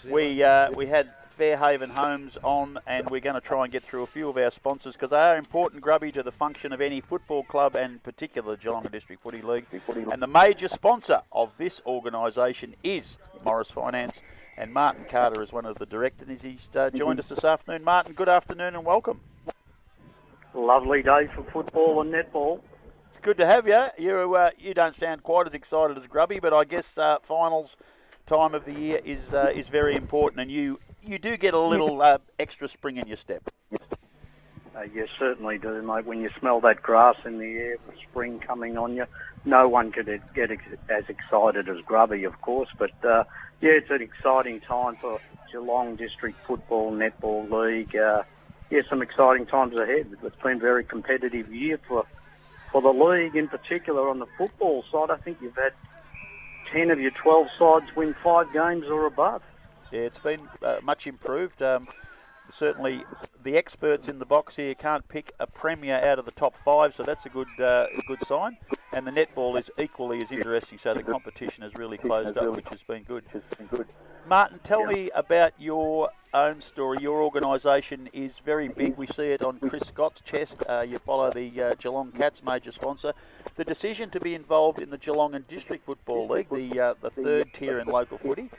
We had Fairhaven Homes on, and we're going to try and get through a few of our sponsors because they are important, Grubby, to the function of any football club and in particular the Geelong District Footy League. And the major sponsor of this organisation is Morris Finance, and Martin Carter is one of the directors. He's joined us this afternoon. Martin, good afternoon and welcome. Lovely day for football and netball. It's good to have you. You don't sound quite as excited as Grubby, but I guess finals time of the year is very important, and you do get a little extra spring in your step. You certainly do, mate. When you smell that grass in the air, the spring coming on you, no one could get as excited as Grubby, of course. But it's an exciting time for Geelong District Football Netball League. Some exciting times ahead. It's been a very competitive year for the league, in particular on the football side. I think you've had 10 of your 12 sides win 5 games or above. Yeah, it's been much improved. Certainly, the experts in the box here can't pick a premier out of the top 5, so that's a good sign. And the netball is equally as interesting, so the competition has really closed up, which has been good. Martin, tell me about your own story. Your organisation is very big. We see it on Chris Scott's chest. You follow the Geelong Cats, major sponsor. The decision to be involved in the Geelong and District Football League, the third tier in local footy.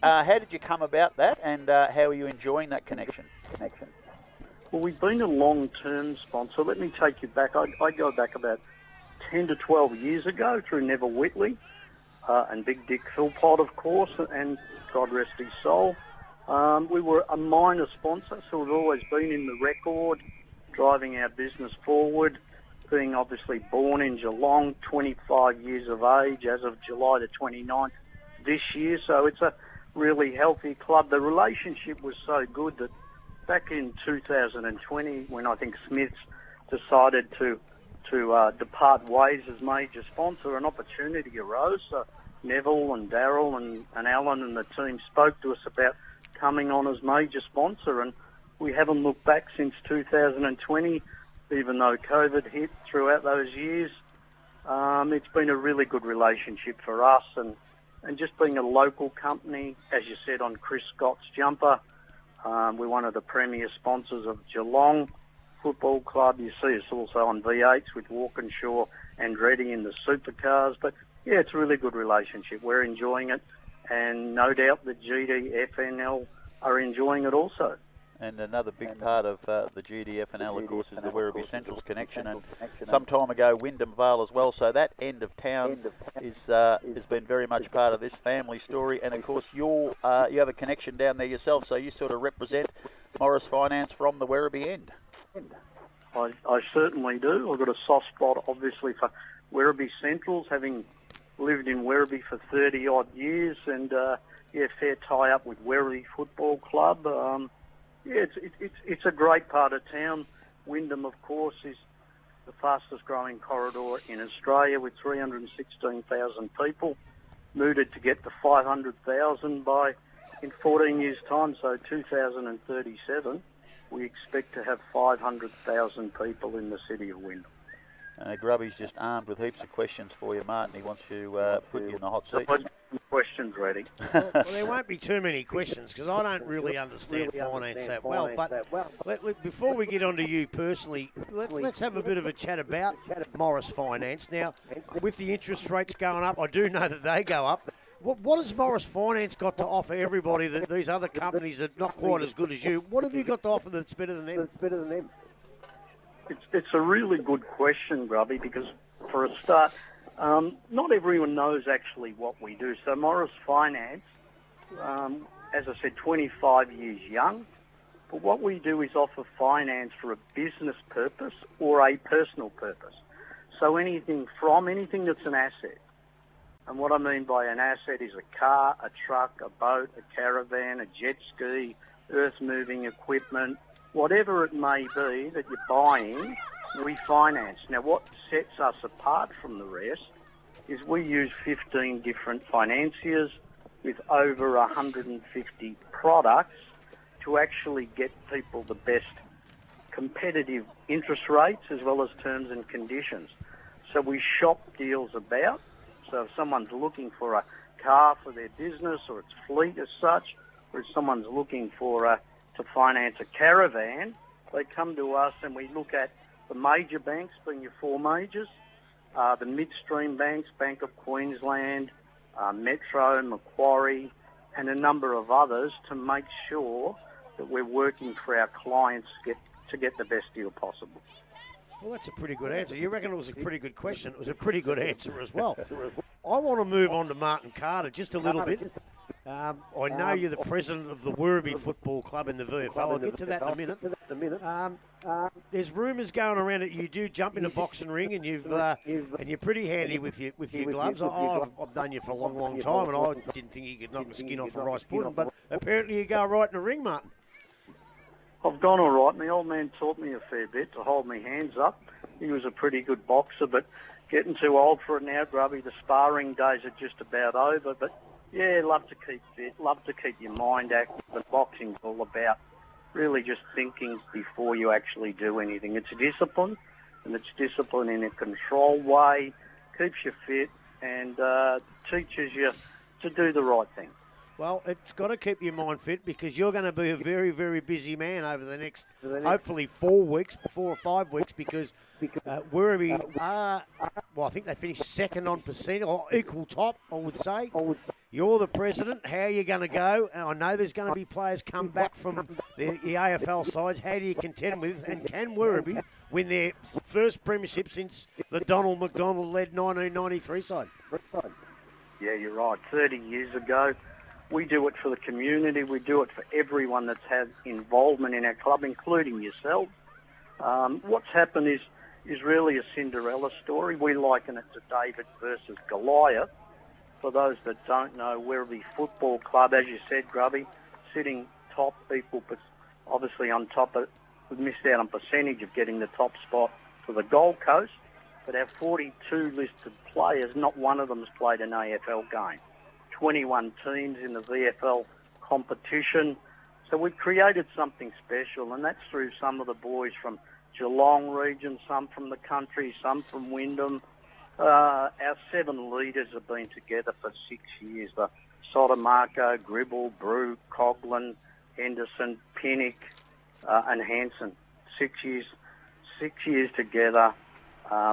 How did you come about that, and how are you enjoying that connection? Well, we've been a long-term sponsor. Let me take you back. I go back about 10 to 12 years ago through Neville Whitley and Big Dick Philpott, of course, and God rest his soul. We were a minor sponsor, so we've always been in the record, driving our business forward, being obviously born in Geelong, 25 years of age as of July the 29th this year, so it's a really healthy club. The relationship was so good that back in 2020, when I think Smiths decided to depart ways as major sponsor, an opportunity arose. Neville and Darryl and Alan and the team spoke to us about coming on as major sponsor, and we haven't looked back since 2020, even though COVID hit throughout those years. It's been a really good relationship for us, and just being a local company, as you said, on Chris Scott's jumper. We're one of the premier sponsors of Geelong Football Club. You see us also on V8s with Walkinshaw and Reddy in the supercars. But, yeah, it's a really good relationship. We're enjoying it, and no doubt the GDFNL are enjoying it also. And another big part of the GDFNL, of course, is the Werribee Central's connection, and some time ago Wyndham Vale as well. So that end of town has been very much part of this family story. And of course, you have a connection down there yourself, so you sort of represent Morris Finance from the Werribee end. I certainly do. I've got a soft spot, obviously, for Werribee Centrals, having lived in Werribee for 30 odd years, and fair tie up with Werribee Football Club. It's a great part of town. Wyndham, of course, is the fastest growing corridor in Australia with 316,000 people. Mooted to get to 500,000 in 14 years' time, so 2037, we expect to have 500,000 people in the city of Wyndham. Grubby's just armed with heaps of questions for you, Martin. He wants to put you in the hot seat. Questions ready. Well, there won't be too many questions because I don't really understand finance that well. But before we get on to you personally, let's have a bit of a chat about Morris Finance. Now, with the interest rates going up, I do know that they go up. What has Morris Finance got to offer everybody that these other companies that are not quite as good as you? What have you got to offer that's better than them? It's a really good question, Grubby, because for a start, not everyone knows actually what we do. So Morris Finance, as I said, 25 years young, but what we do is offer finance for a business purpose or a personal purpose. So anything that's an asset. And what I mean by an asset is a car, a truck, a boat, a caravan, a jet ski, earth-moving equipment, whatever it may be that you're buying, we finance. Now, what sets us apart from the rest is we use 15 different financiers with over 150 products to actually get people the best competitive interest rates as well as terms and conditions. So we shop deals about. So if someone's looking for a car for their business or its fleet as such, or if someone's looking for to finance a caravan, they come to us and we look at the major banks, being your four majors, the midstream banks, Bank of Queensland, Metro, Macquarie, and a number of others to make sure that we're working for our clients to get the best deal possible. Well, that's a pretty good answer. You reckon it was a pretty good question? It was a pretty good answer as well. I want to move on to Martin Carter just a little bit. I know you're the president of the Werribee Football Club in the VFL. I'll get to that in a minute. There's rumours going around that you do jump in a boxing ring, and you're pretty handy with your gloves. I've done you for a long time, and I didn't think you could knock the skin off a rice pudding, but apparently you go right in the ring, Martin. I've gone all right. My old man taught me a fair bit to hold my hands up. He was a pretty good boxer, but getting too old for it now, Grubby. The sparring days are just about over. But, yeah, love to keep fit, love to keep your mind active. But boxing's all about really just thinking before you actually do anything. It's discipline, and it's discipline in a controlled way, keeps you fit, and teaches you to do the right thing. Well, it's got to keep your mind fit because you're going to be a very, very busy man over the next hopefully 4 or 5 weeks because Werribee are, I think they finished second on percent or equal top, I would say. You're the president. How are you going to go? And I know there's going to be players come back from the AFL sides. How do you contend with? And can Werribee win their first premiership since the Donald McDonald-led 1993 side? Yeah, you're right. 30 years ago. We do it for the community. We do it for everyone that's had involvement in our club, including yourself. What's happened is really a Cinderella story. We liken it to David versus Goliath. For those that don't know, Werribee Football Club, as you said, Grubby, sitting top equal, but obviously on top of, we missed out on percentage of getting the top spot for the Gold Coast. But our 42 listed players, not one of them has played an AFL game. 21 teams in the VFL competition. So we've created something special, and that's through some of the boys from Geelong region, some from the country, some from Wyndham. Our 7 leaders have been together for 6 years. The Sotomaco, Gribble, Brew, Coghlan, Henderson, Pinnock, and Hanson. 6 years. 6 years together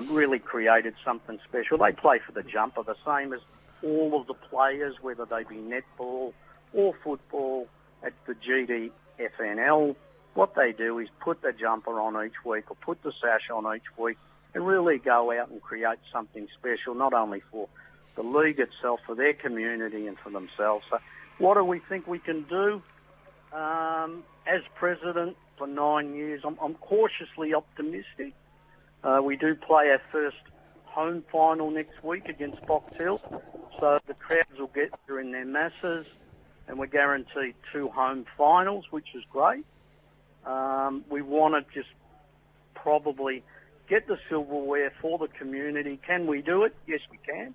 really created something special. They play for the jumper, the same as all of the players, whether they be netball or football at the GDFNL. What they do is put the jumper on each week or put the sash on each week and really go out and create something special, not only for the league itself, for their community and for themselves. So what do we think we can do? As president for 9 years, I'm cautiously optimistic. We do play our first home final next week against Box Hill, so the crowds will get there in their masses, and we're guaranteed 2 home finals, which is great. We want to just probably get the silverware for the community. Can we do it? Yes, we can.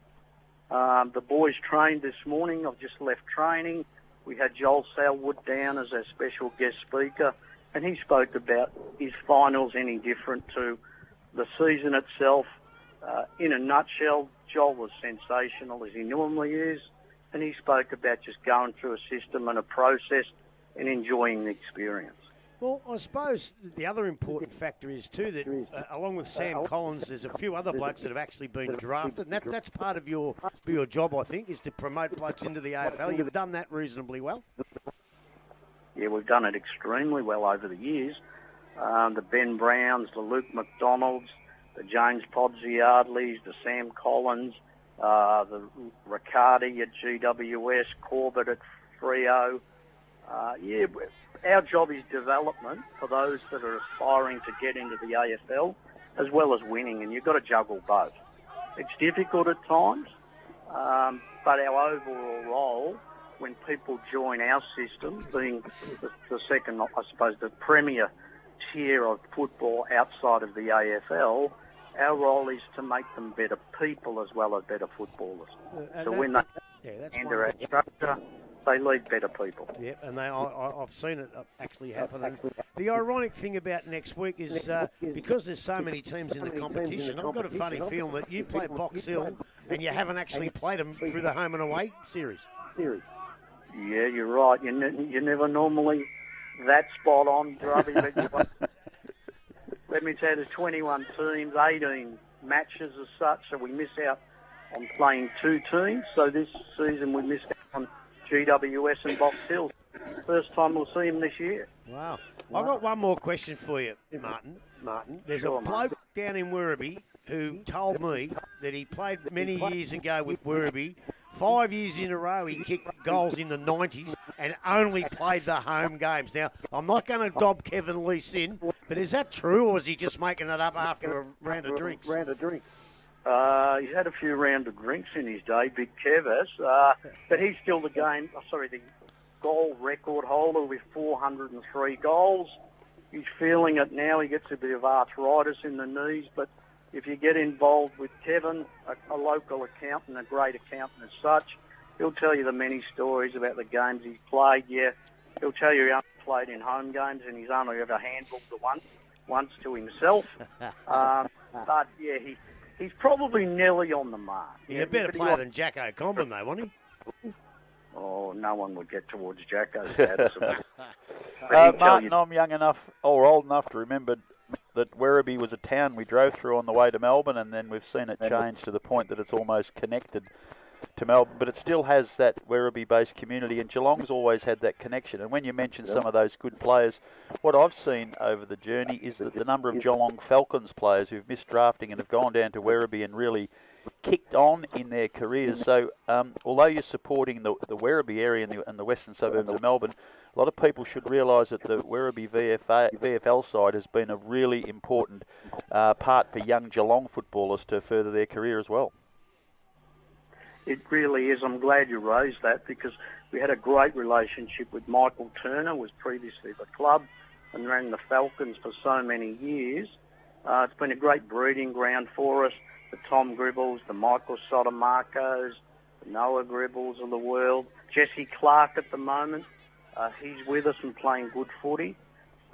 The boys trained this morning. I've just left training. We had Joel Salwood down as our special guest speaker, and he spoke about his finals any different to the season itself. In a nutshell, Joel was sensational, as he normally is, and he spoke about just going through a system and a process and enjoying the experience. Well, I suppose the other important factor is too that along with Sam Collins, there's a few other blokes that have actually been drafted, and that's part of your job, I think, is to promote blokes into the AFL. You've done that reasonably well. Yeah, we've done it extremely well over the years. The Ben Browns, the Luke McDonalds, the James Podsiadleys, the Sam Collins, the Riccardi at GWS, Corbett at Freo. Our job is development for those that are aspiring to get into the AFL as well as winning, and you've got to juggle both. It's difficult at times, but our overall role when people join our system, being the second, I suppose, the premier tier of football outside of the AFL, our role is to make them better people as well as better footballers. So when they enter our structure, they lead better people. Yep, and I've seen it actually happen. And the ironic thing about next week is because there's so many teams in the competition, I've got a funny feeling that you play Box Hill and you haven't actually played them through the home and away series. Yeah, you're right. You're never normally that spot on, Grubby. But let me tell you, there's 21 teams, 18 matches as such, so we miss out on playing 2 teams. So this season we missed out on GWS and Box Hill. First time we'll see them this year. Wow. I've got one more question for you, Martin. There's Sure, a bloke down in Werribee who told me that he played many years ago with Werribee. 5 years in a row he kicked goals in the 90s and only played the home games. Now, I'm not going to dob Kevin Leese in, but is that true, or is he just making it up after a round of drinks? He's had a few round of drinks in his day, Big Kev has. But he's still the goal record holder with 403 goals. He's feeling it now. He gets a bit of arthritis in the knees, but if you get involved with Kevin, a local accountant, a great accountant as such, he'll tell you the many stories about the games he's played. Yeah, he'll tell you he only played in home games and he's only ever handballed the once to himself. But yeah, he's probably nearly on the mark. He's a better player than Jack O'Combin, though, wasn't he? Oh, no one would get towards Jacko's status. Martin, I'm young enough or old enough to remember that Werribee was a town we drove through on the way to Melbourne, and then we've seen it change to the point that it's almost connected to Melbourne, but it still has that Werribee-based community, and Geelong's always had that connection. And when you mention some of those good players, what I've seen over the journey is that the number of Geelong Falcons players who've missed drafting and have gone down to Werribee and really kicked on in their careers. So although you're supporting the Werribee area and the western suburbs of Melbourne, a lot of people should realise that the Werribee VFL side has been a really important part for young Geelong footballers to further their career as well. It really is. I'm glad you raised that, because we had a great relationship with Michael Turner, was previously the club and ran the Falcons for so many years. It's been a great breeding ground for us. The Tom Gribbles, the Michael Sotomarcos, the Noah Gribbles of the world. Jesse Clark at the moment, he's with us and playing good footy.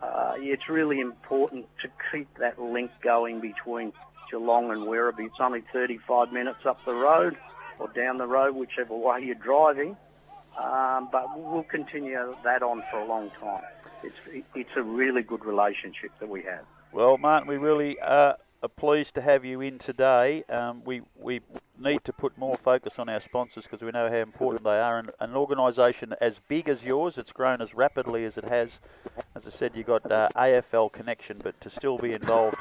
It's really important to keep that link going between Geelong and Werribee. It's only 35 minutes up the road or down the road, whichever way you're driving. But we'll continue that on for a long time. It's a really good relationship that we have. Well, Martin, we really are pleased to have you in today. We need to put more focus on our sponsors because we know how important they are. And an organisation as big as yours, it's grown as rapidly as it has. As I said, you've got AFL connection, but to still be involved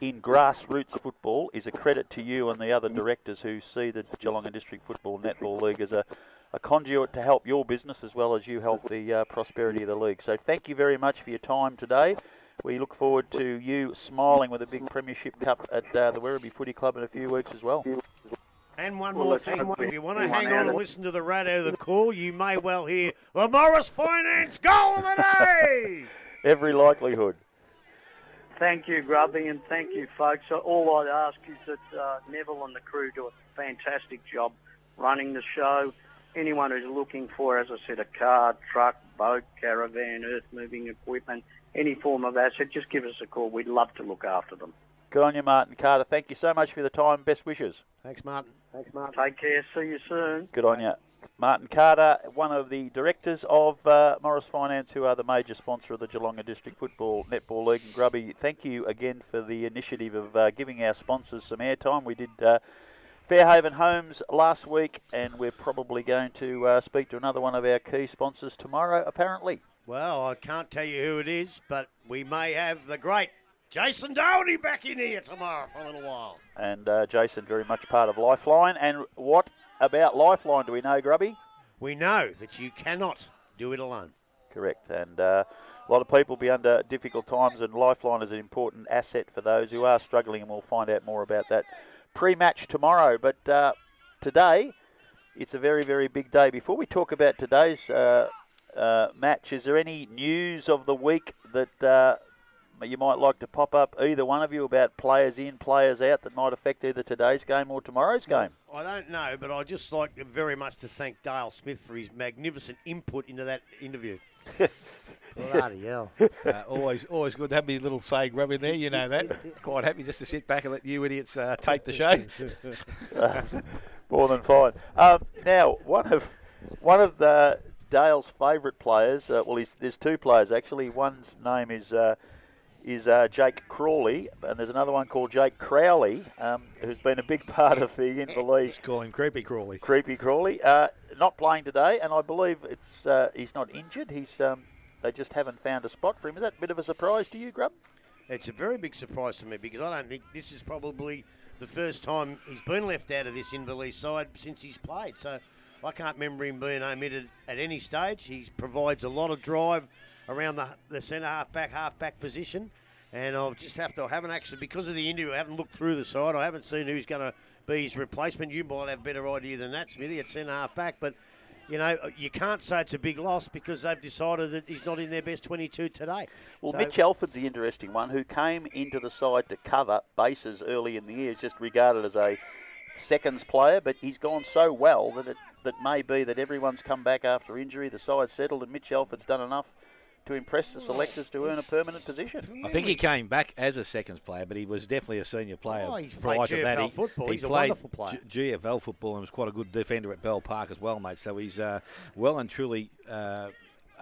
in grassroots football is a credit to you and the other directors who see the Geelong and District Football Netball League as a conduit to help your business as well as you help the prosperity of the league. So thank you very much for your time today. We look forward to you smiling with a big Premiership Cup at the Werribee Footy Club in a few weeks as well. And one more thing, if you want to hang on and listen to the radio, the call, you may well hear the Morris Finance Goal of the Day! Every likelihood. Thank you, Grubby, and thank you, folks. All I'd ask is that Neville and the crew do a fantastic job running the show. Anyone who's looking for, as I said, a car, truck, boat, caravan, earth-moving equipment, any form of asset, just give us a call. We'd love to look after them. Good on you, Martin Carter. Thank you so much for the time. Best wishes. Thanks, Martin. Take care. See you soon. Good on you. Martin Carter, one of the directors of Morris Finance, who are the major sponsor of the Geelong and District Football Netball League. And Grubby, thank you again for the initiative of giving our sponsors some airtime. We did Fairhaven Homes last week, and we're probably going to speak to another one of our key sponsors tomorrow, apparently. Well, I can't tell you who it is, but we may have the great Jason Doherty back in here tomorrow for a little while. And Jason, very much part of Lifeline. And what about Lifeline do we know, Grubby? We know that you cannot do it alone. Correct. And a lot of people be under difficult times, and Lifeline is an important asset for those who are struggling, and we'll find out more about that pre-match tomorrow. But today, it's a very, very big day. Before we talk about today's match, is there any news of the week that you might like to pop up, either one of you, about players in, players out that might affect either today's game or tomorrow's game? I don't know, but I'd just like very much to thank Dale Smith for his magnificent input into that interview. Bloody hell. Always good to have me little say grub in there, you know that. Quite happy just to sit back and let you idiots take the show. More than fine. Now, one of the Dale's favourite players. There's two players actually. One's name is Jake Crawley, and there's another one called Jake Crowley, who's been a big part of the Inverleigh. Let's call him Creepy Crawley. Creepy Crawley. Not playing today, and I believe he's not injured. They just haven't found a spot for him. Is that a bit of a surprise to you, Grub? It's a very big surprise to me because I don't think this is probably the first time he's been left out of this Inverleigh side since he's played. So I can't remember him being omitted at any stage. He provides a lot of drive around the centre half-back position. And I'll just have to, I haven't actually, because of the injury, I haven't looked through the side. I haven't seen who's going to be his replacement. You might have a better idea than that, Smithy, at centre half-back. But, you know, you can't say it's a big loss because they've decided that he's not in their best 22 today. Well, Mitch Elford's the interesting one, who came into the side to cover bases early in the year. He's just regarded as a seconds player, but he's gone so well that may be that everyone's come back after injury, the side's settled, and Mitch Elford's done enough to impress the selectors to earn a permanent position. I think he came back as a seconds player, but he was definitely a senior player. He prior to that, he's a wonderful player. GFL football and was quite a good defender at Bell Park as well, mate. So he's well and truly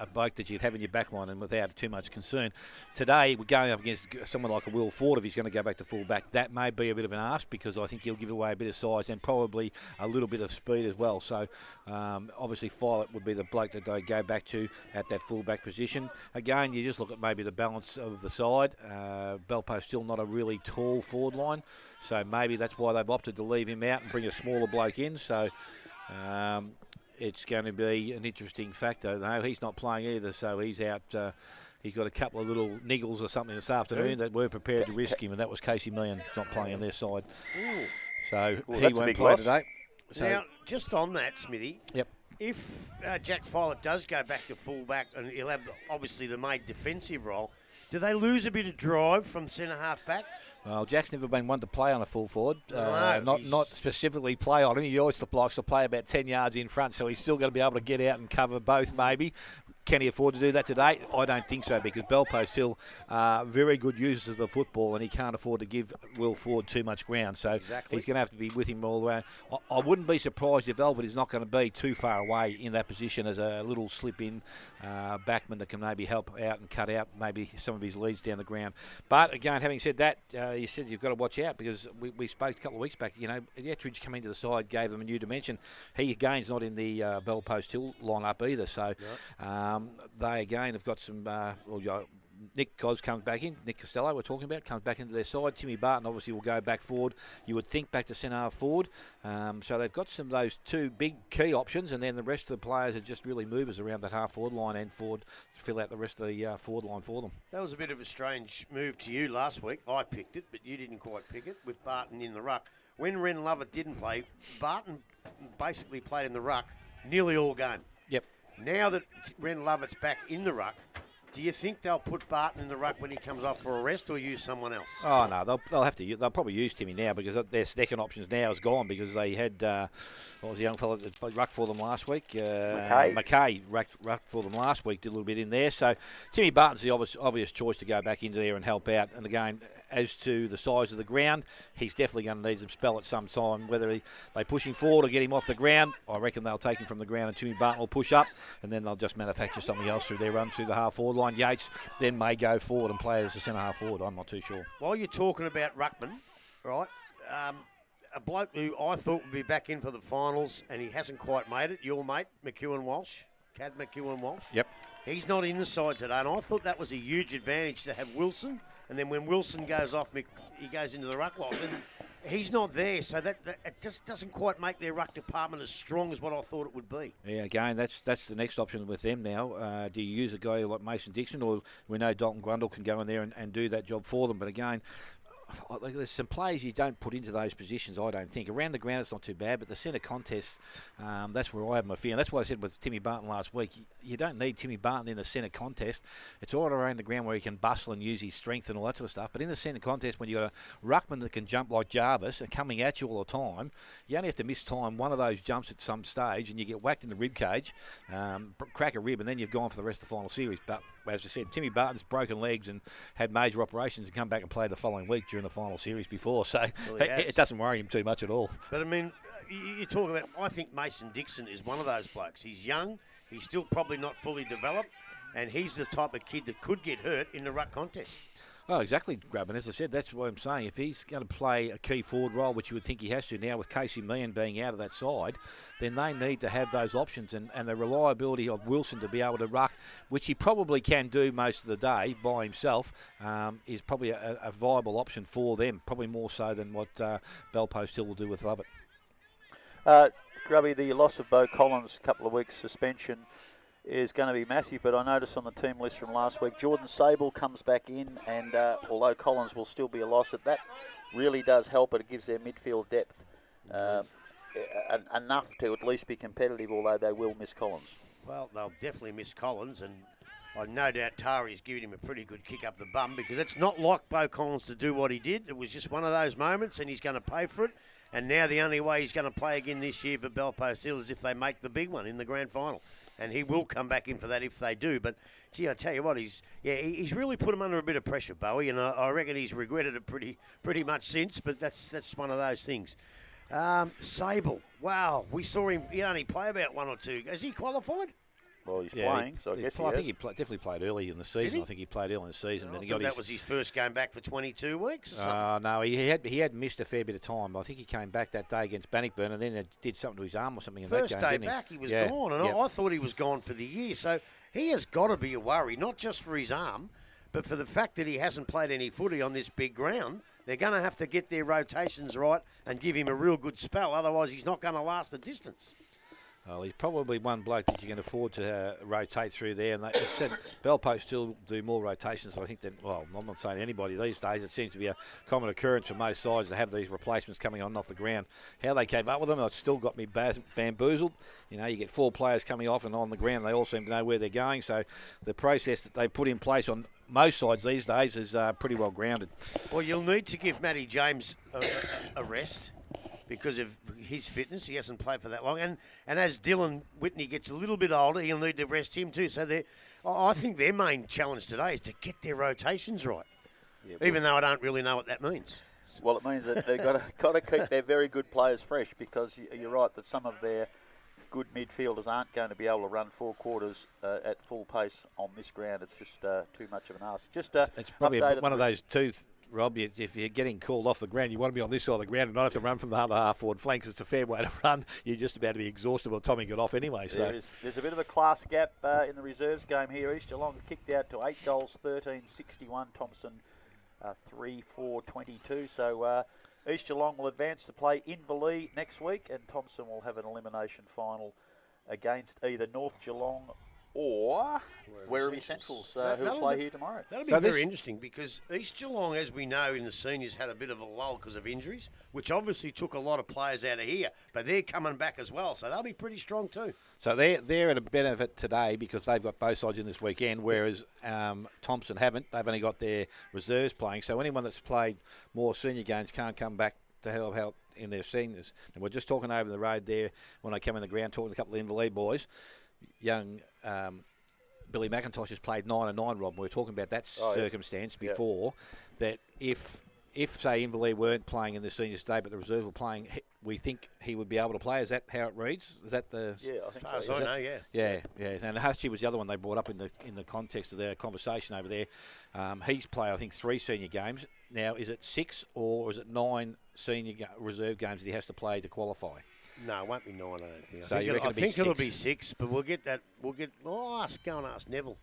a bloke that you'd have in your back line and without too much concern. Today, we're going up against someone like a Will Ford. If he's going to go back to full back, that may be a bit of an ask because I think he'll give away a bit of size and probably a little bit of speed as well. So obviously Filet would be the bloke that they go back to at that full back position. Again, you just look at maybe the balance of the side. Belpo's still not a really tall forward line, so maybe that's why they've opted to leave him out and bring a smaller bloke in. So it's going to be an interesting factor. No, he's not playing either, so he's out. He's got a couple of little niggles or something this afternoon that weren't prepared to risk him, and that was Casey Millian not playing on their side. Ooh. So he won't play today. So now, just on that, Smithy. Yep. If Jack Filet does go back to full back, and he'll have obviously the main defensive role, do they lose a bit of drive from centre half back? Well, Jack's never been one to play on a full forward. No, not specifically play on him. He always likes to play about 10 yards in front, so he's still going to be able to get out and cover both maybe. Can he afford to do that today? I don't think so because Belpo's still very good users of the football and he can't afford to give Will Ford too much ground. So he's going to have to be with him all the way. I wouldn't be surprised if Albert is not going to be too far away in that position as a little slip-in backman that can maybe help out and cut out maybe some of his leads down the ground. But again, having said that, you said you've got to watch out because we spoke a couple of weeks back. You know, Ettridge coming to the side gave them a new dimension. He again's not in the Belpo's Hill lineup either. So. Yep. They again have got some. Nick Cos comes back in. Nick Costello, we're talking about, comes back into their side. Timmy Barton obviously will go back forward. You would think back to centre half forward. So they've got some of those two big key options, and then the rest of the players are just really movers around that half forward line and forward to fill out the rest of the forward line for them. That was a bit of a strange move to you last week. I picked it, but you didn't quite pick it with Barton in the ruck. When Ren Lovett didn't play, Barton basically played in the ruck nearly all game. Yep. Now that Ren Lovett's back in the ruck, do you think they'll put Barton in the ruck when he comes off for a rest or use someone else? Oh, no, they'll have to. They'll probably use Timmy now because their second options now is gone because they had, what was the young fella that played ruck for them last week? McKay ruck for them last week, did a little bit in there. So Timmy Barton's the obvious choice to go back into there and help out. And again, as to the size of the ground, he's definitely going to need some spell at some time. Whether they push him forward or get him off the ground, I reckon they'll take him from the ground and Timmy Barton will push up and then they'll just manufacture something else through their run through the half forward line. Yates then may go forward and play as a centre half forward. I'm not too sure. While you're talking about ruckman, right, a bloke who I thought would be back in for the finals and he hasn't quite made it, your mate, McEwen Walsh, Cad McEwen Walsh. Yep. He's not in the side today, and I thought that was a huge advantage to have Wilson. And then when Wilson goes off, he goes into the ruck loss. And he's not there, so that it just doesn't quite make their ruck department as strong as what I thought it would be. Yeah, again, that's the next option with them now. Do you use a guy like Mason Dixon, or we know Dalton Grundle can go in there and do that job for them? But again, there's some players you don't put into those positions, I don't think. Around the ground, it's not too bad, but the centre contest, that's where I have my fear. And that's what I said with Timmy Barton last week. You don't need Timmy Barton in the centre contest. It's all around the ground where he can bustle and use his strength and all that sort of stuff. But in the centre contest, when you've got a ruckman that can jump like Jarvis and coming at you all the time, you only have to miss time one of those jumps at some stage and you get whacked in the rib cage, crack a rib, and then you've gone for the rest of the final series. But as I said, Timmy Barton's broken legs and had major operations and come back and played the following week during the final series before. So it doesn't worry him too much at all. But, I mean, you're talking about, I think Mason Dixon is one of those blokes. He's young, he's still probably not fully developed, and he's the type of kid that could get hurt in the ruck contest. Oh, exactly, Grub. And as I said, that's what I'm saying. If he's going to play a key forward role, which you would think he has to now with Casey Meehan being out of that side, then they need to have those options. And the reliability of Wilson to be able to ruck, which he probably can do most of the day by himself, is probably a viable option for them, probably more so than what Belpost Hill will do with Lovett. Grubby, the loss of Beau Collins, a couple of weeks suspension, is going to be massive, but I noticed on the team list from last week, Jordan Sable comes back in, and although Collins will still be a loss, that really does help it. It gives their midfield depth enough to at least be competitive, although they will miss Collins. Well, they'll definitely miss Collins, and I no doubt Tari's giving him a pretty good kick up the bum, because it's not like Beau Collins to do what he did. It was just one of those moments, and he's going to pay for it. And now the only way he's going to play again this year for Belpost Hill is if they make the big one in the grand final. And he will come back in for that if they do. But, gee, I tell you what, he's really put him under a bit of pressure, Bowie, and I reckon he's regretted it pretty much since, but that's one of those things. Sable, wow, we saw him, he only play about one or two. Has he qualified? Well, he's playing, so I guess I think he definitely played early in the season. I think he played early in the season. I thought that was his first game back for 22 weeks or something. No, he had missed a fair bit of time. I think he came back that day against Bannockburn and then it did something to his arm or something in that game. First day back, he was gone, and I thought he was gone for the year. So he has got to be a worry, not just for his arm, but for the fact that he hasn't played any footy on this big ground. They're going to have to get their rotations right and give him a real good spell. Otherwise, he's not going to last the distance. Well, he's probably one bloke that you can afford to rotate through there. And as I said, Belpost still do more rotations, I think, than, well, I'm not saying anybody these days. It seems to be a common occurrence for most sides to have these replacements coming on and off the ground. How they came up with them, it's still got me bamboozled. You know, you get 4 players coming off and on the ground. They all seem to know where they're going. So the process that they put in place on most sides these days is pretty well grounded. Well, you'll need to give Matty James a rest, because of his fitness. He hasn't played for that long. And as Dylan Whitney gets a little bit older, he'll need to rest him too. So I think their main challenge today is to get their rotations right, even though I don't really know what that means. Well, it means that they've got to keep their very good players fresh, because you're right that some of their good midfielders aren't going to be able to run 4 quarters at full pace on this ground. It's just too much of an ask. It's probably one of those two, Rob, if you're getting called off the ground, you want to be on this side of the ground and not have to run from the other half forward flank. It's a fair way to run. You're just about to be exhausted by the time you get off anyway. So there's a bit of a class gap in the reserves game here. East Geelong kicked out to 8 goals, 13-61. Thompson 3-4-22. So East Geelong will advance to play Inverleigh next week, and Thompson will have an elimination final against either North Geelong or Werribee Centrals, who'll play here tomorrow. That'll be very interesting, because East Geelong, as we know in the seniors, had a bit of a lull because of injuries, which obviously took a lot of players out of here. But they're coming back as well, so they'll be pretty strong too. So they're at a benefit today because they've got both sides in this weekend, whereas Thompson haven't. They've only got their reserves playing. So anyone that's played more senior games can't come back to help in their seniors. And we're just talking over the road there when I come in the ground, talking to a couple of Inverleigh boys. Young Billy McIntosh has played 9 and 9, Rob. We were talking about that circumstance before, that if say Inverleigh weren't playing in the seniors today but the reserves were playing, we think he would be able to play. Is that how it reads? Is that the... Yeah, I think so. As far as I know, yeah. Yeah. And Hutchie was the other one they brought up in the context of their conversation over there. He's played, I think, 3 senior games. Now, is it 6 or is it 9 senior reserve games that he has to play to qualify? No, it won't be 9, I don't think. So I think it'll be 6, but we'll get that. Go and ask Neville.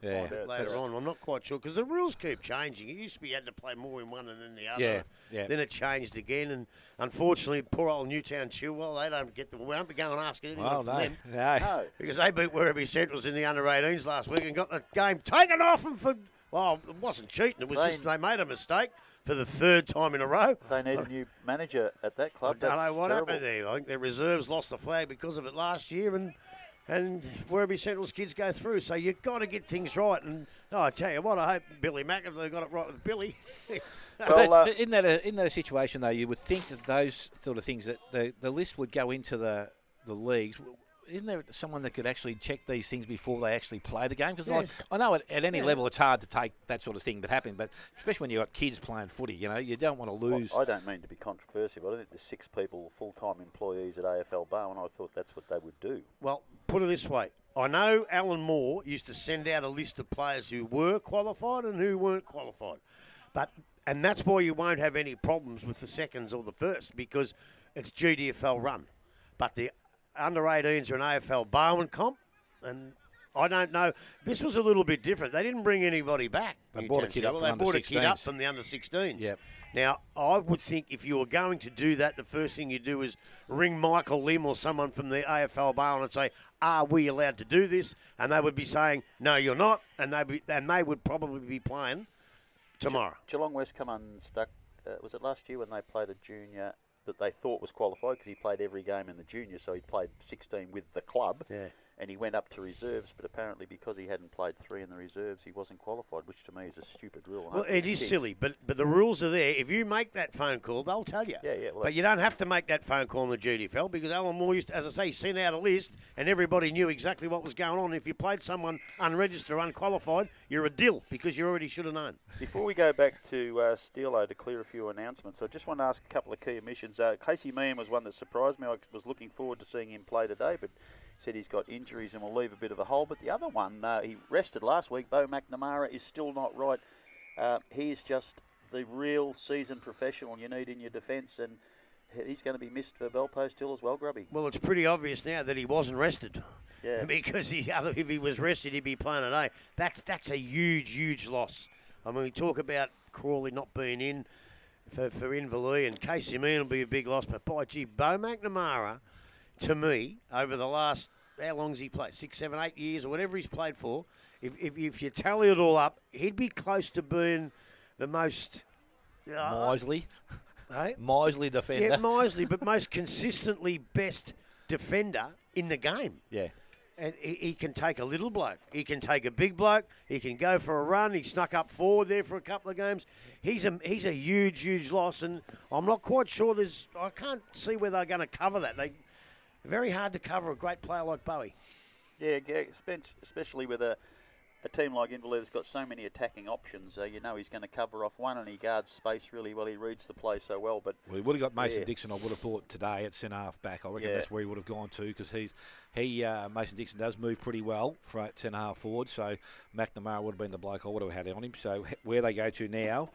Later on. I'm not quite sure, because the rules keep changing. It used to be you had to play more in one and then the other. Yeah. Then it changed again, and unfortunately, poor old Newtown Chilwell, they don't get the... We won't be going and asking anything from them. No. Because they beat Werribee Centrals in the under-18s last week and got the game taken off them for... Well, it wasn't cheating. It was just they made a mistake for the 3rd time in a row. They need a new manager at that club. I don't know what happened there. I think their reserves lost the flag because of it last year, and Werribee Central's kids go through. So you've got to get things right. And I tell you what, I hope Billy McIntosh got it right with Billy. But in that situation, though, you would think that those sort of things, that the list would go into the leagues. isn't there someone that could actually check these things before they actually play the game? Because Yes. I know at any level it's hard to take that sort of thing to happen, but especially when you've got kids playing footy, you don't want to lose. I don't mean to be controversial, but I think there's 6 people, full-time employees at AFL Bar, and I thought that's what they would do. Well, put it this way. I know Alan Moore used to send out a list of players who were qualified and who weren't qualified. And that's why you won't have any problems with the seconds or the first, because it's GDFL run. But the under-18s are an AFL Barwon comp, and I don't know. This was a little bit different. They didn't bring anybody back. They brought a kid up from They under brought a kid up 16s. from the under-16s. Yep. Now, I would think if you were going to do that, the first thing you do is ring Michael Lim or someone from the AFL Barwon and say, are we allowed to do this? And they would be saying, no, you're not, and they would probably be playing tomorrow. Geelong West come unstuck. Was it last year when they played a junior that they thought was qualified because he played every game in the junior, so he played 16 with the club, and he went up to reserves, but apparently because he hadn't played 3 in the reserves, he wasn't qualified, which to me is a stupid rule. Well, it is silly, but the rules are there. If you make that phone call, they'll tell you. Yeah. Well, but you don't have to make that phone call in the GDFL because Alan Moore used to, as I say, send out a list and everybody knew exactly what was going on. If you played someone unregistered or unqualified, you're a dill because you already should have known. Before we go back to Steelo to clear a few announcements, I just want to ask a couple of key omissions. Casey Meehan was one that surprised me. I was looking forward to seeing him play today, but said he's got injuries and will leave a bit of a hole. But the other one, he rested last week. Bo McNamara is still not right. He is just the real seasoned professional you need in your defence, and he's going to be missed for Bellpost Hill as well, Grubby. Well, it's pretty obvious now that he wasn't rested. Yeah. Because if he was rested, he'd be playing today. That's a huge loss. I mean, we talk about Crawley not being in for Inverleigh, and Casey Meehan will be a big loss. But, by gee, Bo McNamara, to me, over the last, how long has he played? 6, 7, 8 years or whatever he's played for, if you tally it all up, he'd be close to being the most... Misley. Hey? Misley defender. Yeah, Misley, but most consistently best defender in the game. Yeah. And he can take a little bloke. He can take a big bloke. He can go for a run. He snuck up forward there for a couple of games. He's a huge loss, and I'm not quite sure I can't see where they're going to cover that. They're very hard to cover a great player like Bowie. Yeah, especially with a team like Inverleigh that's got so many attacking options. He's going to cover off one, and he guards space really well. He reads the play so well. But he would have got Mason Dixon, I would have thought, today at centre half back. I reckon that's where he would have gone to, because Mason Dixon does move pretty well for at centre half forward. So McNamara would have been the bloke I would have had on him. So where they go to now,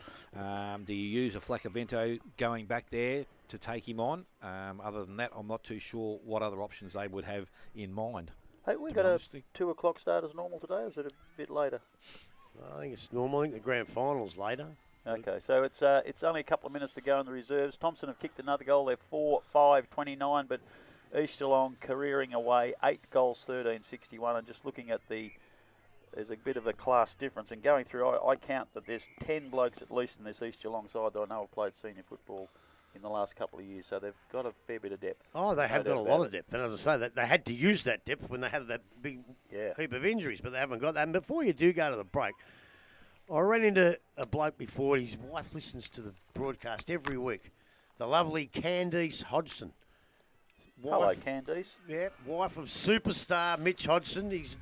do you use a Flacavento going back there to take him on? Other than that, I'm not too sure what other options they would have in mind. Hey, we got a 2 o'clock start as normal today, or is it a bit later? I think it's normal. I think the grand final's later. Okay, so it's only a couple of minutes to go in the reserves. Thompson have kicked another goal. They're 4-5-29, but East Geelong careering away 8 goals, 13-61. And just looking at there's a bit of a class difference. And going through, I count that there's 10 blokes at least in this East Geelong side that I know have played senior football in the last couple of years, so they've got a fair bit of depth. Oh, they have got a lot of depth, and as I say, they had to use that depth when they had that big heap of injuries, but they haven't got that. And before you do go to the break, I ran into a bloke before. His wife listens to the broadcast every week, the lovely Candice Hodgson. Hello, Candice. Yeah, wife of superstar Mitch Hodgson. He's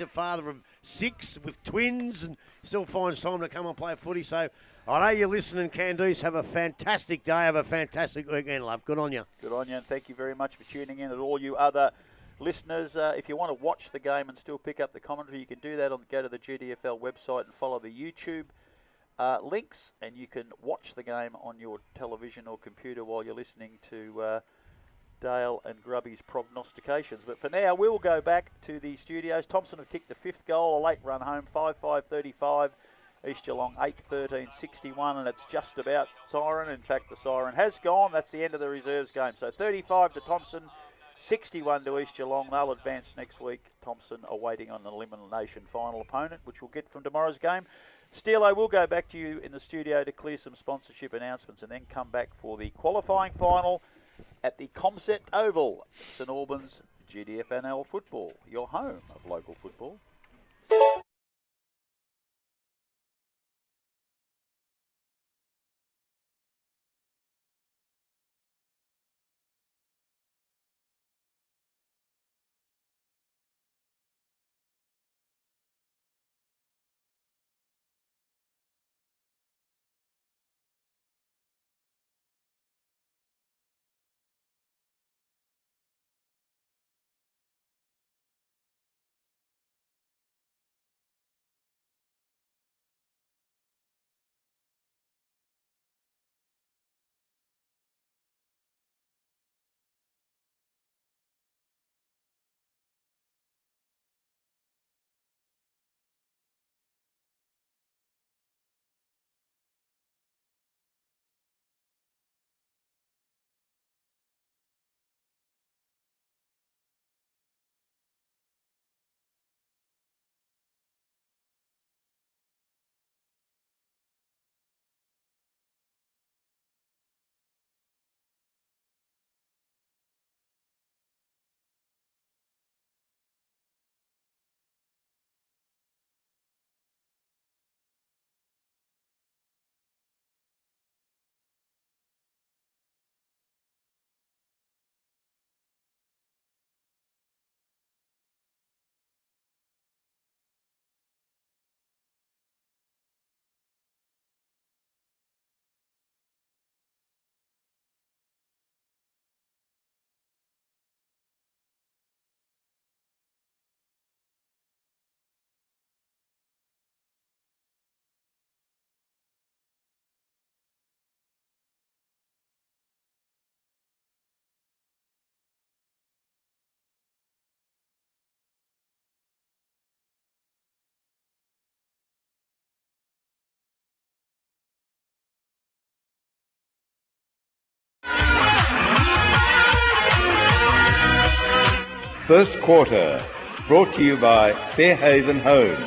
a father of 6 with twins and still finds time to come and play footy. So I know you're listening, Candice. Have a fantastic day. Have a fantastic weekend, love. Good on you. Good on you, and thank you very much for tuning in. And all you other listeners, if you want to watch the game and still pick up the commentary, you can do that. Go to the GDFL website and follow the YouTube links, and you can watch the game on your television or computer while you're listening to Dale and Grubby's prognostications. But for now, we'll go back to the studios. Thompson have kicked the 5th goal, a late run home, 5-5-35. East Geelong 8-13-61, and it's just about siren. In fact, the siren has gone. That's the end of the reserves game. So 35 to Thompson, 61 to East Geelong. They'll advance next week. Thompson are waiting on an elimination final opponent, which we'll get from tomorrow's game. Steelo, we'll go back to you in the studio to clear some sponsorship announcements and then come back for the qualifying final at the Comset Oval, St Albans GDFNL football, your home of local football. First quarter, brought to you by Fairhaven Homes.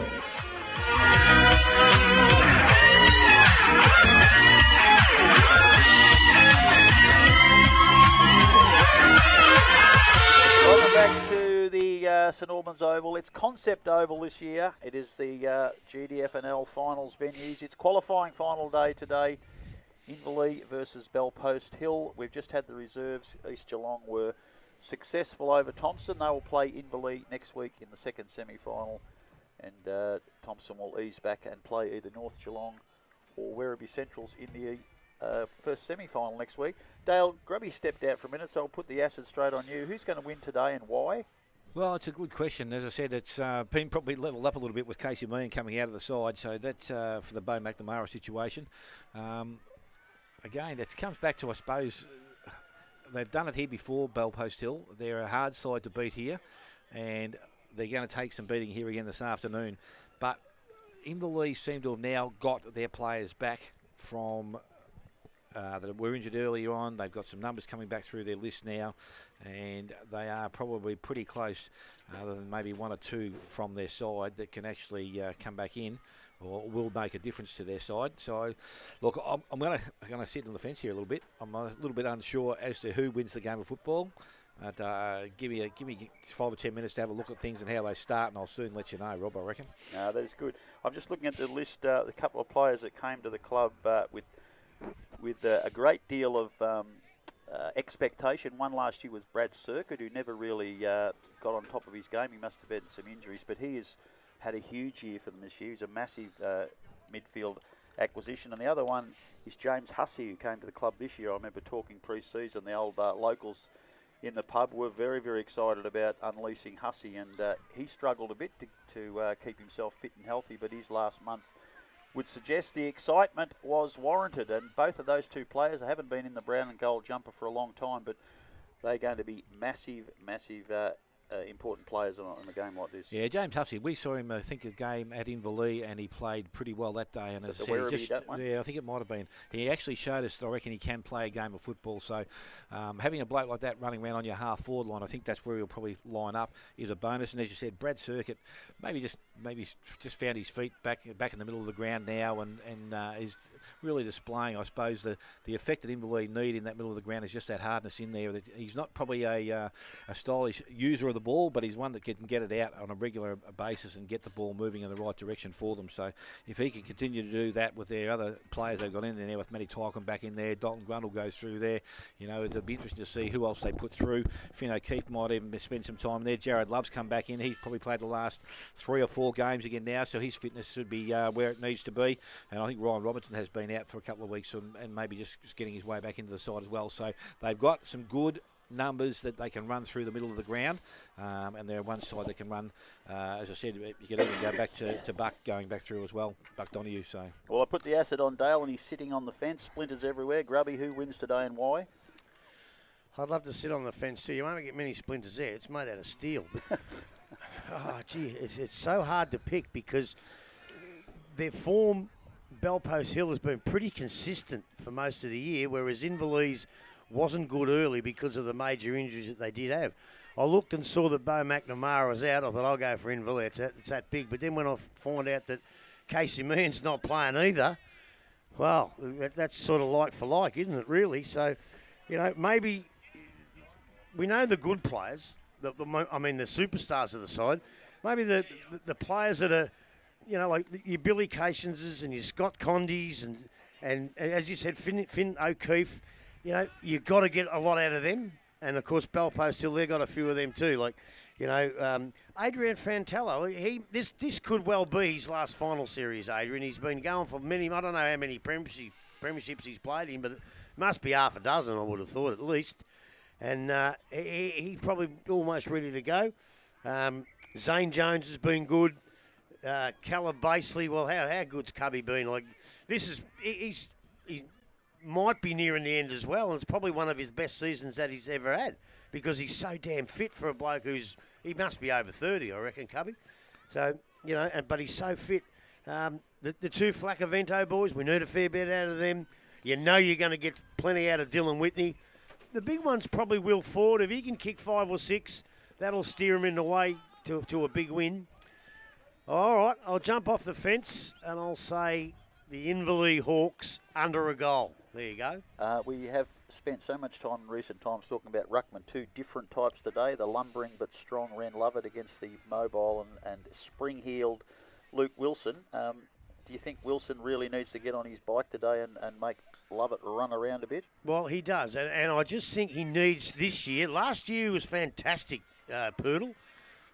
Welcome back to the St Albans Oval. It's Concept Oval this year. It is the GDFNL finals venues. It's qualifying final day today. Inverleigh versus Bellpost Hill. We've just had the reserves. East Geelong were successful over Thompson. They will play Inverleigh next week in the second semi-final. And Thompson will ease back and play either North Geelong or Werribee Centrals in the first semi-final next week. Dale, Grubby stepped out for a minute, so I'll put the acid straight on you. Who's going to win today and why? Well, it's a good question. As I said, it's been probably levelled up a little bit with Casey Meehan coming out of the side, so that's for the Bo McNamara situation. Again, it comes back to, I suppose, they've done it here before, Bellpost Hill. They're a hard side to beat here, and they're going to take some beating here again this afternoon. But Inverleigh seem to have now got their players back from that were injured earlier on. They've got some numbers coming back through their list now, and they are probably pretty close, other than maybe one or two from their side that can actually come back in or will make a difference to their side. So, look, I'm going to sit on the fence here a little bit. I'm a little bit unsure as to who wins the game of football. But give me 5 or 10 minutes to have a look at things and how they start, and I'll soon let you know, Rob, I reckon. No, that is good. I'm just looking at the list, the couple of players that came to the club with a great deal of expectation. One last year was Brad Circuit, who never really got on top of his game. He must have had some injuries, but he has had a huge year for them this year. He's a massive midfield acquisition. And the other one is James Hussey, who came to the club this year. I remember talking pre-season, the old locals in the pub were very, very excited about unleashing Hussey, and he struggled a bit to keep himself fit and healthy, but his last month would suggest the excitement was warranted. And both of those two players haven't been in the brown and gold jumper for a long time, but they're going to be massive important players on a game like this. Yeah, James Hussey, we saw him, I think, a game at Inverleigh, and he played pretty well that day. And as I said, I think it might have been. He actually showed us that I reckon he can play a game of football. So having a bloke like that running around on your half-forward line, I think that's where he'll probably line up, is a bonus. And as you said, Brad Circuit maybe just found his feet back in the middle of the ground now, and is really displaying, I suppose, the effect that Inverleigh need in that middle of the ground is just that hardness in there. He's not probably a stylish user of the ball, but he's one that can get it out on a regular basis and get the ball moving in the right direction for them. So if he can continue to do that with their other players they've got in there now, with Matty Tycoon back in there, Dalton Grundle goes through there, it'll be interesting to see who else they put through. Finn O'Keefe might even spend some time there. Jared Love's come back in. He's probably played the last 3 or 4 games again now, so his fitness should be where it needs to be. And I think Ryan Robertson has been out for a couple of weeks and maybe just getting his way back into the side as well. So they've got some good numbers that they can run through the middle of the ground, and they're one side that can run, as I said, you can even go back to Buck going back through as well, Buck Donoghue. So, well, I put the acid on Dale and he's sitting on the fence, splinters everywhere. Grubby, who wins today and why? I'd love to sit on the fence too. You won't get many splinters there. It's made out of steel. But it's so hard to pick because their form, Bellpost Hill, has been pretty consistent for most of the year, whereas Inverleigh's wasn't good early because of the major injuries that they did have. I looked and saw that Bo McNamara was out. I thought, I'll go for Inverleigh. It's that big. But then when I find out that Casey Meehan's not playing either, well, that's sort of like for like, isn't it, really? So, maybe we know the good players, the superstars of the side. Maybe the players that are, like your Billy Cationses and your Scott Condys and as you said, Finn O'Keefe, you've got to get a lot out of them. And, of course, Bellpost Hill, they've got a few of them too. Like, Adrian Fantello, this could well be his last final series, Adrian. He's been going for many, I don't know how many premierships he's played in, but it must be half a dozen, I would have thought, at least. And he's probably almost ready to go. Zane Jones has been good. Caleb Basley, well, how good's Cubby been? Like, he's might be nearing the end as well, and it's probably one of his best seasons that he's ever had because he's so damn fit for a bloke he must be over 30, I reckon, Cubby. So, but he's so fit. The two Flaccavento boys, we need a fair bit out of them. You're going to get plenty out of Dylan Whitney. The big one's probably Will Ford. If he can kick 5 or 6, that'll steer him in the way to a big win. All right, I'll jump off the fence and I'll say the Inverleigh Hawks under a goal. There you go. We have spent so much time in recent times talking about ruckman, two different types today. The lumbering but strong Ren Lovett against the mobile and spring-heeled Luke Wilson. Do you think Wilson really needs to get on his bike today and make Lovett run around a bit? Well, he does, and I just think he needs this year. Last year was fantastic, Poodle.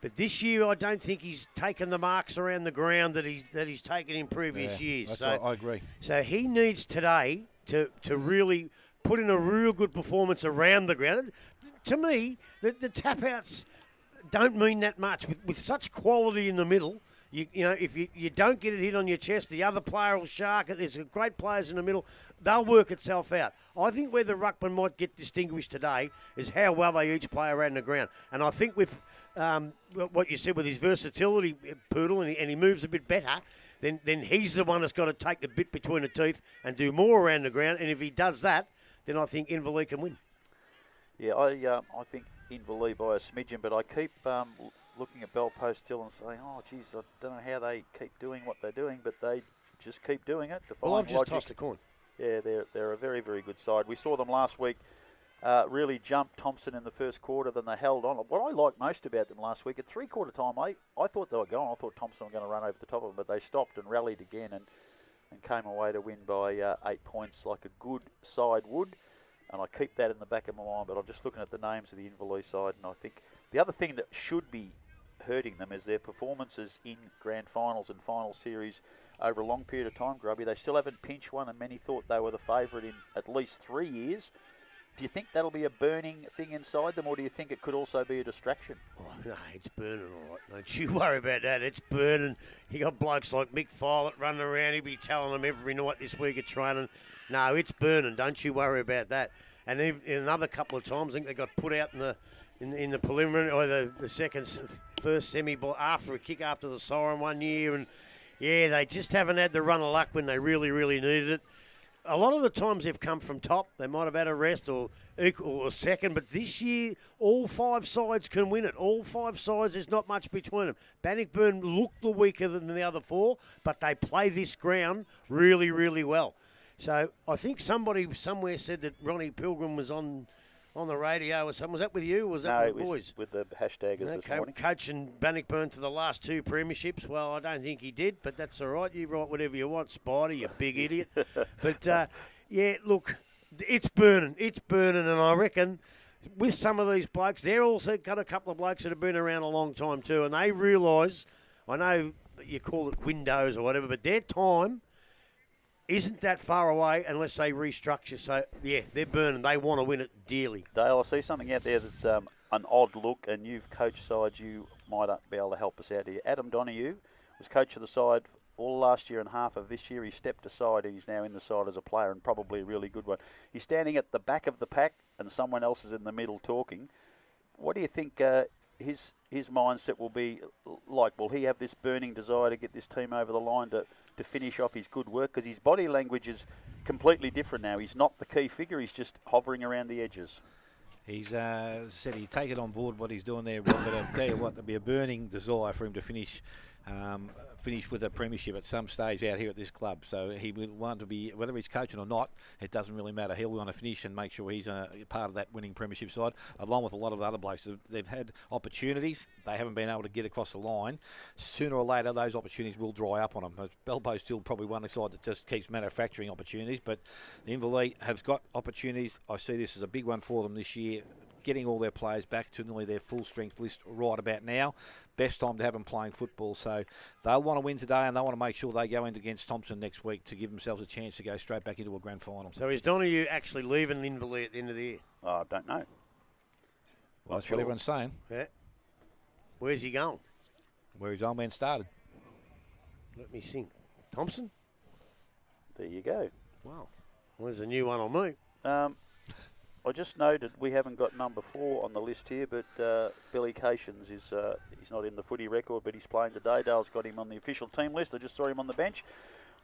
But this year, I don't think he's taken the marks around the ground that he's taken in previous years. So I agree. So he needs today to really put in a real good performance around the ground. To me, the tap-outs don't mean that much. With such quality in the middle, you know, if you don't get it hit on your chest, the other player will shark it. There's great players in the middle. They'll work itself out. I think where the ruckman might get distinguished today is how well they each play around the ground. And I think with what you said with his versatility, Poodle, and he moves a bit better, then he's the one that's got to take the bit between the teeth and do more around the ground. And if he does that, then I think Inverleigh can win. Yeah, I think Inverleigh by a smidgen, but I keep looking at Bellpost Hill and saying, oh, geez, I don't know how they keep doing what they're doing, but they just keep doing it. Well, I've just tossed a coin. Yeah, they're a very, very good side. We saw them last week really jump Thompson in the first quarter, then they held on. What I liked most about them last week, at three-quarter time, I thought they were going. I thought Thompson were going to run over the top of them, but they stopped and rallied again and came away to win by 8 points like a good side would. And I keep that in the back of my mind, but I'm just looking at the names of the Inverleigh side, and I think the other thing that should be hurting them is their performances in grand finals and final series over a long period of time, Grubby. They still haven't pinched one, and many thought they were the favourite in at least 3 years. Do you think that'll be a burning thing inside them, or do you think it could also be a distraction? Oh, no, it's burning all right. Don't you worry about that. It's burning. You got blokes like Mick Follett running around. He'll be telling them every night this week of training. No, it's burning. Don't you worry about that. And in another couple of times, I think they got put out in the preliminary or the first semi after a kick after the siren one year, and yeah, they just haven't had the run of luck when they really, really needed it. A lot of the times they've come from top. They might have had a rest or equal or second, but this year all 5 sides can win it. All 5 sides, there's not much between them. Bannockburn looked the weaker than the other 4, but they play this ground really, really well. So I think somebody somewhere said that Ronnie Pilgrim was on the radio or something. Was that with you or was that with the boys? With the hashtaggers this morning. Coaching Bannockburn to the last 2 premierships. Well, I don't think he did, but that's all right. You write whatever you want, Spider, you big idiot. But, yeah, look, it's burning. It's burning, and I reckon with some of these blokes, they're also got a couple of blokes that have been around a long time too, and they realise, I know that you call it windows or whatever, but their time isn't that far away unless they restructure. So, yeah, they're burning. They want to win it dearly. Dale, I see something out there that's an odd look, and you've coached sides. You might be able to help us out here. Adam Donoghue was coach of the side all last year and half of this year. He stepped aside and he's now in the side as a player, and probably a really good one. He's standing at the back of the pack and someone else is in the middle talking. What do you think his mindset will be like? Will he have this burning desire to get this team over the line to finish off his good work? Because his body language is completely different now. He's not the key figure. He's just hovering around the edges. He's said he'd take it on board what he's doing there, Rob, but I'll tell you what, there'll be a burning desire for him to finish with a premiership at some stage out here at this club. So he will want to be, whether he's coaching or not, it doesn't really matter. He'll want to finish and make sure he's a part of that winning premiership side, along with a lot of the other blokes. They've had opportunities. They haven't been able to get across the line. Sooner or later, those opportunities will dry up on them. Bellpo's still probably one side that just keeps manufacturing opportunities, but the Inverleigh has got opportunities. I see this as a big one for them this year, getting all their players back to nearly their full strength list right about now. Best time to have them playing football. So they'll want to win today, and they want to make sure they go in against Thompson next week to give themselves a chance to go straight back into a grand final. So is Donoghue actually leaving Inverleigh at the end of the year? Oh, I don't know. Well, that's what everyone's saying. Yeah. Where's he going? Where his old man started. Let me think. Thompson? There you go. Wow. Well, there's a new one on me. I just noted we haven't got number 4 on the list here, but Billy Cations is he's not in the footy record, but he's playing today. Dale's got him on the official team list. I just saw him on the bench.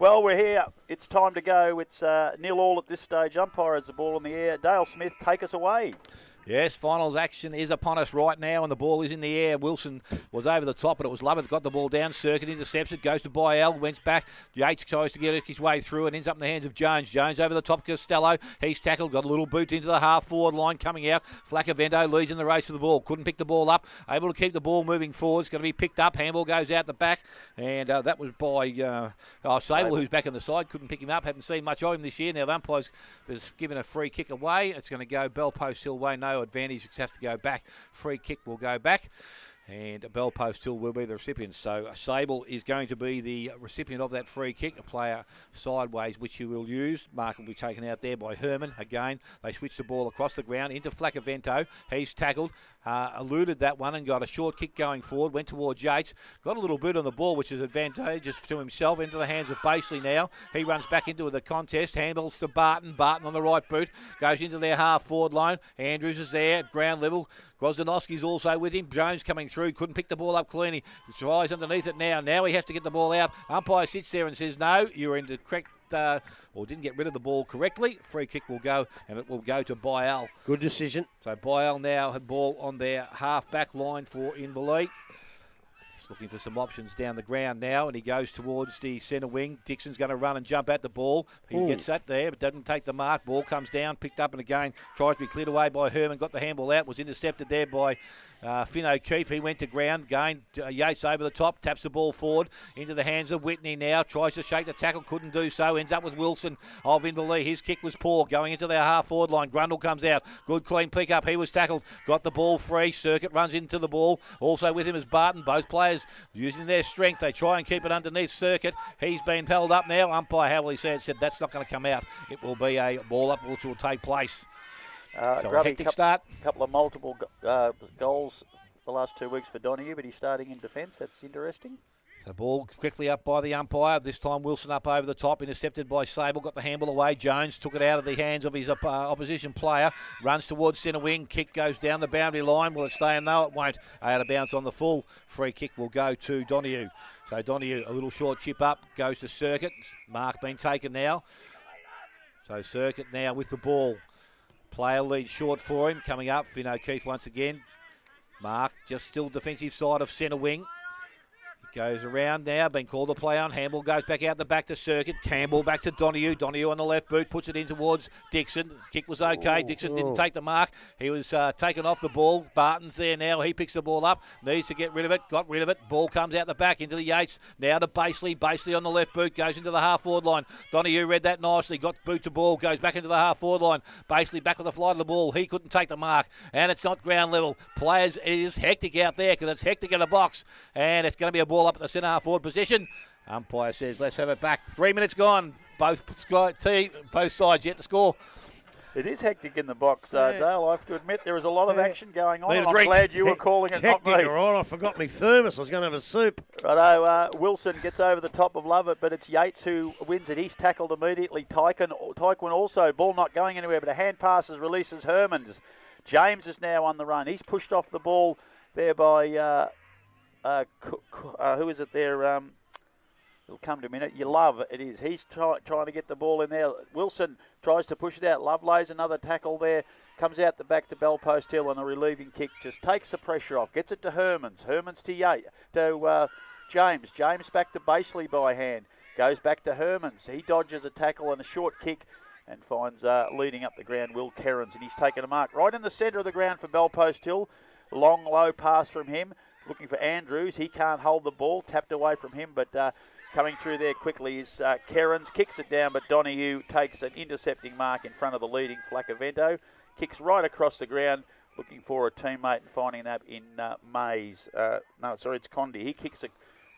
Well, we're here. It's time to go. It's 0-0 at this stage. Umpire has the ball in the air. Dale Smith, take us away. Yes, finals action is upon us right now, and the ball is in the air. Wilson was over the top, but it was Lovett got the ball down. Circuit intercepts it, goes to Byell, went back. Yates tries to get his way through and ends up in the hands of Jones. Jones over the top, Costello. He's tackled, got a little boot into the half-forward line coming out. Flacavento leads in the race for the ball. Couldn't pick the ball up. Able to keep the ball moving forward. It's going to be picked up. Handball goes out the back, and that was by Sable, who's back on the side. Couldn't pick him up. Hadn't seen much of him this year. Now the umpire's given a free kick away. It's going to go Bell Post Hill way. No advantage. It's have to go back. Free kick will go back. And Bell Post Hill will be the recipient. So Sable is going to be the recipient of that free kick. A player sideways, which you will use. Mark will be taken out there by Herman. Again, they switch the ball across the ground into Flacavento. He's tackled, eluded that one and got a short kick going forward. Went towards Yates. Got a little boot on the ball, which is advantageous to himself. Into the hands of Basely now. He runs back into the contest. Handballs to Barton. Barton on the right boot. Goes into their half-forward line. Andrews is there at ground level. Grozdanowski's also with him. Jones coming through. Couldn't pick the ball up cleanly. He tries underneath it now. Now he has to get the ball out. Umpire sits there and says, no, you're in the correct, or didn't get rid of the ball correctly. Free kick will go, and it will go to Byell. Good decision. So Byell now had ball on their half-back line for Inverleigh. Looking for some options down the ground now, and he goes towards the centre wing. Dixon's going to run and jump at the ball. He gets that there, but doesn't take the mark. Ball comes down, picked up, and again tries to be cleared away by Herman. Got the handball out, was intercepted there by Finn O'Keefe. He went to ground. Again, Yates over the top, taps the ball forward into the hands of Whitney now. Tries to shake the tackle, couldn't do so. Ends up with Wilson of Inverleigh. His kick was poor, going into their half-forward line. Grundle comes out. Good clean pick up. He was tackled. Got the ball free. Circuit runs into the ball. Also with him is Barton. Both players using their strength. They try and keep it underneath Circuit. He's been held up now. Umpire Howley said that's not going to come out. It will be a ball up which will take place. So a hectic start. A couple of multiple goals the last 2 weeks for Donahue, but he's starting in defence. That's interesting. The ball quickly up by the umpire. This time Wilson up over the top, intercepted by Sable. Got the handball away. Jones took it out of the hands of his opposition player. Runs towards centre wing. Kick goes down the boundary line. Will it stay? No, it won't. Out of bounds on the full. Free kick will go to Donahue. So Donahue, a little short chip up, goes to Circuit. Mark being taken now. So Circuit now with the ball. Player lead short for him. Coming up, Finn O'Keefe once again. Mark just still defensive side of centre wing. Goes around now, been called a play on. Handball goes back out the back to Circuit. Campbell back to Donahue. Donahue on the left boot, puts it in towards Dixon. Kick was okay. Dixon didn't take the mark. He was taken off the ball. Barton's there now. He picks the ball up. Needs to get rid of it. Got rid of it. Ball comes out the back into the Yates. Now to Basely. Basely on the left boot. Goes into the half-forward line. Donahue read that nicely. Got boot to ball. Goes back into the half-forward line. Basely back with the flight of the ball. He couldn't take the mark. And it's not ground level. Players, it is hectic out there because it's hectic in the box. And it's going to be a ball up at the centre half-forward position. Umpire says, let's have it back. 3 minutes gone. Both sides yet to score. It is hectic in the box, Dale. I have to admit there is a lot of action going on. I'm glad you were calling it, not me. All right, I forgot my thermos. I was going to have a soup. Righto, Wilson gets over the top of Lovett, but it's Yates who wins it. He's tackled immediately. Tyquin also. Ball not going anywhere, but a hand passes, releases Hermans. James is now on the run. He's pushed off the ball there by... who is it there? It'll come to a minute. You love it is. He's trying to get the ball in there. Wilson tries to push it out. Lovelace another tackle there. Comes out the back to Bell Post Hill on the relieving kick. Just takes the pressure off. Gets it to Hermans. Hermans to James. James back to Basely by hand. Goes back to Hermans. He dodges a tackle and a short kick and finds leading up the ground Will Kerrins. And he's taken a mark right in the centre of the ground for Bell Post Hill. Long, low pass from him. Looking for Andrews. He can't hold the ball. Tapped away from him, but coming through there quickly is Kerrins. Kicks it down, but Donahue takes an intercepting mark in front of the leading Flacavento. Kicks right across the ground, looking for a teammate and finding that in Mays. It's Condi. He kicks it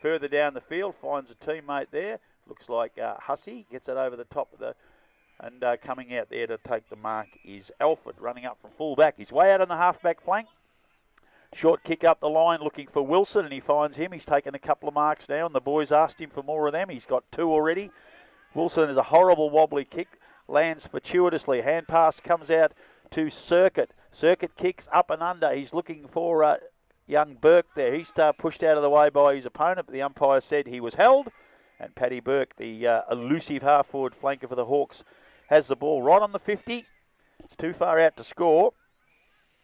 further down the field, finds a teammate there. Looks like Hussey. Gets it over the top of the... And coming out there to take the mark is Alford, running up from full-back. He's way out on the half-back flank. Short kick up the line looking for Wilson, and he finds him. He's taken a couple of marks now, and the boys asked him for more of them. He's got 2 already. Wilson is a horrible wobbly kick, lands fortuitously. Hand pass comes out to Circuit. Circuit kicks up and under. He's looking for young Burke there. He's pushed out of the way by his opponent, but the umpire said he was held. And Paddy Burke, the elusive half-forward flanker for the Hawks, has the ball right on the 50. It's too far out to score.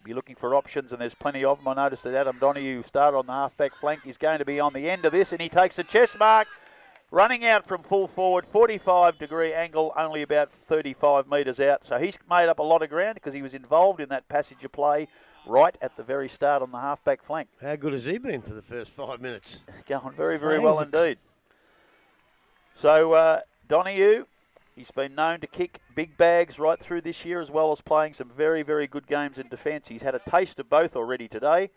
be looking for options, and there's plenty of them. I noticed that Adam Donoghue started on the half-back flank. He's going to be on the end of this, and he takes a chest mark, running out from full forward, 45-degree angle, only about 35 metres out. So he's made up a lot of ground because he was involved in that passage of play right at the very start on the half-back flank. How good has he been for the first 5 minutes? Going very, very well indeed. So Donoghue, he's been known to kick big bags right through this year, as well as playing some very, very good games in defence. He's had a taste of both already today,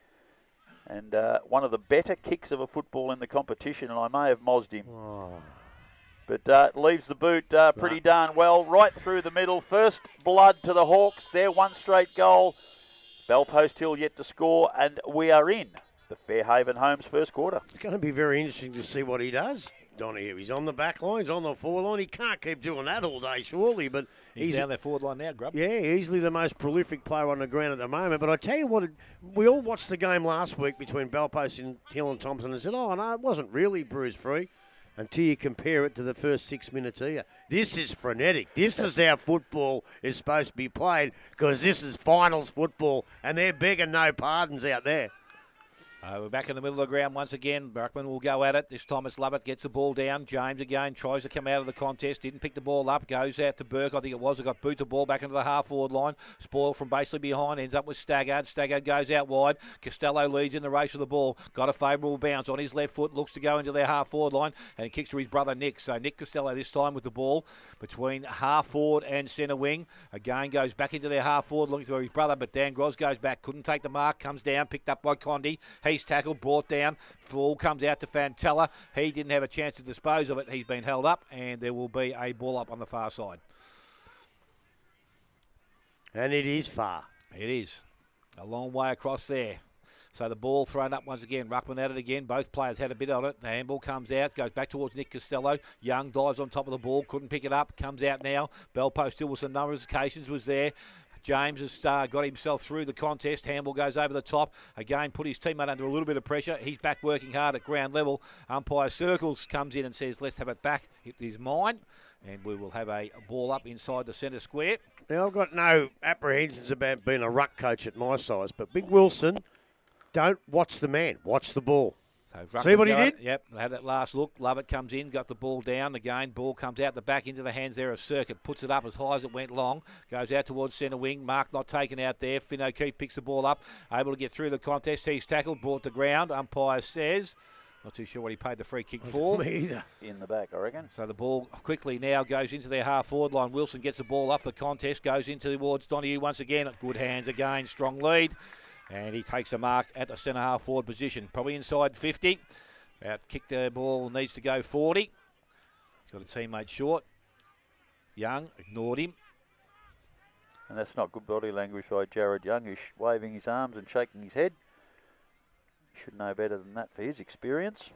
and one of the better kicks of a football in the competition, and I may have mozzed him. Oh. But leaves the boot pretty darn well, right through the middle. First blood to the Hawks. Their one straight goal. Bellpost Hill yet to score, and we are in the Fairhaven Homes first quarter. It's going to be very interesting to see what he does, Donoghue. He's on the back line, he's on the forward line. He can't keep doing that all day, surely. But he's down that forward line now, Grub. Yeah, easily the most prolific player on the ground at the moment. But I tell you what, we all watched the game last week between Bellpost and Hill and Thompson and said, oh, no, it wasn't really bruise-free. Until you compare it to the first 6 minutes here. This is frenetic. This is how football is supposed to be played, because this is finals football, and they're begging no pardons out there. We're back in the middle of the ground once again. Bruckman will go at it. This time it's Lovett, gets the ball down. James again tries to come out of the contest. Didn't pick the ball up. Goes out to Burke, I think it was. He got boot the ball back into the half-forward line. Spoil from basically behind. Ends up with Staggard. Staggard goes out wide. Costello leads in the race for the ball. Got a favourable bounce on his left foot. Looks to go into their half-forward line. And he kicks to his brother Nick. So Nick Costello this time with the ball between half-forward and centre wing. Again goes back into their half-forward looking for his brother. But Dan Gros goes back. Couldn't take the mark. Comes down. Picked up by Condi. He's tackled. Brought down. Ball comes out to Fantella. He didn't have a chance to dispose of it. He's been held up, and there will be a ball up on the far side. And it is far. It is. A long way across there. So the ball thrown up once again. Ruckman at it again. Both players had a bit on it. The handball comes out. Goes back towards Nick Costello. Young dives on top of the ball. Couldn't pick it up. Comes out now. Bellpost still with some number of occasions was there. James has got himself through the contest. Handball goes over the top. Again, put his teammate under a little bit of pressure. He's back working hard at ground level. Umpire Circles comes in and says, let's have it back. It is mine. And we will have a ball up inside the centre square. Now, I've got no apprehensions about being a ruck coach at my size, but Big Wilson, don't watch the man. Watch the ball. So see what he did? Yep, they had that last look. Lovett comes in, got the ball down. Again, ball comes out the back into the hands there of Circuit. Puts it up as high as it went long. Goes out towards centre wing. Mark not taken out there. Finn O'Keefe picks the ball up. Able to get through the contest. He's tackled, brought to ground. Umpire says, not too sure what he paid the free kick for. Me either. In the back, I reckon. So the ball quickly now goes into their half-forward line. Wilson gets the ball off the contest. Goes into towards Donoghue once again. Good hands again. Strong lead. And he takes a mark at the centre half-forward position. Probably inside 50. Out kick the ball, needs to go 40. He's got a teammate short. Young ignored him. And that's not good body language by Jared Young, who's waving his arms and shaking his head. He should know better than that for his experience.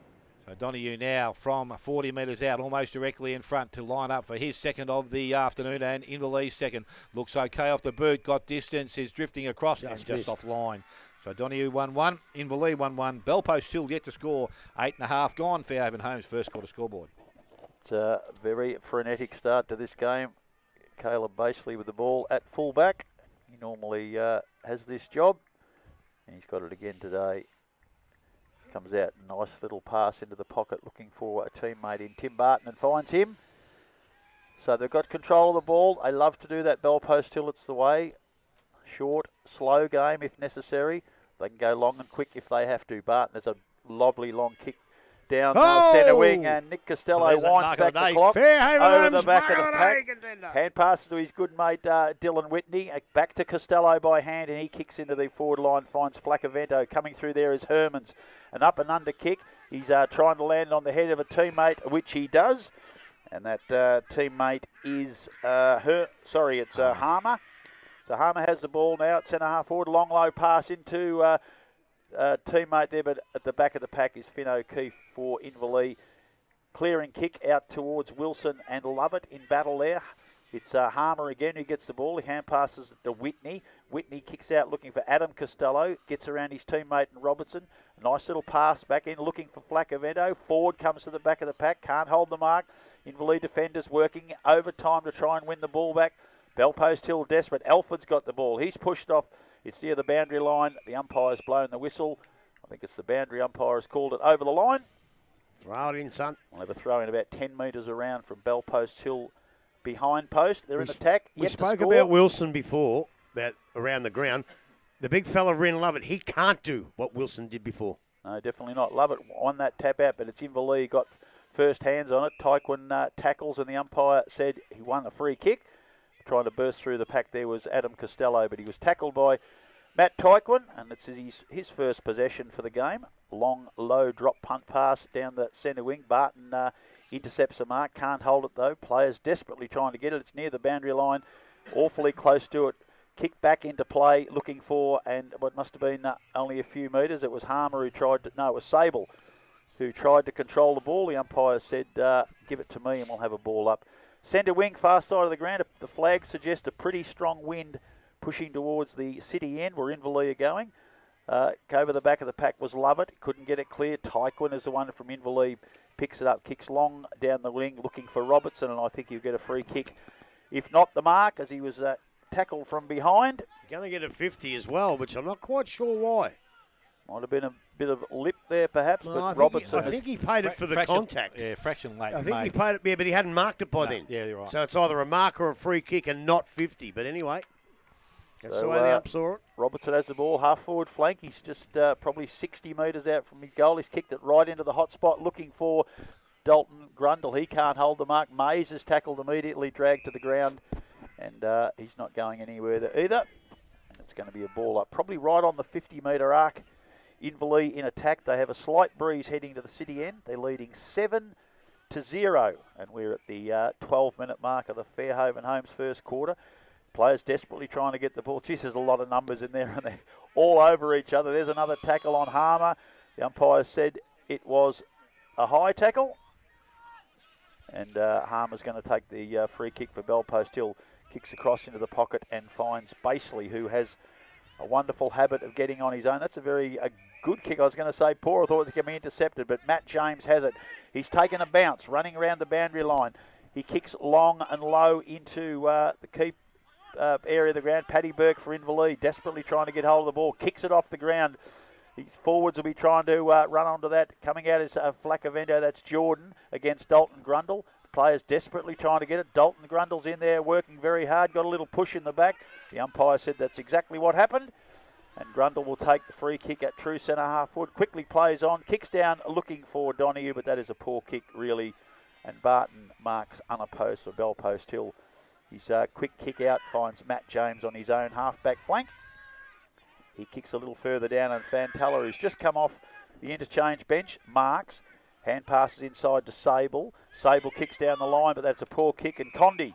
So Donoghue now from 40 metres out, almost directly in front to line up for his second of the afternoon, and Inverleigh's second. Looks okay off the boot, got distance, is drifting across and just off line. So Donoghue 1-1, Inverleigh 1-1. Bellpost still yet to score. 8.5 gone. Fairhaven Homes first quarter scoreboard. It's a very frenetic start to this game. Caleb Baseley with the ball at fullback. He normally has this job, and he's got it again today. Comes out, nice little pass into the pocket, looking for a teammate in Tim Barton, and finds him. So they've got control of the ball. They love to do that. Bellpost Hill, it's the way. Short, slow game if necessary. They can go long and quick if they have to. Barton has a lovely long kick down centre wing, and Nick Costello winds back the clock over the back of the pack. Hand passes to his good mate Dylan Whitney. Back to Costello by hand, and he kicks into the forward line, finds Flacavento. Coming through there is Hermans. An up and under kick. He's trying to land on the head of a teammate, which he does. And that teammate is Harmer. So Harmer has the ball now at centre half forward. Long low pass into teammate there, but at the back of the pack is Finn O'Keefe for Inverleigh. Clearing kick out towards Wilson and Lovett in battle there. It's Harmer again who gets the ball. He hand passes to Whitney. Whitney kicks out looking for Adam Costello. Gets around his teammate and Robertson. Nice little pass back in looking for Flacavento. Forward comes to the back of the pack. Can't hold the mark. Inverleigh defenders working overtime to try and win the ball back. Bellpost Hill desperate. Alford's got the ball. He's pushed off It's near the boundary line. The umpire's blown the whistle. I think it's the boundary umpire has called it over the line. Throw it in, son. We'll have a throw in about 10 metres around from Bell Post Hill behind post. They're in attack. We spoke about Wilson before, about around the ground. The big fella, Ren Lovett, he can't do what Wilson did before. No, definitely not. Lovett won that tap out, but it's Inverleigh got first hands on it. Tyquin tackles, and the umpire said he won a free kick. Trying to burst through the pack there was Adam Costello, but he was tackled by Matt Tyquin, and it's his first possession for the game. Long, low drop punt pass down the centre wing. Barton intercepts the mark, can't hold it though. Players desperately trying to get it. It's near the boundary line, awfully close to it. Kick back into play, looking for, and what must have been only a few metres. It was Harmer who tried to, no, it was Sable who tried to control the ball. The umpire said, give it to me and we'll have a ball up. Centre wing, far side of the ground. The flag suggests a pretty strong wind pushing towards the city end where Inverleigh are going. Over the back of the pack was Lovett. Couldn't get it clear. Tyquin is the one from Inverleigh. Picks it up, kicks long down the wing, looking for Robertson, and I think he'll get a free kick. If not the mark, as he was tackled from behind. Going to get a 50 as well, which I'm not quite sure why. Might have been a bit of lip there, perhaps, No, but Robertson... I think he paid it for the contact. Yeah, fraction late. I think he paid it, yeah, but he hadn't marked it by then. Yeah, you're right. So it's either a mark or a free kick and not 50. But anyway, that's the way the ump saw it. Robertson has the ball, half-forward flank. He's just probably 60 metres out from his goal. He's kicked it right into the hot spot, looking for Dalton Grundle. He can't hold the mark. Mays is tackled immediately, dragged to the ground, and he's not going anywhere there either. And it's going to be a ball up, probably right on the 50-metre arc. Inverleigh in attack. They have a slight breeze heading to the city end. They're leading 7-0, and we're at the 12-minute mark of the Fairhaven Homes first quarter. Players desperately trying to get the ball. Geez, there's a lot of numbers in there, and they're all over each other. There's another tackle on Harmer. The umpire said it was a high tackle, and Harmer's going to take the free kick for Bell Post Hill. Kicks across into the pocket and finds Baseley, who has a wonderful habit of getting on his own. That's a good kick. I was going to say poor. I thought it was going to be intercepted, but Matt James has it. He's taken a bounce, running around the boundary line. He kicks long and low into the keep area of the ground. Paddy Burke for Inverleigh, desperately trying to get hold of the ball. Kicks it off the ground. His forwards will be trying to run onto that. Coming out is Flacavento. That's Jordan against Dalton Grundle. Players desperately trying to get it. Dalton Grundle's in there working very hard. Got a little push in the back. The umpire said that's exactly what happened. And Grundle will take the free kick at true centre half forward. Quickly plays on. Kicks down looking for Donoghue, but that is a poor kick really. And Barton marks unopposed for Bell Post Hill. His quick kick out finds Matt James on his own half-back flank. He kicks a little further down, and Fantella, who's just come off the interchange bench, marks. Hand passes inside to Sable. Sable kicks down the line, but that's a poor kick. And Condi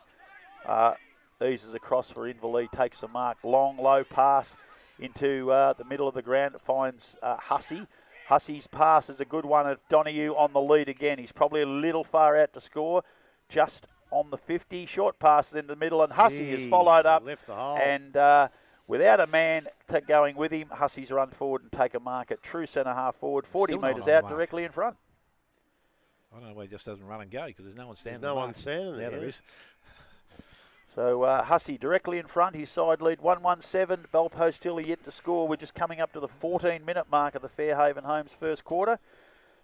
eases across for Inverleigh, takes the mark. Long, low pass into the middle of the ground. It finds Hussey. Hussey's pass is a good one. Donoghue on the lead again. He's probably a little far out to score. Just on the 50. Short passes in the middle, and Hussey is followed up. Left the hole. And without a man going with him, Hussey's run forward and take a mark at true centre half forward. 40 metres out, directly in front. I don't know why he just doesn't run and go, because there's no one standing there. No one standing there. There is. So Hussey directly in front. His side lead 1-1-7. Bell Post Hill yet to score. We're just coming up to the 14-minute mark of the Fairhaven Homes first quarter.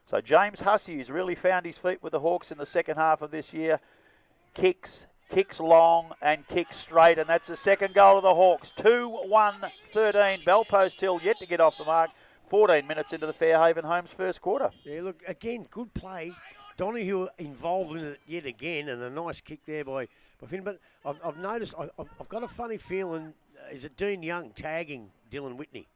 So James Hussey has really found his feet with the Hawks in the second half of this year. Kicks long and kicks straight, and that's the second goal of the Hawks. 2-1-13. Bell Post Hill yet to get off the mark. 14 minutes into the Fairhaven Homes first quarter. Yeah, look, again, good play. Donoghue involved in it yet again, and a nice kick there by Finn. But I've noticed, I've got a funny feeling, is it Dean Young tagging Dylan Whitney?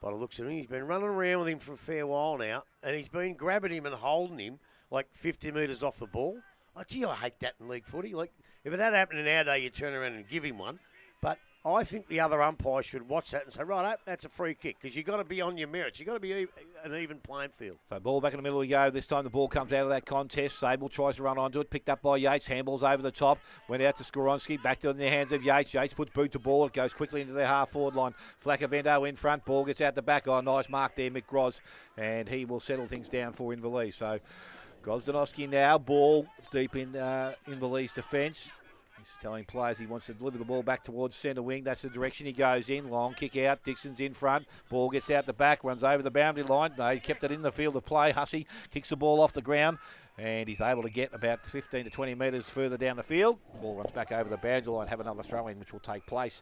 By the looks of him, he's been running around with him for a fair while now, and he's been grabbing him and holding him like 50 metres off the ball. Oh, gee, I hate that in league footy. Like, if it had happened in our day, you turn around and give him one. But I think the other umpire should watch that and say, right, that's a free kick, because you've got to be on your merits. You've got to be an even playing field. So ball back in the middle we go. This time the ball comes out of that contest. Sable tries to run onto it, picked up by Yates. Handball's over the top. Went out to Skoronski. Back to in the hands of Yates. Yates puts boot to ball. It goes quickly into their half-forward line. Flacavento in front. Ball gets out the back. Oh, nice mark there, Mick Gros. And he will settle things down for Inverleigh. So Grozdanowski now. Ball deep in Inverleigh's defence. He's telling players he wants to deliver the ball back towards centre wing. That's the direction he goes in. Long kick out. Dixon's in front. Ball gets out the back. Runs over the boundary line. No, he kept it in the field of play. Hussey kicks the ball off the ground. And he's able to get about 15 to 20 metres further down the field. Ball runs back over the boundary line. Have another throw in, which will take place.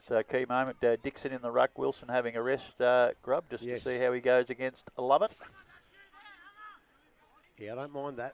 So a key moment. Dixon in the ruck. Wilson having a rest. Grub, just Yes. to see how he goes against Lovett. Yeah, I don't mind that.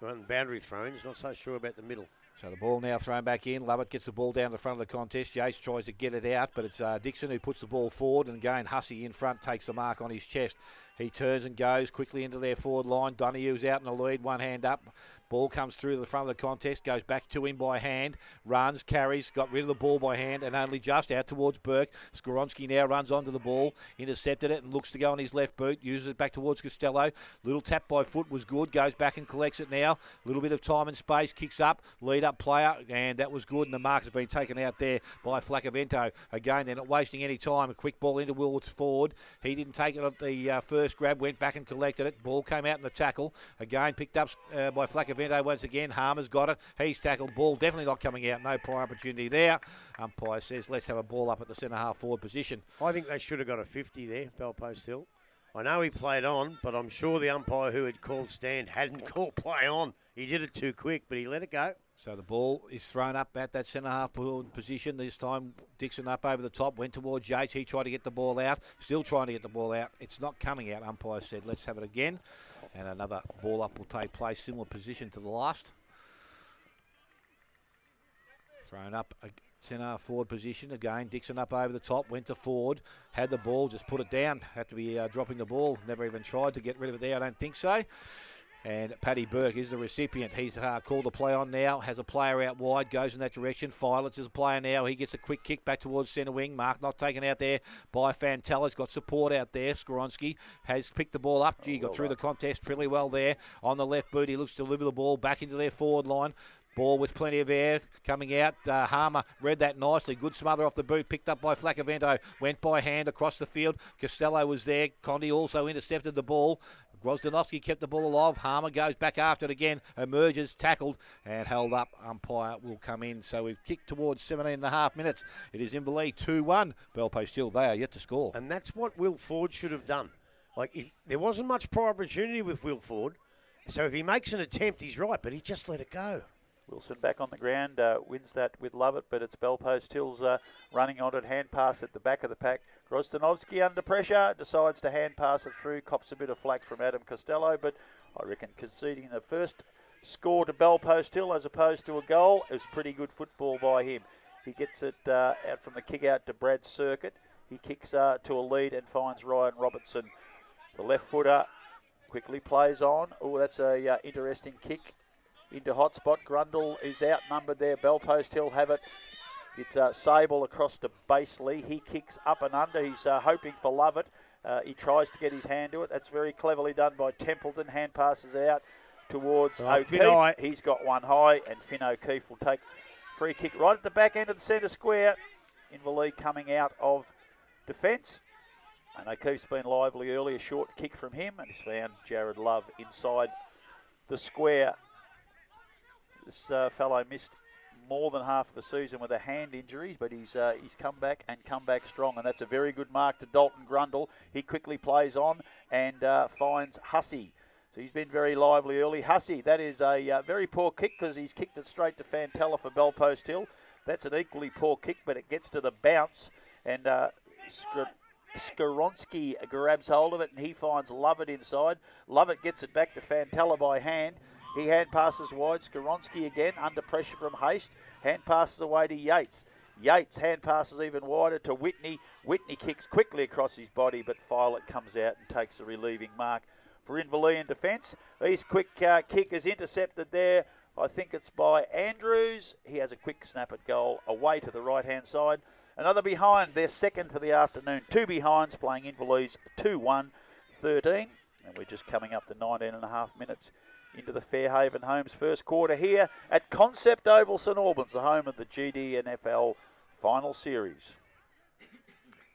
Run boundary throws. Not so sure about the middle. So the ball now thrown back in. Lovett gets the ball down the front of the contest. Yates tries to get it out, but it's Dixon who puts the ball forward, and again Hussey in front takes the mark on his chest. He turns and goes quickly into their forward line. Donohue's out in the lead, one hand up. Ball comes through the front of the contest, goes back to him by hand, runs, carries, got rid of the ball by hand, and only just out towards Burke. Skoronski now runs onto the ball, intercepted it and looks to go on his left boot, uses it back towards Costello. Little tap by foot was good, goes back and collects it now. Little bit of time and space, kicks up, lead up player, and that was good, and the mark has been taken out there by Flacavento. Again, they're not wasting any time. A quick ball into Willard's forward. He didn't take it at the first grab, went back and collected it. Ball came out in the tackle. Again, picked up by Flacavento once again. Harmer's got it. He's tackled. Ball definitely not coming out. No prior opportunity there. Umpire says let's have a ball up at the centre half forward position. I think they should have got a 50 there, Bellpost Hill. I know he played on, but I'm sure the umpire who had called stand hadn't called play on. He did it too quick, but he let it go. So the ball is thrown up at that centre half forward position. This time Dixon up over the top, went towards Yates. He tried to get the ball out, still trying to get the ball out. It's not coming out. Umpire said let's have it again. And another ball up will take place, similar position to the last. Thrown up a centre half forward position again. Dixon up over the top, went to forward, had the ball, just put it down. Had to be dropping the ball. Never even tried to get rid of it there. I don't think so. And Paddy Burke is the recipient. He's called a play on now, has a player out wide, goes in that direction. Filets is a player now. He gets a quick kick back towards centre wing. Mark not taken out there by Fantella. He's got support out there. Skoronski has picked the ball up. Gee, got through the contest pretty well there. On the left boot, he looks to deliver the ball back into their forward line. Ball with plenty of air coming out. Harmer read that nicely. Good smother off the boot. Picked up by Flacavento. Went by hand across the field. Costello was there. Conde also intercepted the ball. Grozdanovsky kept the ball alive. Harmer goes back after it again. Emerges, tackled and held up. Umpire will come in. So we've kicked towards 17 and a half minutes. It is Inverleigh 2-1. Bellpost Hill, they are yet to score. And that's what Will Ford should have done. There wasn't much prior opportunity with Will Ford. So if he makes an attempt, he's right, but he just let it go. Wilson back on the ground, wins that with Lovett, but it's Bellpost Hill's running on it. Hand pass at the back of the pack. Grozdanovsky under pressure, decides to hand pass it through, cops a bit of flack from Adam Costello, but I reckon conceding the first score to Bellpost Hill as opposed to a goal is pretty good football by him. He gets it out from the kick out to Brad Circuit. He kicks to a lead and finds Ryan Robertson. The left footer quickly plays on. Oh, that's a interesting kick into hot spot. Grundle is outnumbered there. Bellpost Hill have it. It's Sable across to Baseley. He kicks up and under. He's hoping for Lovett. He tries to get his hand to it. That's very cleverly done by Templeton. Hand passes out towards O'Keefe. He's got one high, and Finn O'Keefe will take free kick right at the back end of the centre square. Inverleigh coming out of defence. And O'Keefe's been lively early. A short kick from him, and he's found Jared Love inside the square. This fellow missed more than half of the season with a hand injury, but he's come back and come back strong, and that's a very good mark to Dalton Grundle. He quickly plays on and finds Hussey. So he's been very lively early. Hussey, that is a very poor kick because he's kicked it straight to Fantella for Bellpost Hill. That's an equally poor kick, but it gets to the bounce, and Skoronski grabs hold of it, and he finds Lovett inside. Lovett gets it back to Fantella by hand. He hand passes wide. Skoronski again under pressure from Haste. Hand passes away to Yates. Yates hand passes even wider to Whitney. Whitney kicks quickly across his body, but Filet comes out and takes the relieving mark for Inverleigh in defence. His quick kick is intercepted there. I think it's by Andrews. He has a quick snap at goal away to the right-hand side. Another behind. They're second for the afternoon. Two behinds playing Inverleigh's 2-1-13. And we're just coming up to 19 and a half minutes into the Fairhaven Homes first quarter here at Concept Oval St Albans, the home of the GDFNL final series.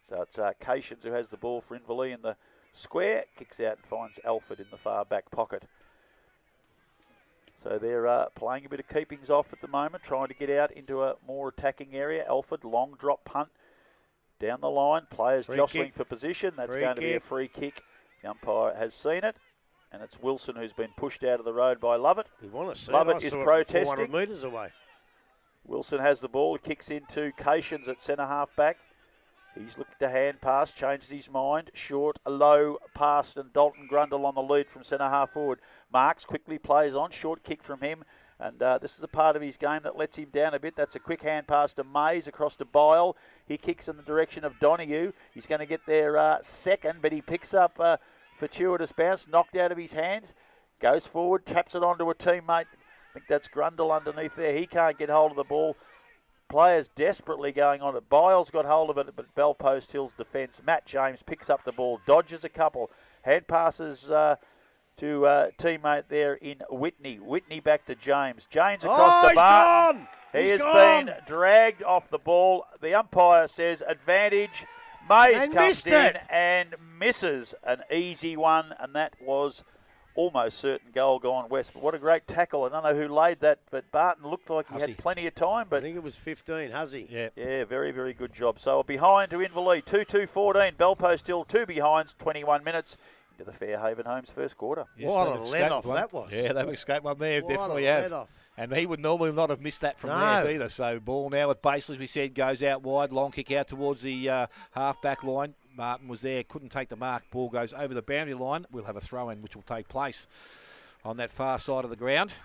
So it's Cations who has the ball for Inverleigh in the square, kicks out and finds Alford in the far back pocket. So they're playing a bit of keepings off at the moment, trying to get out into a more attacking area. Alford, long drop punt down the line. Players jostling for position. That's going to be a free kick. The umpire has seen it. And it's Wilson who's been pushed out of the road by Lovett. Lovett is protesting. 400 metres away. Wilson has the ball, kicks into Cations at centre half back. He's looking to hand pass, changes his mind. Short, a low pass, and Dalton Grundle on the lead from centre half forward. Marks quickly plays on, short kick from him. And this is a part of his game that lets him down a bit. That's a quick hand pass to Mays across to Bile. He kicks in the direction of Donoghue. He's going to get there second, but he picks up fortuitous bounce, knocked out of his hands. Goes forward, taps it onto a teammate. I think that's Grundle underneath there. He can't get hold of the ball. Players desperately going on it. Biles got hold of it, but Belpost Hill's defence. Matt James picks up the ball, dodges a couple. Hand passes to teammate there in Whitney. Whitney back to James. James across the bar. He has been dragged off the ball. The umpire says advantage. Mays comes in and misses an easy one, and that was almost certain goal gone west. But what a great tackle. I don't know who laid that, but Barton looked like he had plenty of time. But I think it was 15, Huzzy. Yeah, very, very good job. So behind to Inverleigh, 2-2-14. Belpost Hill, 2 behinds, 21 minutes into the Fairhaven Homes first quarter. Yes, what a let-off that was. Yeah, they've escaped one there, definitely have. And he would normally not have missed that from there either. So ball now with Baseley, as we said, goes out wide. Long kick out towards the half-back line. Martin was there, couldn't take the mark. Ball goes over the boundary line. We'll have a throw-in, which will take place on that far side of the ground.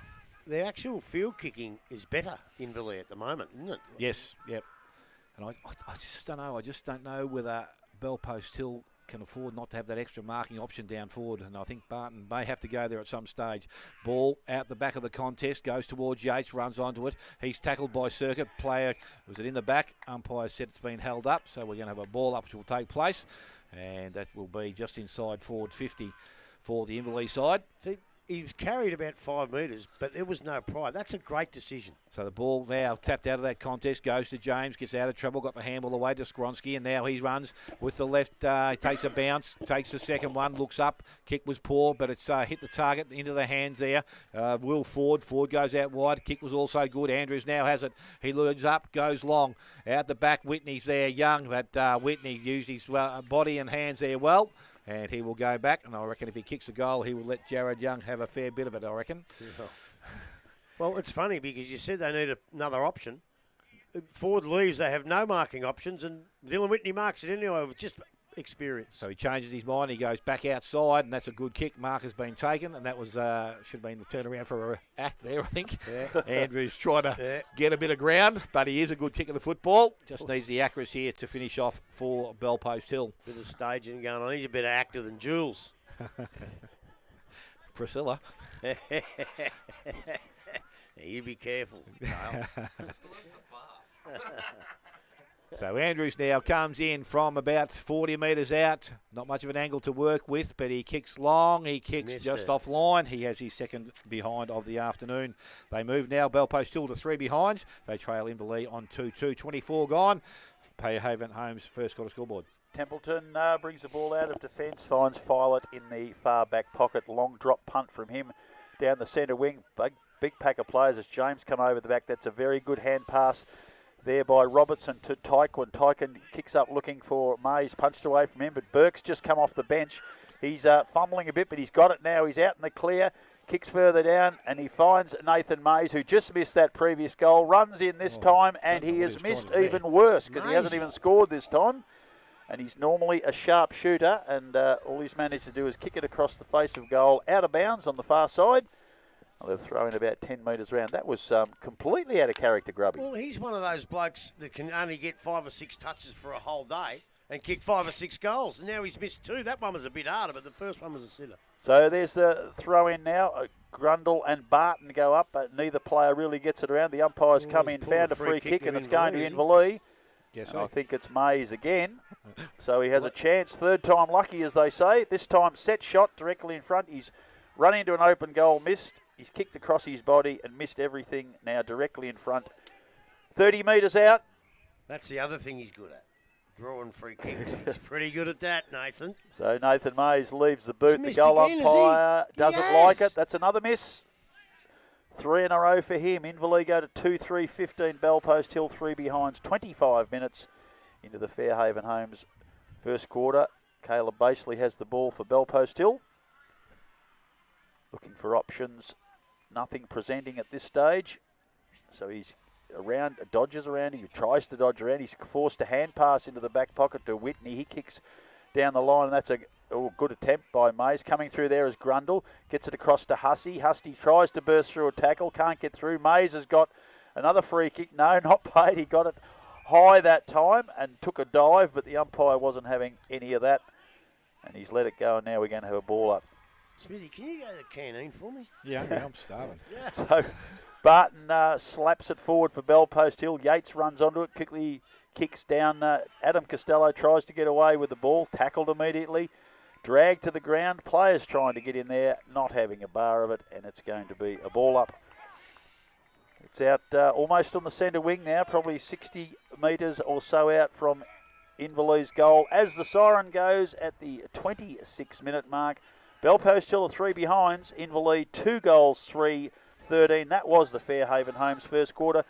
The actual field kicking is better in Inverleigh at the moment, isn't it? Yes, yep. And I just don't know. I just don't know whether Belpost Hill can afford not to have that extra marking option down forward, and I think Barton may have to go there at some stage. Ball out the back of the contest, goes towards Yates, runs onto it. He's tackled by Circuit. Player, was it in the back? Umpire said it's been held up, so we're going to have a ball up which will take place, and that will be just inside forward 50 for the Inverleigh side. See, he was carried about 5 metres, but there was no pride. That's a great decision. So the ball now tapped out of that contest, goes to James, gets out of trouble, got the handball away to Skronsky, and now he runs with the left, he takes a bounce, takes the second one, looks up, kick was poor, but it's hit the target into the hands there. Will Ford goes out wide, kick was also good. Andrews now has it, he lures up, goes long, out the back, Whitney's there, Young, but Whitney used his body and hands there well. And he will go back, and I reckon if he kicks a goal, he will let Jared Young have a fair bit of it, I reckon. Yeah. Well, it's funny because you said they need another option. Ford leaves, they have no marking options, and Dylan Whitney marks it anyway with just experience. So he changes his mind, he goes back outside, and that's a good kick. Mark has been taken, and that was should have been the turnaround for an act there, I think. Yeah. Andrew's trying to get a bit of ground, but he is a good kick of the football. Just needs the accuracy here to finish off for Belpost Hill. Bit of staging going on. He's a bit active than Jules. Priscilla. You be careful, Kyle. So Andrews now comes in from about 40 metres out. Not much of an angle to work with, but he kicks long. He kicks just off line. He has his second behind of the afternoon. They move now. Belpost still to 3 behinds. They trail Inverleigh on 2-2. 24 gone. Fairhaven Homes first quarter scoreboard. Templeton brings the ball out of defence, finds Filet in the far back pocket. Long drop punt from him down the centre wing. Big pack of players as James come over the back. That's a very good hand pass there by Robertson to Tyquin. Tyquin kicks up looking for Mays, punched away from him, but Burke's just come off the bench. He's fumbling a bit, but he's got it now. He's out in the clear, kicks further down, and he finds Nathan Mays, who just missed that previous goal, runs in this time, and he has missed even worse because he hasn't even scored this time. And he's normally a sharp shooter, and all he's managed to do is kick it across the face of goal, out of bounds on the far side. They're throwing about 10 metres round. That was completely out of character, Grubby. Well, he's one of those blokes that can only get 5 or 6 touches for a whole day and kick 5 or 6 goals. And now he's missed 2. That one was a bit harder, but the first one was a sitter. So there's the throw-in now. Grundle and Barton go up, but neither player really gets it around. The umpire's come in, found a free kick, and it's going to Inverleigh. Yes, I think it's Mays again. So he has a chance. Third time lucky, as they say. This time set shot directly in front. He's run into an open goal, missed. He's kicked across his body and missed everything now directly in front. 30 metres out. That's the other thing he's good at. Drawing free kicks. He's pretty good at that, Nathan. So Nathan Mays leaves the boot. The goal umpire doesn't like it. That's another miss. 3 in a row for him. Inverleigh go to 2-3-15. Bellpost Hill 3 behinds. 25 minutes into the Fairhaven Homes first quarter. Caleb Baseley has the ball for Bellpost Hill. Looking for options. Nothing presenting at this stage. So he's around, dodges around. He tries to dodge around. He's forced to hand pass into the back pocket to Whitney. He kicks down the line, and that's a good attempt by Mays. Coming through there is Grundle. Gets it across to Hussey. Hussey tries to burst through a tackle. Can't get through. Mays has got another free kick. No, not paid. He got it high that time and took a dive, but the umpire wasn't having any of that. And he's let it go, and now we're going to have a ball up. Smithy, can you go to the canteen for me? Yeah, I'm starving. Yeah. So Barton slaps it forward for Bellpost Hill. Yates runs onto it, quickly kicks down. Adam Costello tries to get away with the ball, tackled immediately, dragged to the ground. Players trying to get in there, not having a bar of it, and it's going to be a ball up. It's out almost on the centre wing now, probably 60 metres or so out from Inverleigh's goal. As the siren goes at the 26-minute mark, Bellpost Hill are 3 behinds. Inverleigh 2 goals, 3-13. That was the Fairhaven Homes first quarter.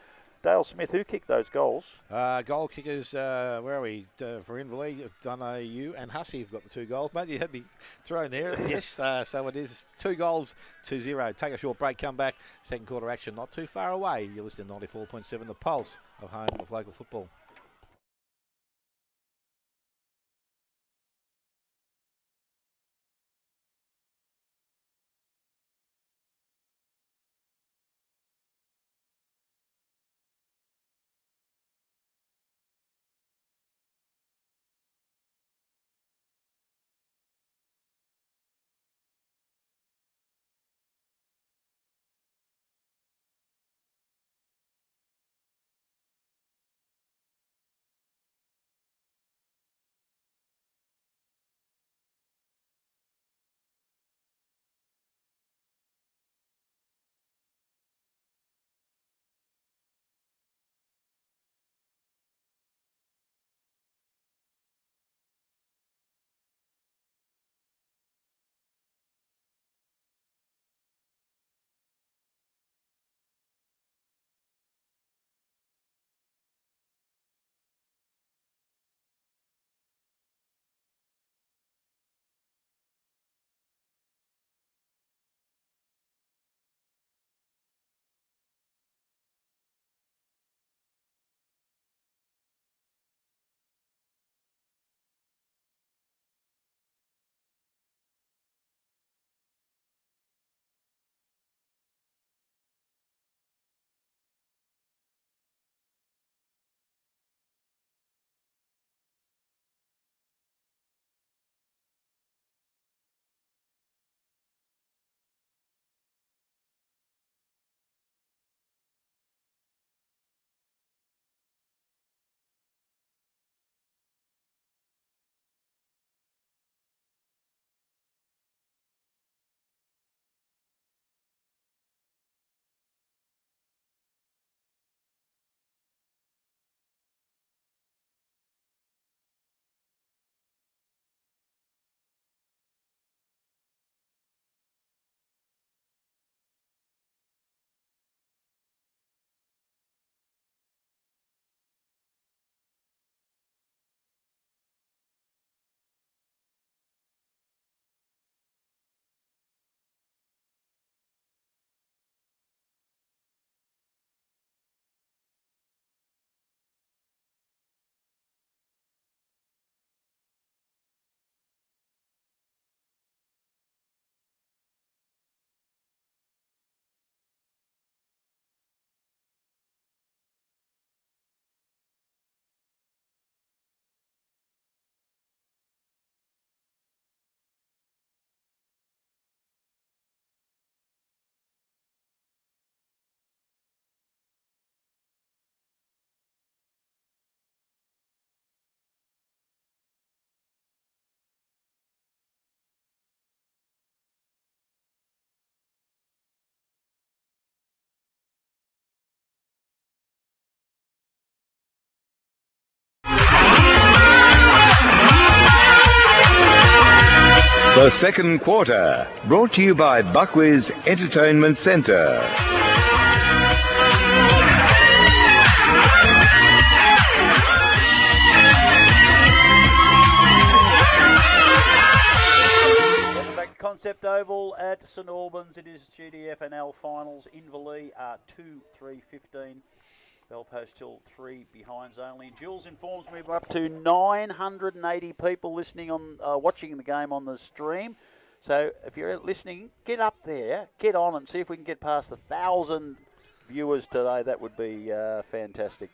Dale Smith, who kicked those goals? Goal kickers, where are we? For Inverleigh, Donahue and Hussey have got the 2 goals. Mate, you had me thrown there. Yes, so it is 2 goals, 2-0. Take a short break, come back. Second quarter action not too far away. You're listening to 94.7, the pulse of home of local football. The second quarter, brought to you by Buckwheat Entertainment Centre. Concept Oval at St Albans. It is GDFNL finals. Inverleigh 2-3-15. Bellpost Hill 3 behinds only. Jules informs me we're up to 980 people listening on, watching the game on the stream. So if you're listening, get up there, get on and see if we can get past 1,000 viewers today. That would be fantastic.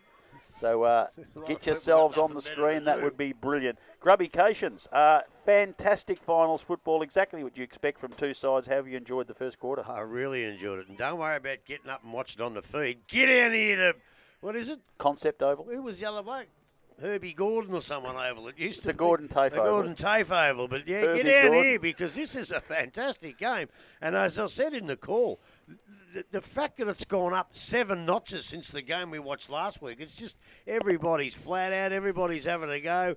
So get yourselves on the screen. That would be brilliant. Grubbycations, fantastic finals football. Exactly what you expect from two sides. How have you enjoyed the first quarter? I really enjoyed it. And don't worry about getting up and watching it on the feed. Get down here to, what is it? Concept Oval. Who was the other bloke? Herbie Gordon or someone oval. It used to the Gordon Tafe Oval. The Gordon Tafe Oval. But yeah, Herbie get down Gordon. here because this is a fantastic game. And as I said in the call, the fact that it's gone up 7 notches since the game we watched last week, it's just everybody's flat out, everybody's having a go.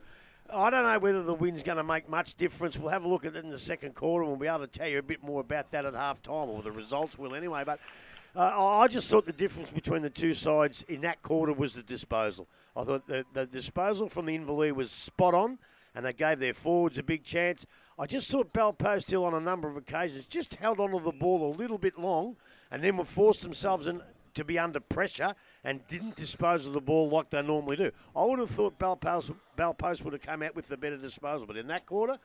I don't know whether the win's going to make much difference. We'll have a look at it in the second quarter and we'll be able to tell you a bit more about that at half-time, or the results will anyway. But I just thought the difference between the two sides in that quarter was the disposal. I thought the disposal from the Inverleigh was spot on, and they gave their forwards a big chance. I just thought Bellpost Hill on a number of occasions just held onto the ball a little bit long, and then were forced themselves to be under pressure and didn't dispose of the ball like they normally do. I would have thought Bellpost would have come out with the better disposal, but in that quarter,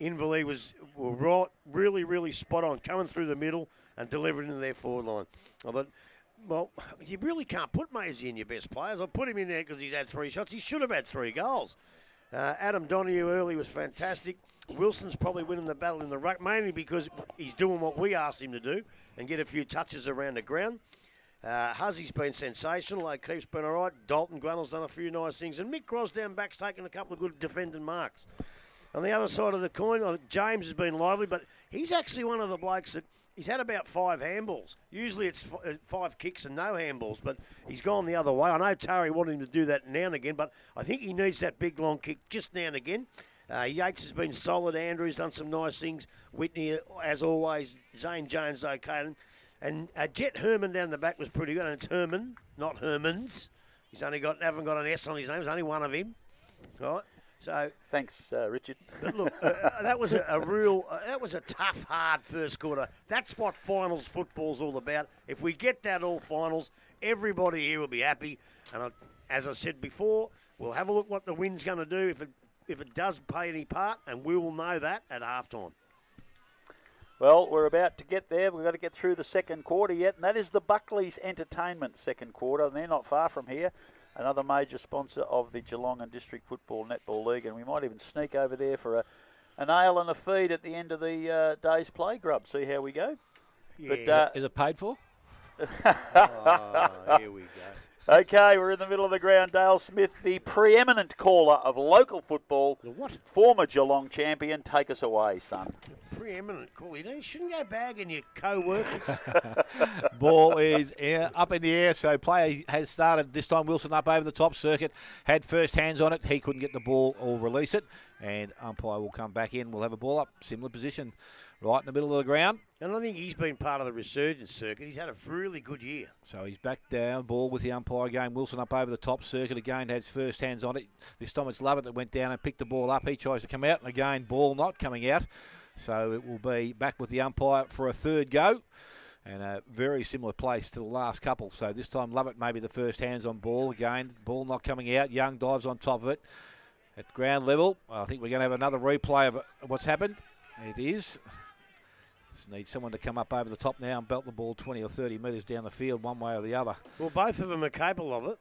Inverleigh were right, really, really spot on, coming through the middle and delivering into their forward line. I thought, well, you really can't put Maisie in your best players. I put him in there because he's had 3 shots. He should have had 3 goals. Adam Donoghue early was fantastic. Wilson's probably winning the battle in the ruck, mainly because he's doing what we asked him to do and get a few touches around the ground. Huzzy's been sensational. O'Keefe's been all right. Dalton Grundle's done a few nice things. And Mick Gros down back's taken a couple of good defending marks. On the other side of the coin, I think James has been lively, but he's actually one of the blokes that he's had about 5 handballs. Usually it's 5 kicks and no handballs, but he's gone the other way. I know Tari wanted him to do that now and again, but I think he needs that big long kick just now and again. Yates has been solid. Andrew's done some nice things. Whitney, as always. Zane Jones, okay. And Jet Herman down the back was pretty good. And it's Herman, not Hermans. He's only haven't got an S on his name. There's only one of him. Right? So thanks, Richard. But look, that was that was a tough, hard first quarter. That's what finals football's all about. If we get that all finals, everybody here will be happy. And as I said before, we'll have a look what the win's going to do if it does play any part, and we will know that at halftime. Well, we're about to get there. We've got to get through the second quarter yet, and that is the Buckley's Entertainment second quarter. And they're not far from here. Another major sponsor of the Geelong and District Football Netball League, and we might even sneak over there for an ale and a feed at the end of the day's play, Grub. See how we go. Yeah. But, Is it paid for? Here we go. Okay, we're in the middle of the ground. Dale Smith, the preeminent caller of local football, The what? former Geelong champion. Take us away, son. Preeminent call. You shouldn't go bagging your co-workers. Ball is up in the air, so play has started. This time Wilson up over the top circuit, had first hands on it. He couldn't get the ball or release it, and umpire will come back in. We'll have a ball up, similar position, right in the middle of the ground. And I think he's been part of the resurgence circuit. He's had a really good year. So he's back down, ball with the umpire again. Wilson up over the top circuit again, has first hands on it. This time it's Lovett that went down and picked the ball up. He tries to come out, and again, ball not coming out. So it will be back with the umpire for a third go. And a very similar place to the last couple. So this time Lovett maybe the first hands on ball again. Ball not coming out. Young dives on top of it at ground level. I think we're going to have another replay of what's happened. It is. Just need someone to come up over the top now and belt the ball 20 or 30 metres down the field one way or the other. Well, both of them are capable of it.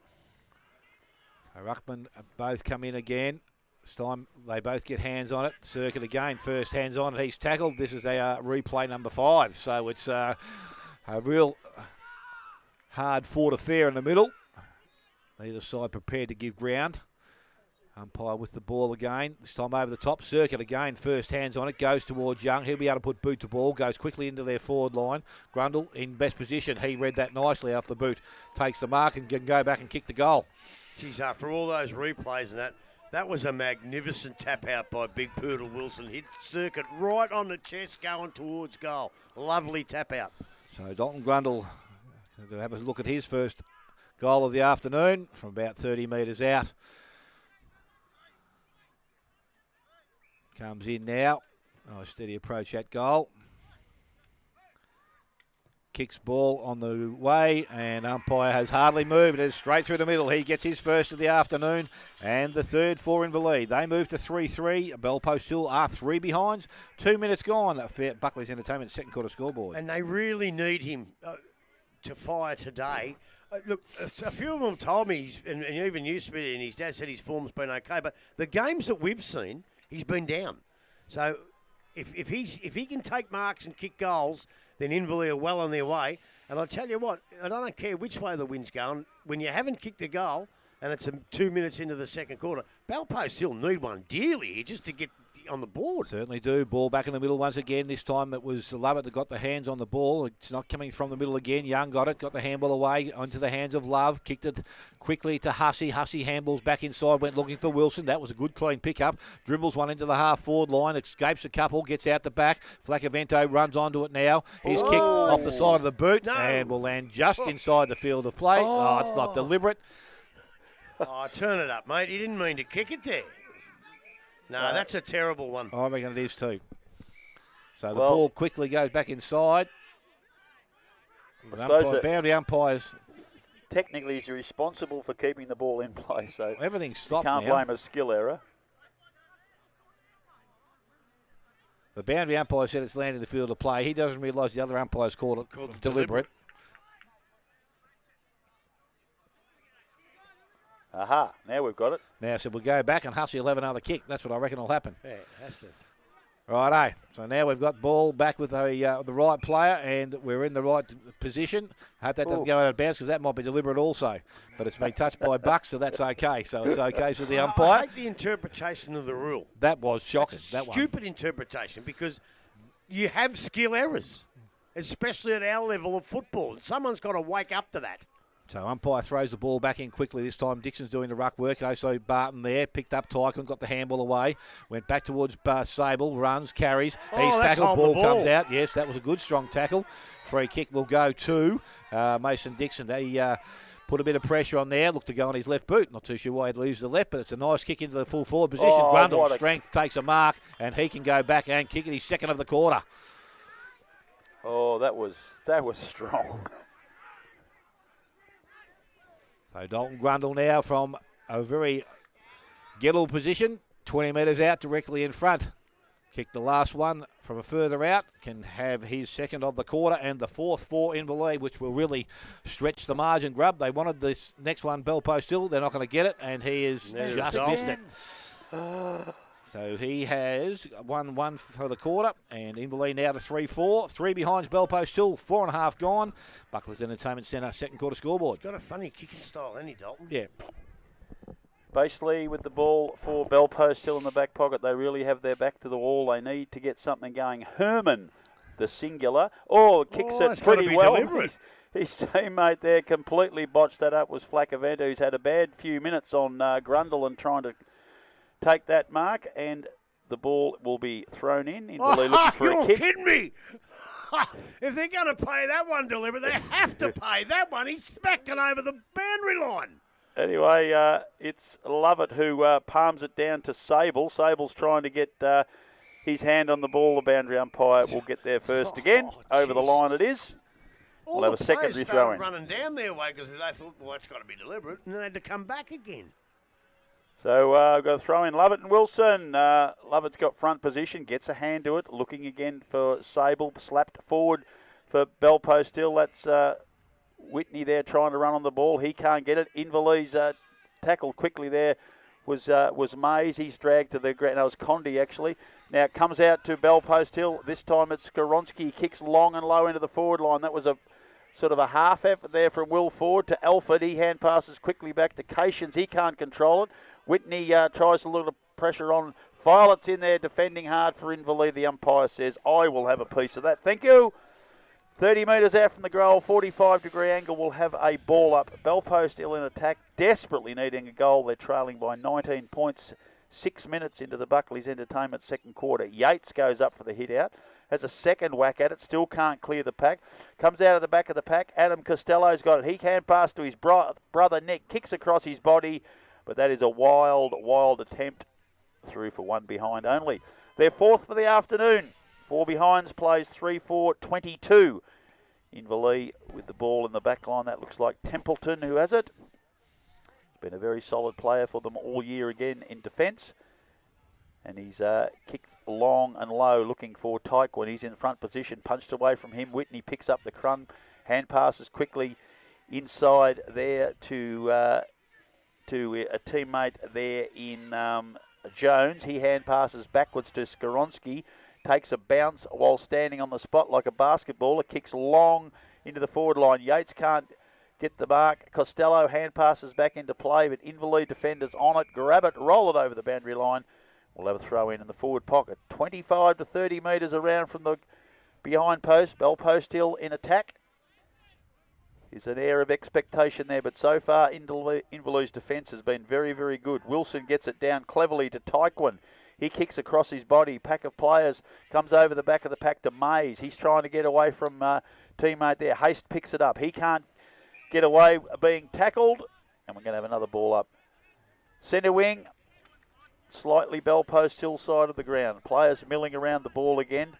So Ruckman both come in again. This time they both get hands on it. Circuit again, first hands on it. He's tackled. This is a replay number 5. So it's a real hard fought affair in the middle. Either side prepared to give ground. Umpire with the ball again. This time over the top. Circuit again. First hands on it. Goes towards Young. He'll be able to put boot to ball. Goes quickly into their forward line. Grundle in best position. He read that nicely off the boot. Takes the mark and can go back and kick the goal. Geez, after all those replays and that was a magnificent tap out by Big Poodle Wilson. Hit circuit right on the chest going towards goal. Lovely tap out. So Dalton Grundle to have a look at his first goal of the afternoon from about 30 metres out. Comes in now. Oh, steady approach at goal. kicks ball on the way, and umpire has hardly moved. It is straight through the middle. He gets his first of the afternoon, and the third for Inverleigh. They move to 3-3. Bell Post Hill are 3 behinds. 2 minutes gone. Buckley's Entertainment second quarter scoreboard. And they really need him to fire today. Look, a few of them told me, and even you, Smitty, and his dad said his form's been okay, but the games that we've seen, he's been down. So if he can take marks and kick goals, then Inverleigh are well on their way. And I'll tell you what, I don't care which way the wind's going. When you haven't kicked a goal and it's 2 minutes into the second quarter, Bell Post Hill need one dearly here just to get on the board. Certainly do. Ball back in the middle once again. This time it was Lovett that got the hands on the ball. It's not coming from the middle again. Young got it, got the handball away onto the hands of Love. Kicked it quickly to Hussey. Hussey handballs back inside, went looking for Wilson. That was a good clean pickup. Dribbles one into the half-forward line, escapes a couple, gets out the back. Flacavento runs onto it now. He's kicked off the side of the boot and will land just inside the field of play. Oh, it's not deliberate. Oh, turn it up, mate. He didn't mean to kick it there. No, that's a terrible one. I reckon it is too. So the ball quickly goes back inside. The boundary umpires. Technically, he's responsible for keeping the ball in play, so everything's stopped now. Can't blame a skill error. The boundary umpire said it's landing the field of play. He doesn't realise the other umpires called it deliberate. Aha, now we've got it. Now, so we'll go back and Hussey will have another kick. That's what I reckon will happen. Yeah, it has to. Righto. So now we've got ball back with the right player and we're in the right position. I hope that doesn't go out of bounds because that might be deliberate also. But it's been touched by Buck, so that's okay. So it's okay for the umpire. I hate the interpretation of the rule. That was shocking. That's a stupid interpretation because you have skill errors, especially at our level of football. Someone's got to wake up to that. So umpire throws the ball back in quickly this time. Dixon's doing the ruck work. Also Barton there. Picked up Tycoon, got the handball away. Went back towards Sable. Runs, carries. He's tackled. Ball comes out. Yes, that was a good, strong tackle. Free kick will go to Mason Dixon. They put a bit of pressure on there. Looked to go on his left boot. Not too sure why he'd leaves the left, but it's a nice kick into the full forward position. Grundle, strength, takes a mark, and he can go back and kick it. He's second of the quarter. Oh, that was strong. So Dalton Grundle now from a very Gettle position, 20 metres out directly in front. Kicked the last one from a further out, can have his second of the quarter and the fourth for Inverleigh, which will really stretch the margin. Grub, they wanted this next one, Bell Post Hill. They're not going to get it, and he has just missed it. So he has 1-1 for the quarter, and Inverleigh now to 3-4. 3 behind Bell Post Hill, 4.5 gone. Buckley's Entertainment Centre, second quarter scoreboard. He's got a funny kicking style, hasn't he, Dalton? Yeah. Basically, with the ball for Bell Post Hill in the back pocket, they really have their back to the wall. They need to get something going. Herman, the singular, kicks it pretty well. His teammate there completely botched that up was Flacavento, who's had a bad few minutes on Grundle and trying to take that mark, and the ball will be thrown in. Looking for a kick. You're kidding me! If they're going to pay that one deliberate, they have to pay that one. He's smacked it over the boundary line. Anyway, it's Lovett who palms it down to Sable. Sable's trying to get his hand on the ball. The boundary umpire will get there first again. Over the line it is. We'll have a secondary throw in. Running down their way because they thought, well, that's got to be deliberate, and they had to come back again. So we've got to throw in Lovett and Wilson. Lovett's got front position, gets a hand to it, looking again for Sable, slapped forward for Bell Post Hill. That's Whitney there trying to run on the ball. He can't get it. Inverleigh's tackled quickly there was Mays. He's dragged to the ground. That was Condi, actually. Now it comes out to Bell Post Hill. This time it's Skoronski. Kicks long and low into the forward line. That was a sort of a half effort there from Will Ford to Alford. He hand passes quickly back to Cations. He can't control it. Whitney tries a little pressure on. Violet's in there defending hard for Inverleigh. The umpire says, I will have a piece of that. Thank you. 30 metres out from the goal, 45-degree angle, will have a ball up. Bell Post Hill in attack, desperately needing a goal. They're trailing by 19 points, 6 minutes into the Buckley's Entertainment second quarter. Yates goes up for the hit out, has a second whack at it, still can't clear the pack. Comes out of the back of the pack. Adam Costello's got it. He can pass to his brother Nick, kicks across his body, but that is a wild, wild attempt. Through for one behind only. They're fourth for the afternoon. 4 behinds plays 3-4-22. Inverleigh with the ball in the back line. That looks like Templeton who has it. He's been a very solid player for them all year again in defence. And he's kicked long and low looking for Tyke when he's in front position. Punched away from him. Whitney picks up the crumb. Hand passes quickly inside there to a teammate there in Jones. He hand passes backwards to Skoronsky. Takes a bounce while standing on the spot like a basketballer. Kicks long into the forward line. Yates can't get the mark. Costello hand passes back into play, but Inverleigh defenders on it. Grab it, roll it over the boundary line. We'll have a throw in the forward pocket. 25 to 30 metres around from the behind post. Bell Post Hill in attack. There's an air of expectation there, but so far Inverleigh's defence has been very, very good. Wilson gets it down cleverly to Tyquin. He kicks across his body. Pack of players comes over the back of the pack to Mays. He's trying to get away from teammate there. Haste picks it up. He can't get away being tackled. And we're going to have another ball up. Centre wing, slightly Bell Post Hill side of the ground. Players milling around the ball again.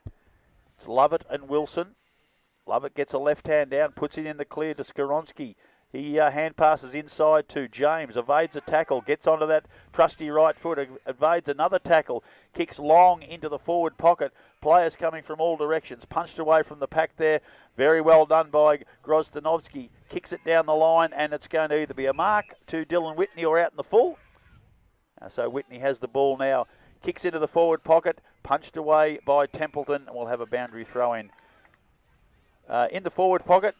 It's Lovett and Wilson. Lovett gets a left hand down, puts it in the clear to Skoronsky. He hand passes inside to James, evades a tackle, gets onto that trusty right foot, evades another tackle, kicks long into the forward pocket. Players coming from all directions, punched away from the pack there. Very well done by Grozdanovsky. Kicks it down the line, and it's going to either be a mark to Dylan Whitney or out in the full. So Whitney has the ball now, kicks into the forward pocket, punched away by Templeton, and we'll have a boundary throw in. In the forward pocket,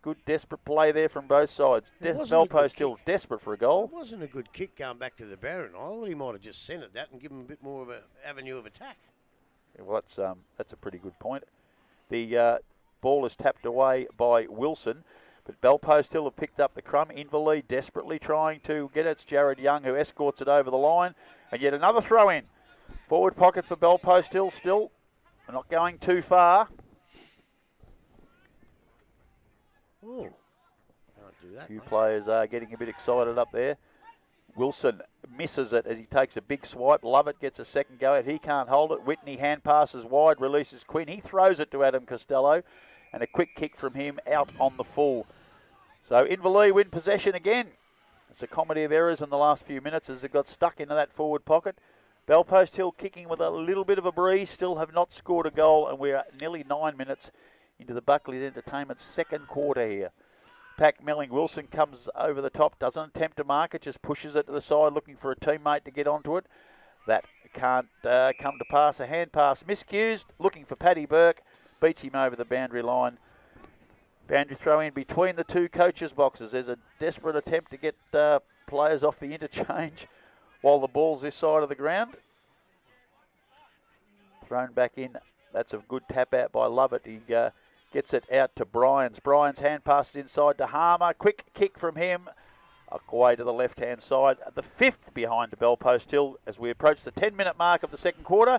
good desperate play there from both sides. Bell Post Hill desperate for a goal. It wasn't a good kick going back to the Baron. I thought he might have just centred that and given him a bit more of an avenue of attack. Yeah, well, that's a pretty good point. The ball is tapped away by Wilson, but Bell Post Hill have picked up the crumb. Inverleigh desperately trying to get it. It's Jared Young who escorts it over the line. And yet another throw in. Forward pocket for Bell Post Hill still. Not going too far. Oh, can't do that. A few players are getting a bit excited up there. Wilson misses it as he takes a big swipe. Lovett gets a second go at. He can't hold it. Whitney hand passes wide, releases Quinn. He throws it to Adam Costello, and a quick kick from him out on the full. So Inverleigh win possession again. It's a comedy of errors in the last few minutes as it got stuck into that forward pocket. Bell Post Hill kicking with a little bit of a breeze. Still have not scored a goal, and we're nearly 9 minutes into the Buckley's Entertainment second quarter here. Pack milling. Wilson comes over the top, doesn't attempt to mark it, just pushes it to the side looking for a teammate to get onto it. That can't come to pass. A hand pass miscued, looking for Paddy Burke, beats him over the boundary line. Boundary throw in between the two coaches' boxes. There's a desperate attempt to get players off the interchange while the ball's this side of the ground. Thrown back in. That's a good tap out by Lovett. He gets it out to Bryans. Bryans hand passes inside to Harmer. Quick kick from him. Away to the left-hand side. The fifth behind the Bell Post Hill as we approach the 10-minute mark of the second quarter.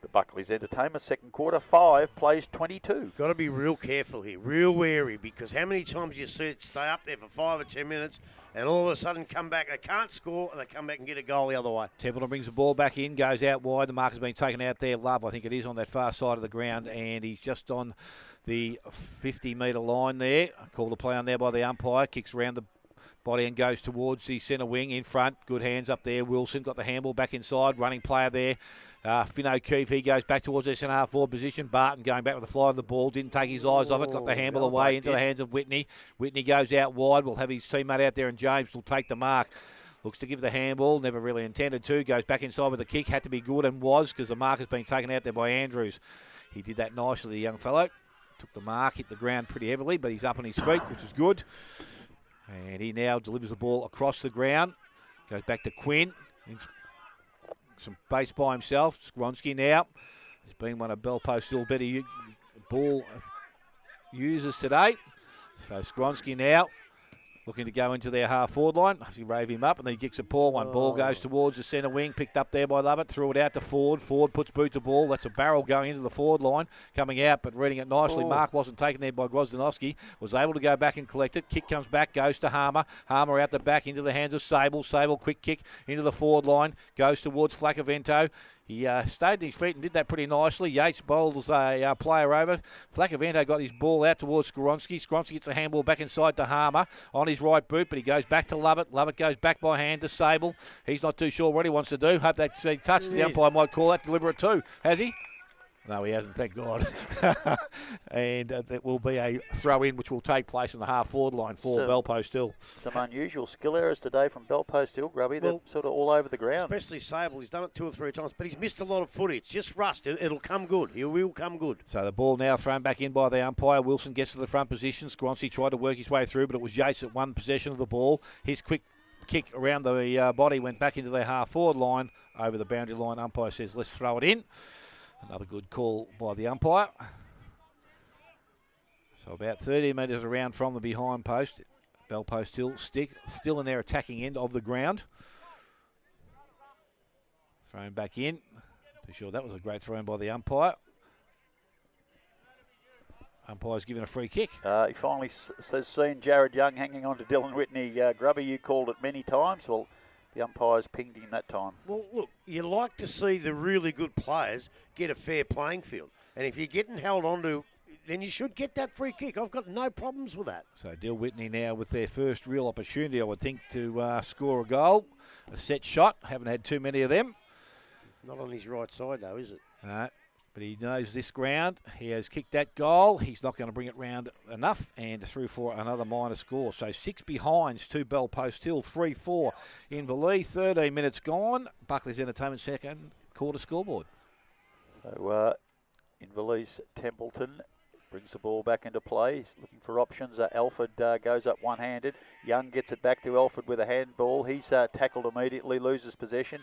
The Buckley's Entertainment second quarter, 5 plays 22. Got to be real careful here, real wary, because how many times you see it stay up there for 5 or 10 minutes and all of a sudden come back, they can't score, and they come back and get a goal the other way. Templeton brings the ball back in, goes out wide. The mark has been taken out there. Love, I think it is, on that far side of the ground, and he's just on the 50-metre line there. Called a play on there by the umpire. Kicks around the body and goes towards the centre wing in front. Good hands up there. Wilson got the handball back inside. Running player there. Finn O'Keefe, he goes back towards their centre half forward position. Barton going back with the fly of the ball. Didn't take his eyes off it. Got the handball away into the hands of Whitney. Whitney goes out wide. We'll have his teammate out there, and James will take the mark. Looks to give the handball. Never really intended to. Goes back inside with the kick. Had to be good and was, because the mark has been taken out there by Andrews. He did that nicely, the young fellow. Took the mark, hit the ground pretty heavily, but he's up on his feet, which is good. And he now delivers the ball across the ground. Goes back to Quinn. Some base by himself. Skronsky now. He's been one of Bell Post Hill better ball users today. So Skronsky now looking to go into their half-forward line. He rave him up, and then he kicks a poor one. Ball goes towards the centre wing, picked up there by Lovett, threw it out to Ford. Ford puts boot to ball. That's a barrel going into the forward line, coming out, but reading it nicely. Mark wasn't taken there by Grozdanovsky. Was able to go back and collect it. Kick comes back, goes to Harmer. Harmer out the back into the hands of Sable. Sable, quick kick into the forward line. Goes towards Flacavento. He stayed on his feet and did that pretty nicely. Yates bowls a player over. Flacavento got his ball out towards Skoronski. Skoronski gets a handball back inside to Harmer on his right boot, but he goes back to Lovett. Lovett goes back by hand to Sable. He's not too sure what he wants to do. Hope that's touched. The umpire might call that deliberate too. Has he? No, he hasn't, thank God. And that will be a throw-in which will take place in the half-forward line for Belpost Hill. Some unusual skill errors today from Belpost Hill, Grubby. They're sort of all over the ground. Especially Sable. He's done it 2 or 3 times, but he's missed a lot of footy. It's just rust. It'll come good. He will come good. So the ball now thrown back in by the umpire. Wilson gets to the front position. Skronsi tried to work his way through, but it was Yates that won possession of the ball. His quick kick around the body went back into their half-forward line. Over the boundary line, umpire says, let's throw it in. Another good call by the umpire. So about 30 metres around from the behind post. Belpost Hill still in their attacking end of the ground. Thrown back in. Too sure that was a great throw in by the umpire. Umpire's given a free kick. He finally has seen Jared Young hanging on to Dylan Whitney. Grubby, you called it many times. Well, the umpires pinged him that time. Well, look, you like to see the really good players get a fair playing field. And if you're getting held on to, then you should get that free kick. I've got no problems with that. So Dylan Whitney now with their first real opportunity, I would think, to score a goal. A set shot. Haven't had too many of them. Not on his right side, though, is it? No. But he knows this ground. He has kicked that goal. He's not going to bring it round enough, and through for another minor score. So 6 behinds to Belpost Hill, 3-4 Inverleigh. 13 minutes gone. Buckley's Entertainment second quarter scoreboard. So Inverleigh's Templeton brings the ball back into play. He's looking for options. Alford goes up one-handed. Young gets it back to Alford with a handball. He's tackled immediately, loses possession.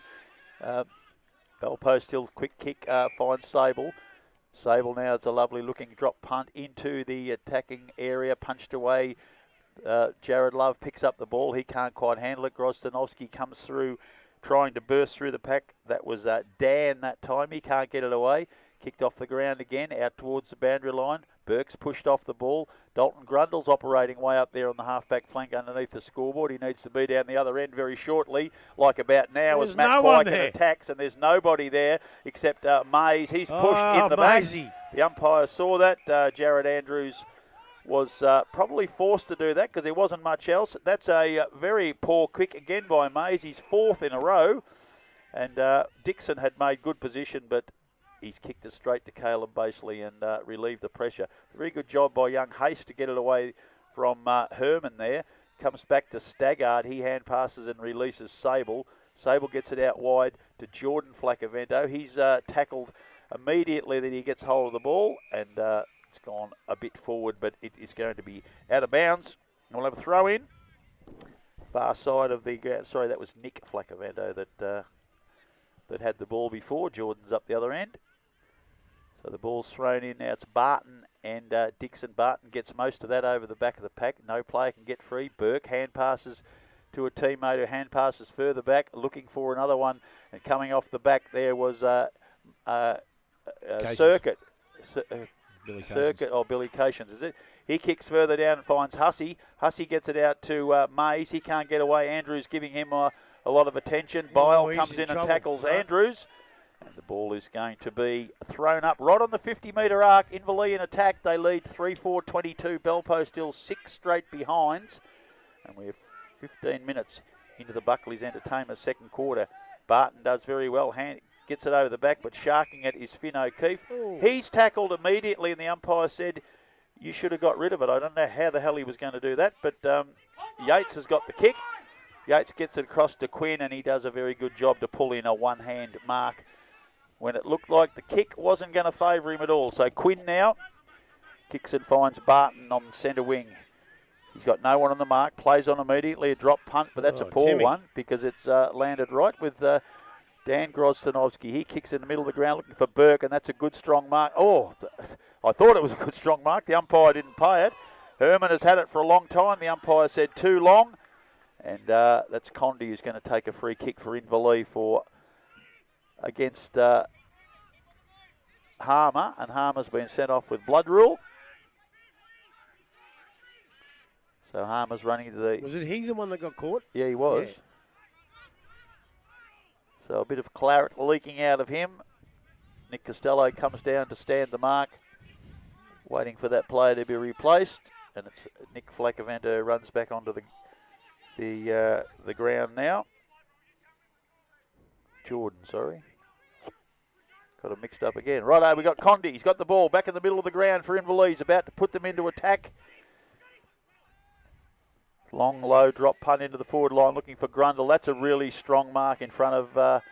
Belpost Hill, quick kick, finds Sable. Sable now, it's a lovely looking drop punt into the attacking area, punched away. Jared Love picks up the ball. He can't quite handle it. Grozdanovsky comes through, trying to burst through the pack. That was Dan that time. He can't get it away. Kicked off the ground again, out towards the boundary line. Burke's pushed off the ball. Dalton Grundle's operating way up there on the half-back flank underneath the scoreboard. He needs to be down the other end very shortly, like about now as Matt Pike attacks, and there's nobody there except Mays. He's pushed in the back. The umpire saw that. Jared Andrews was probably forced to do that because there wasn't much else. That's a very poor kick again by Mays. He's 4th in a row, and Dixon had made good position, but he's kicked it straight to Caleb Baseley and relieved the pressure. Very good job by young Haste to get it away from Herman there. Comes back to Staggart. He hand passes and releases Sable. Sable gets it out wide to Jordan Flacavento. He's tackled immediately that he gets hold of the ball, and it's gone a bit forward, but it is going to be out of bounds. We'll have a throw in. Far side of the ground. Sorry, that was Nick Flacavento that had the ball before. Jordan's up the other end. So the ball's thrown in. Now it's Barton and Dixon. Barton gets most of that over the back of the pack. No player can get free. Burke hand passes to a teammate who hand passes further back, looking for another one. And coming off the back there was Circuit. Billy Cations, is it? He kicks further down and finds Hussey. Hussey gets it out to Mays. He can't get away. Andrews giving him a lot of attention. Bile comes in and tackles Andrews. And the ball is going to be thrown up right on the 50-metre arc. Inverleigh in attack. They lead 3-4-22. Belpost Hill 6 straight behinds. And we're 15 minutes into the Buckley's Entertainment second quarter. Barton does very well. Gets it over the back, but sharking it is Finn O'Keefe. Ooh. He's tackled immediately, and the umpire said, you should have got rid of it. I don't know how the hell he was going to do that, but Yates has got the kick. Yates gets it across to Quinn, and he does a very good job to pull in a one-hand mark when it looked like the kick wasn't going to favour him at all. So Quinn now kicks and finds Barton on the centre wing. He's got no one on the mark, plays on immediately, a drop punt, but that's a poor one because it's landed right with Dan Grozdanovsky. He kicks in the middle of the ground looking for Burke, and that's a good strong mark. Oh, I thought it was a good strong mark. The umpire didn't pay it. Herman has had it for a long time. The umpire said too long. And that's Condi who's going to take a free kick for Inverleigh against Harmer. And Harmer's been sent off with blood rule. So Harmer's running to the... Was it he the one that got caught? Yeah, he was. Yeah. So a bit of claret leaking out of him. Nick Costello comes down to stand the mark, waiting for that player to be replaced. And it's Nick Flacavento runs back onto the ground now. Jordan, sorry. Got it mixed up again. Righto, we got Condi. He's got the ball back in the middle of the ground for Inverleigh. He's about to put them into attack. Long, low drop punt into the forward line looking for Grundle. That's a really strong mark in front of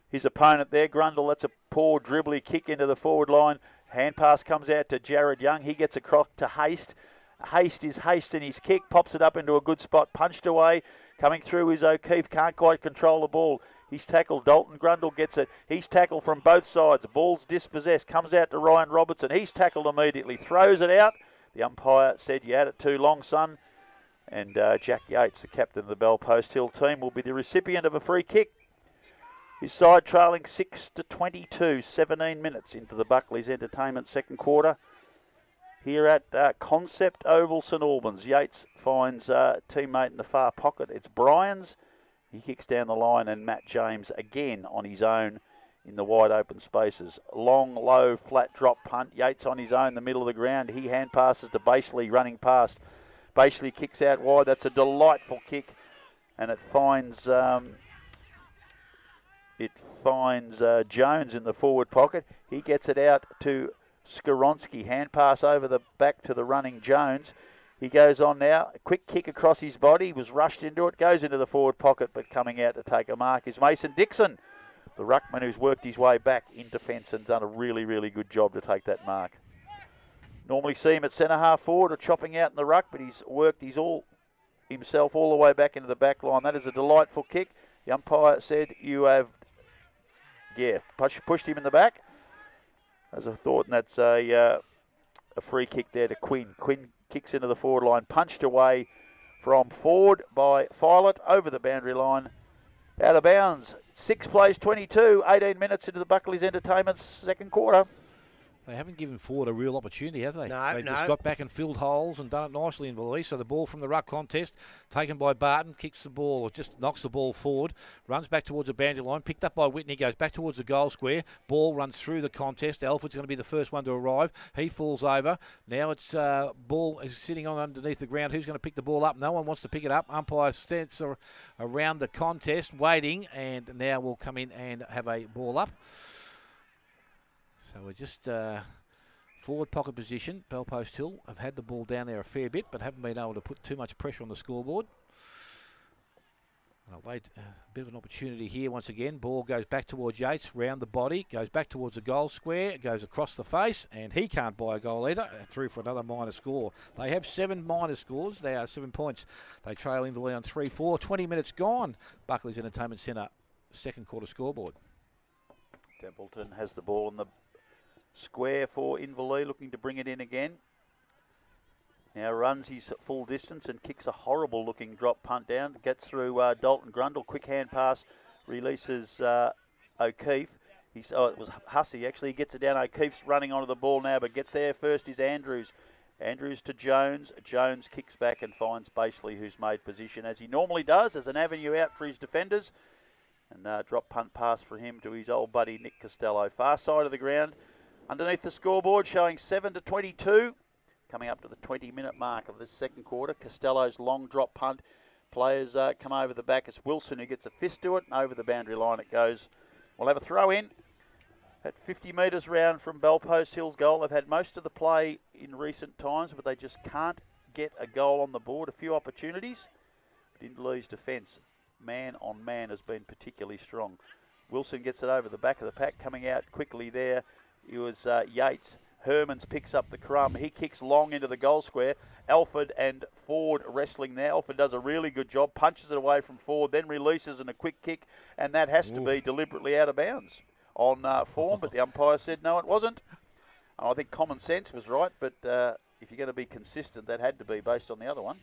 his opponent there. Grundle, that's a poor dribbly kick into the forward line. Hand pass comes out to Jared Young. He gets across to Haste. Haste is Haste in his kick. Pops it up into a good spot. Punched away. Coming through is O'Keefe. Can't quite control the ball. He's tackled. Dalton Grundle gets it. He's tackled from both sides. Ball's dispossessed. Comes out to Ryan Robertson. He's tackled immediately. Throws it out. The umpire said you had it too long, son. And Jack Yates, the captain of the Bell Post Hill team, will be the recipient of a free kick. His side trailing 6-22, 17 minutes into the Buckley's Entertainment second quarter. Here at Concept Oval, St Albans. Yates finds a teammate in the far pocket. It's Bryans. He kicks down the line, and Matt James again on his own in the wide open spaces. Long, low, flat drop punt. Yates on his own in the middle of the ground. He hand passes to Bashley running past. Bashley kicks out wide. That's a delightful kick, and it finds Jones in the forward pocket. He gets it out to Skoronsky. Hand pass over the back to the running Jones. He goes on now. A quick kick across his body. Was rushed into it. Goes into the forward pocket, but coming out to take a mark is Mason Dixon, the ruckman who's worked his way back in defence and done a really, really good job to take that mark. Normally see him at centre half forward or chopping out in the ruck, but he's worked himself all the way back into the back line. That is a delightful kick. The umpire said you have, pushed him in the back. As I thought, and that's a free kick there to Quinn. Quinn kicks into the forward line, punched away from forward by Filet over the boundary line. Out of bounds. 6 plays 22, 18 minutes into the Buckley's Entertainment's second quarter. They haven't given forward a real opportunity, have they? No, They just got back and filled holes and done it nicely in Inverleigh. So the ball from the ruck contest, taken by Barton, kicks the ball, or just knocks the ball forward, runs back towards the boundary line, picked up by Whitney, goes back towards the goal square. Ball runs through the contest. Alfred's going to be the first one to arrive. He falls over. Now it's ball is sitting on underneath the ground. Who's going to pick the ball up? No one wants to pick it up. Umpire stands around the contest, waiting, and now we'll come in and have a ball up. So we're just forward pocket position. Bell Post Hill have had the ball down there a fair bit, but haven't been able to put too much pressure on the scoreboard. A bit of an opportunity here once again. Ball goes back towards Yates, round the body, goes back towards the goal square, goes across the face, and he can't buy a goal either. Through for another minor score. They have 7 minor scores. They are 7 points. They trail Inverleigh on 3-4. 20 minutes gone. Buckley's Entertainment Centre second quarter scoreboard. Templeton has the ball in the square for Inverleigh, looking to bring it in again. Now runs his full distance and kicks a horrible looking drop punt down. Gets through Dalton Grundle. Quick hand pass. Releases O'Keefe. It was Hussey actually. He gets it down. O'Keefe's running onto the ball now, but gets there first is Andrews. Andrews to Jones. Jones kicks back and finds Bashley, who's made position as he normally does as an avenue out for his defenders. And drop punt pass for him to his old buddy Nick Costello. Far side of the ground. Underneath the scoreboard showing 7-22. Coming up to the 20-minute mark of this second quarter. Costello's long drop punt. Players come over the back. It's Wilson who gets a fist to it. And over the boundary line it goes. We'll have a throw in at 50 metres round from Bell Post Hill's goal. They've had most of the play in recent times, but they just can't get a goal on the board. A few opportunities. But Inverleigh's defence, man on man, has been particularly strong. Wilson gets it over the back of the pack. Coming out quickly there, it was Yates. Hermans picks up the crumb. He kicks long into the goal square. Alford and Ford wrestling there. Alford does a really good job, punches it away from Ford, then releases in a quick kick, and that has to be deliberately out of bounds on form, but the umpire said no, it wasn't. I think common sense was right, but if you're going to be consistent, that had to be based on the other one.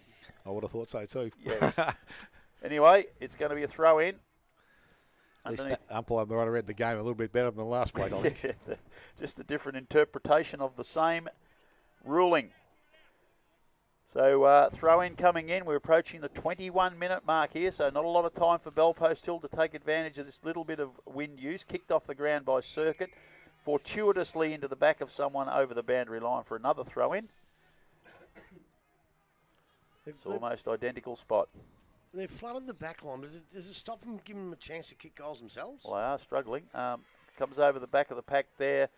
I would have thought so too. Yes. Anyway, it's going to be a throw in. The umpire might have read the game a little bit better than the last play, I think. Just a different interpretation of the same ruling. So throw-in coming in. We're approaching the 21-minute mark here, so not a lot of time for Bellpost Hill to take advantage of this little bit of wind use. Kicked off the ground by Circuit, fortuitously into the back of someone over the boundary line for another throw-in. It's almost identical spot. They've flooded the back line, but does it stop them giving them a chance to kick goals themselves? Well, they are struggling. Comes over the back of the pack there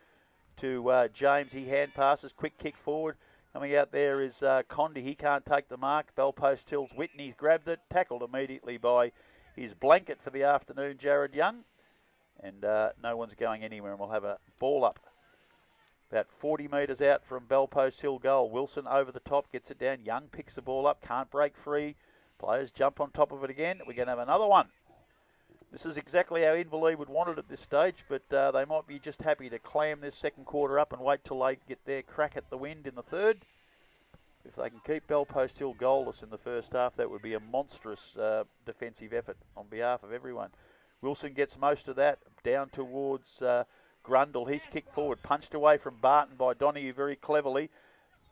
to James. He hand passes, quick kick forward. Coming out there is Condi. He can't take the mark. Bellpost Hill's Whitney's grabbed it, tackled immediately by his blanket for the afternoon, Jared Young. And no one's going anywhere, and we'll have a ball up about 40 metres out from Bellpost Hill goal. Wilson over the top, gets it down. Young picks the ball up, can't break free. Players jump on top of it again. We're going to have another one. This is exactly how Inverleigh would want it at this stage, but they might be just happy to clam this second quarter up and wait till they get their crack at the wind in the third. If they can keep Bellpost Hill goalless in the first half, that would be a monstrous defensive effort on behalf of everyone. Wilson gets most of that down towards Grundle. He's kicked forward, punched away from Barton by Donahue very cleverly.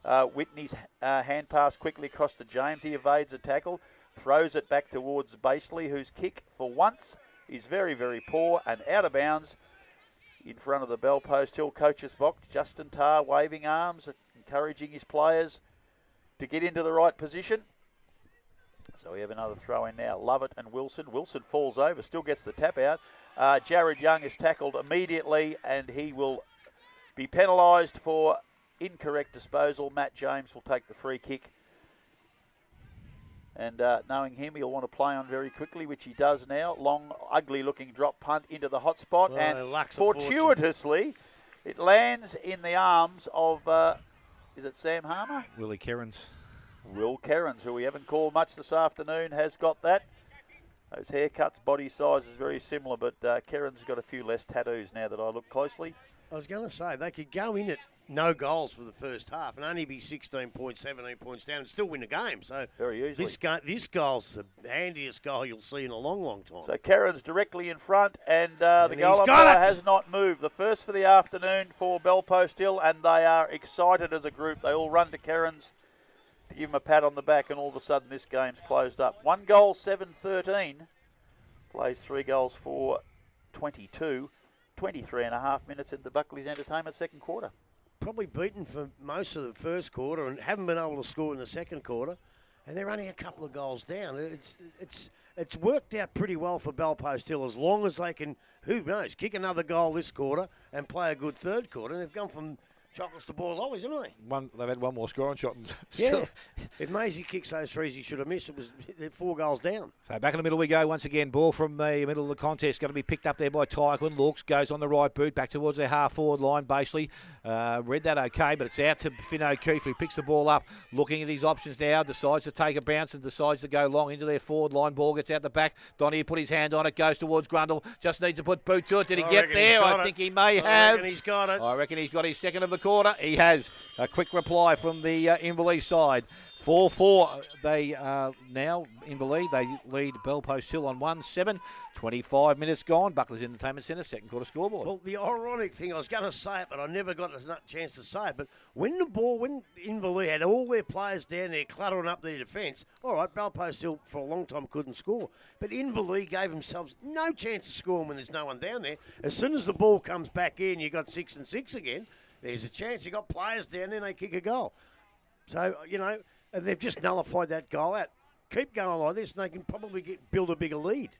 Whitney's hand pass quickly across to James. He evades a tackle, throws it back towards Baseley, whose kick for once is very, very poor and out of bounds in front of the Bellpost Hill coach's box. Justin Tarr waving arms, encouraging his players to get into the right position. So we have another throw in now. Lovett and Wilson. Wilson falls over, still gets the tap out. Jared Young is tackled immediately and he will be penalised for incorrect disposal. Matt James will take the free kick. And knowing him, he'll want to play on very quickly, which he does now. Long, ugly-looking drop punt into the hot spot. Oh, and fortuitously, it lands in the arms of, is it Sam Harmer? Willie Kerrins. Will Kerrins, who we haven't called much this afternoon, has got that. Those haircuts, body size is very similar, but Kerrins has got a few less tattoos now that I look closely. I was going to say, they could go in at no goals for the first half and only be 16 points, 17 points down and still win a game. So very easily. This goal's the handiest goal you'll see in a long, long time. So Kerrins directly in front and the goal umpire has not moved. The first for the afternoon for Bellpost Hill, and they are excited as a group. They all run to Kerrins to give him a pat on the back, and all of a sudden this game's closed up. 1 goal, 7-13. Plays 3 goals for 22. 23 and a half minutes into Buckley's Entertainment second quarter. Probably beaten for most of the first quarter and haven't been able to score in the second quarter, and they're only a couple of goals down. It's worked out pretty well for Bellpost Hill as long as they can, who knows, kick another goal this quarter and play a good third quarter. And they've gone from chocolates to boiled lollies, haven't they? They've had one more scoring shot. And yeah. If Maisie kicks those threes he should have missed, they're 4 goals down. So back in the middle we go once again. Ball from the middle of the contest. Going to be picked up there by Tyquin. Looks, goes on the right boot, back towards their half-forward line, basically. Read that okay, but it's out to Finn O'Keefe, who picks the ball up, looking at his options now, decides to take a bounce and decides to go long into their forward line. Ball gets out the back. Donahue put his hand on it, goes towards Grundle. Just needs to put boot to it. Did he get there? I think he may have. I reckon he's got it. I reckon he's got his second of the quarter. He has. A quick reply from the Inverleigh side. 4-4. They now Inverleigh. They lead Bellpost Hill on 1-7. 25 minutes gone. Buckley's Entertainment Centre, second quarter scoreboard. Well, the ironic thing, I was going to say it, but I never got a chance to say it. But when Inverleigh had all their players down there cluttering up their defence, all right, Bellpost Hill for a long time couldn't score. But Inverleigh gave themselves no chance of scoring when there's no one down there. As soon as the ball comes back in, you got 6 and 6 again. There's a chance you got players down there and they kick a goal. So, they've just nullified that goal out. Keep going like this and they can probably build a bigger lead.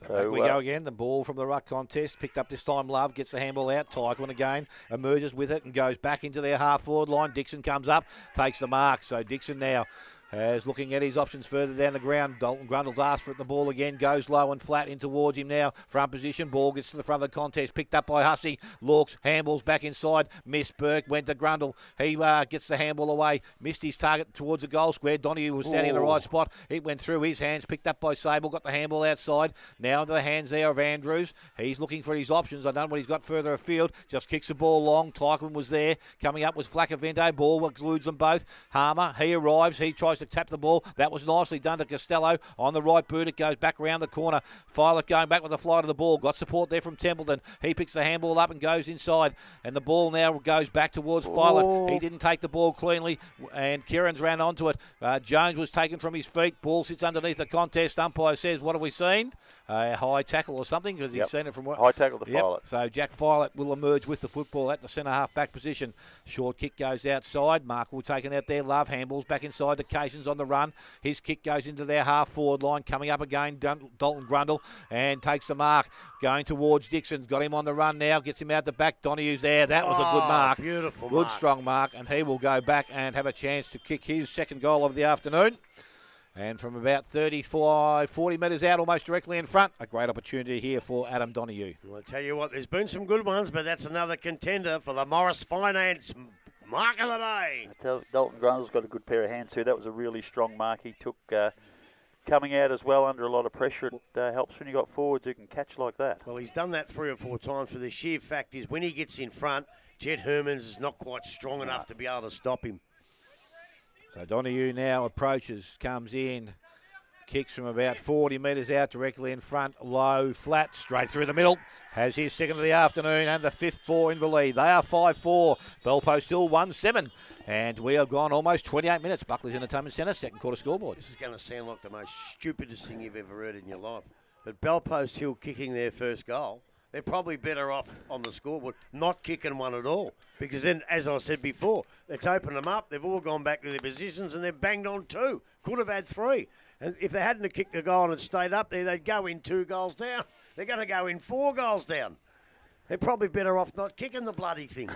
So back we go again. The ball from the ruck contest. Picked up this time, Love. Gets the handball out. Tyquin again. Emerges with it and goes back into their half-forward line. Dixon comes up. Takes the mark. So Dixon now is looking at his options further down the ground. Dalton Grundle's asked for it. The ball again goes low and flat in towards him now. Front position. Ball gets to the front of the contest. Picked up by Hussey. Looks. Handballs back inside. Missed Burke. Went to Grundle. He gets the handball away. Missed his target towards the goal square. Donahue was standing in the right spot. It went through his hands. Picked up by Sable. Got the handball outside. Now into the hands there of Andrews. He's looking for his options. I don't know what he's got further afield. Just kicks the ball long. Tyquin was there. Coming up was Flaccavento. Ball eludes them both. Harmer. He arrives. He tries to tap the ball. That was nicely done to Costello on the right boot. It goes back around the corner. Filet going back with the flight of the ball. Got support there from Templeton. He picks the handball up and goes inside. And the ball now goes back towards Filet. He didn't take the ball cleanly, and Kieran's ran onto it. Jones was taken from his feet. Ball sits underneath the contest. Umpire says, what have we seen? A high tackle or something, because he's seen it from... High tackle to Filet. So Jack Filet will emerge with the football at the centre-half back position. Short kick goes outside. Mark will take it out there. Love handballs back inside to Cations on the run. His kick goes into their half-forward line. Coming up again, Dalton Grundle, and takes the mark. Going towards Dixon. Got him on the run now. Gets him out the back. Donohue's there. That was a good mark. Beautiful Good, mark. strong mark. And he will go back and have a chance to kick his second goal of the afternoon. And from about 35, 40 metres out, almost directly in front, a great opportunity here for Adam Donohue. Well, I tell you what, there's been some good ones, but that's another contender for the Morris Finance Mark of the Day. I tell you, Dalton Grundle's got a good pair of hands too. That was a really strong mark. He took coming out as well under a lot of pressure. It helps when you got forwards who can catch like that. Well, he's done that 3 or 4 times. For the sheer fact is, when he gets in front, Jed Hermans is not quite strong enough to be able to stop him. So Donohue now approaches, comes in, kicks from about 40 metres out directly in front, low, flat, straight through the middle. Has his second of the afternoon and the fifth for Inverleigh. They are 5-4. Bellpost still 1-7. And we have gone almost 28 minutes. Buckley's Entertainment Centre, second quarter scoreboard. This is going to sound like the most stupidest thing you've ever heard in your life. But Bellpost Hill kicking their first goal, they're probably better off on the scoreboard not kicking one at all. Because then, as I said before, it's opened them up. They've all gone back to their positions and they've banged on 2. Could have had 3. And if they hadn't have kicked the goal and it stayed up there, they'd go in 2 goals down. They're going to go in 4 goals down. They're probably better off not kicking the bloody thing.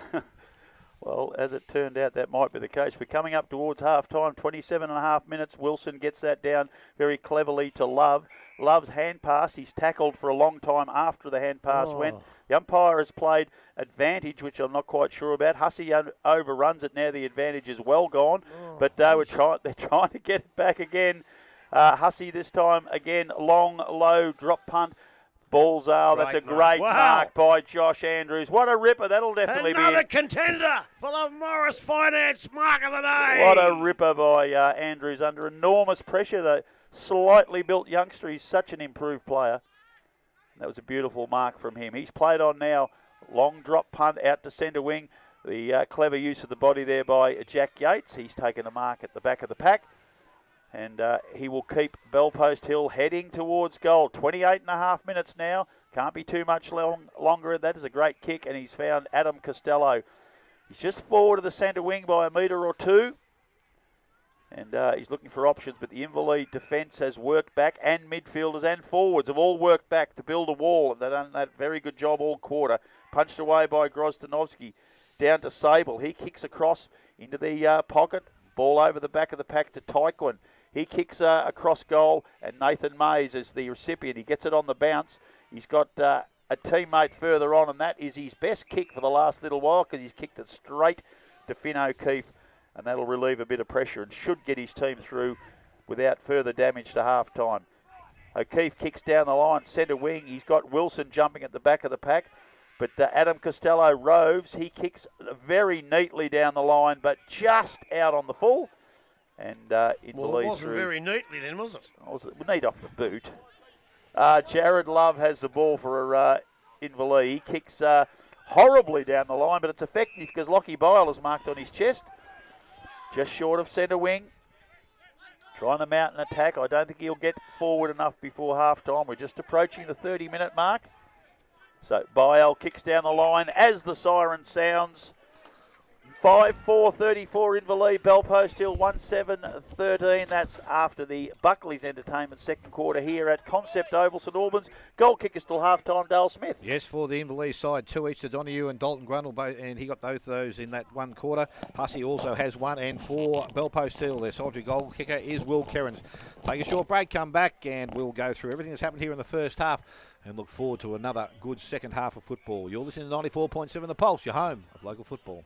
Well, as it turned out, that might be the case. We're coming up towards half-time, 27.5 minutes. Wilson gets that down very cleverly to Love. Love's hand pass. He's tackled for a long time after the hand pass went. The umpire has played advantage, which I'm not quite sure about. Hussey overruns it now. The advantage is well gone. But they're trying to get it back again. Hussey this time, again, long, low, drop punt. Balls are. That's a great mark by Josh Andrews. What a ripper. That'll definitely be another contender for the Morris Finance Mark of the Day. What a ripper by Andrews under enormous pressure. The slightly built youngster. He's such an improved player. That was a beautiful mark from him. He's played on now. Long drop punt out to centre wing. The clever use of the body there by Jack Yates. He's taken a mark at the back of the pack. And he will keep Bellpost Hill heading towards goal. 28.5 minutes now. Can't be too much longer. That is a great kick, and he's found Adam Costello. He's just forward of the centre wing by a metre or 2. And he's looking for options, but the Inverleigh defence has worked back, and midfielders and forwards have all worked back to build a wall. And they've done that very good job all quarter. Punched away by Grozdanovsky. Down to Sable. He kicks across into the pocket. Ball over the back of the pack to Tyquin. He kicks across goal, and Nathan Mays is the recipient. He gets it on the bounce. He's got a teammate further on, and that is his best kick for the last little while because he's kicked it straight to Finn O'Keefe, and that'll relieve a bit of pressure and should get his team through without further damage to half-time. O'Keefe kicks down the line, centre wing. He's got Wilson jumping at the back of the pack, but Adam Costello roves. He kicks very neatly down the line, but just out on the full. And it wasn't very neatly then, was it? Was it neat off the boot? Jared Love has the ball for Inverleigh. He kicks horribly down the line, but it's effective because Lockie Bile is marked on his chest. Just short of centre wing. Trying to mount an attack. I don't think he'll get forward enough before half-time. We're just approaching the 30-minute mark. So Bile kicks down the line as the siren sounds. 5-4-34 Inverleigh, Bellpost Hill 1-7-13. That's after the Buckley's Entertainment second quarter here at Concept Oval, St Albans. Goal kicker still half-time, Dale Smith. Yes, for the Inverleigh side, 2 each to Donohue and Dalton Grundle, and he got both of those in that one quarter. Hussey also has 1, and for Bellpost Hill, their solitary goal kicker is Will Kerrins. Take a short break, come back, and we'll go through everything that's happened here in the first half and look forward to another good second half of football. You're listening to 94.7 The Pulse, your home of local football.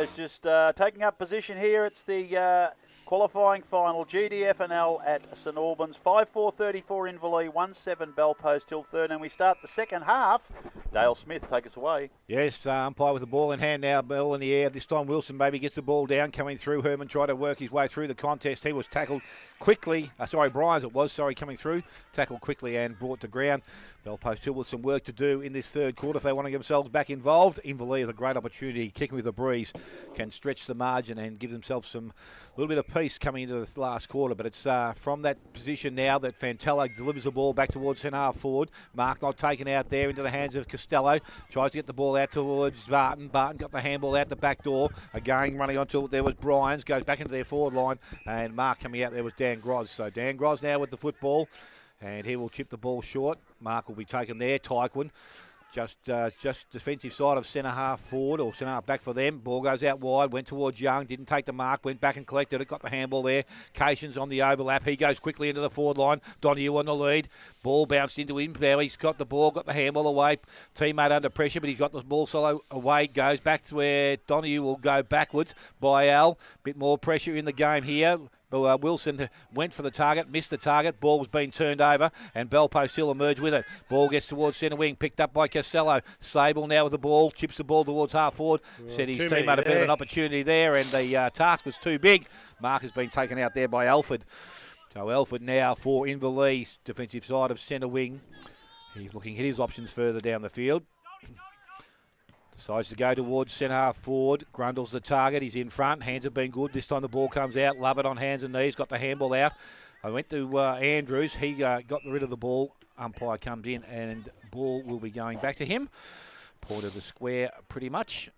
Broncos just taking up position here. It's the qualifying final, GDFNL at St Albans. 5-4-34 Inverleigh, 1-7 Bellpost Hill third. And we start the second half. Dale Smith, take us away. Yes, umpire with the ball in hand now, ball in the air. This time Wilson maybe gets the ball down, coming through. Herman tried to work his way through the contest. He was tackled quickly. Bryans coming through. Tackled quickly and brought to ground. Bellpost Hill with some work to do in this third quarter if they want to get themselves back involved. Inverleigh with a great opportunity, kicking with a breeze, can stretch the margin and give themselves some little bit of peace coming into this last quarter. But it's from that position now that Fantello delivers the ball back towards centre half forward. Mark not taken out there into the hands of Costello. Tries to get the ball out towards Barton. Barton got the handball out the back door. Again, running onto it, there was Bryans. Goes back into their forward line. And Mark coming out there was Dan Groz. So Dan Groz now with the football. And he will chip the ball short. Mark will be taken there. Tyquin just defensive side of centre half forward or centre half back for them. Ball goes out wide. Went towards Young. Didn't take the mark. Went back and collected it. Got the handball there. Cations on the overlap. He goes quickly into the forward line. Donoghue on the lead. Ball bounced into him. Now he's got the ball. Got the handball away. Teammate under pressure, but he's got the ball solo away. Goes back to where Donoghue will go backwards. By Al. Bit more pressure in the game here. Wilson went for the target, missed the target. Ball was being turned over, and Bellpost Hill emerged with it. Ball gets towards centre wing, picked up by Costello. Sable now with the ball, chips the ball towards half forward. Said his team had a bit of an opportunity there, and the task was too big. Mark has been taken out there by Alford. So Alford now for Inverleigh's defensive side of centre wing. He's looking at his options further down the field. Decides to go towards centre half forward. Grundle's the target. He's in front. Hands have been good. This time the ball comes out. Love it on hands and knees. Got the handball out. I went to Andrews. He got rid of the ball. Umpire comes in and ball will be going back to him. Point of the square pretty much.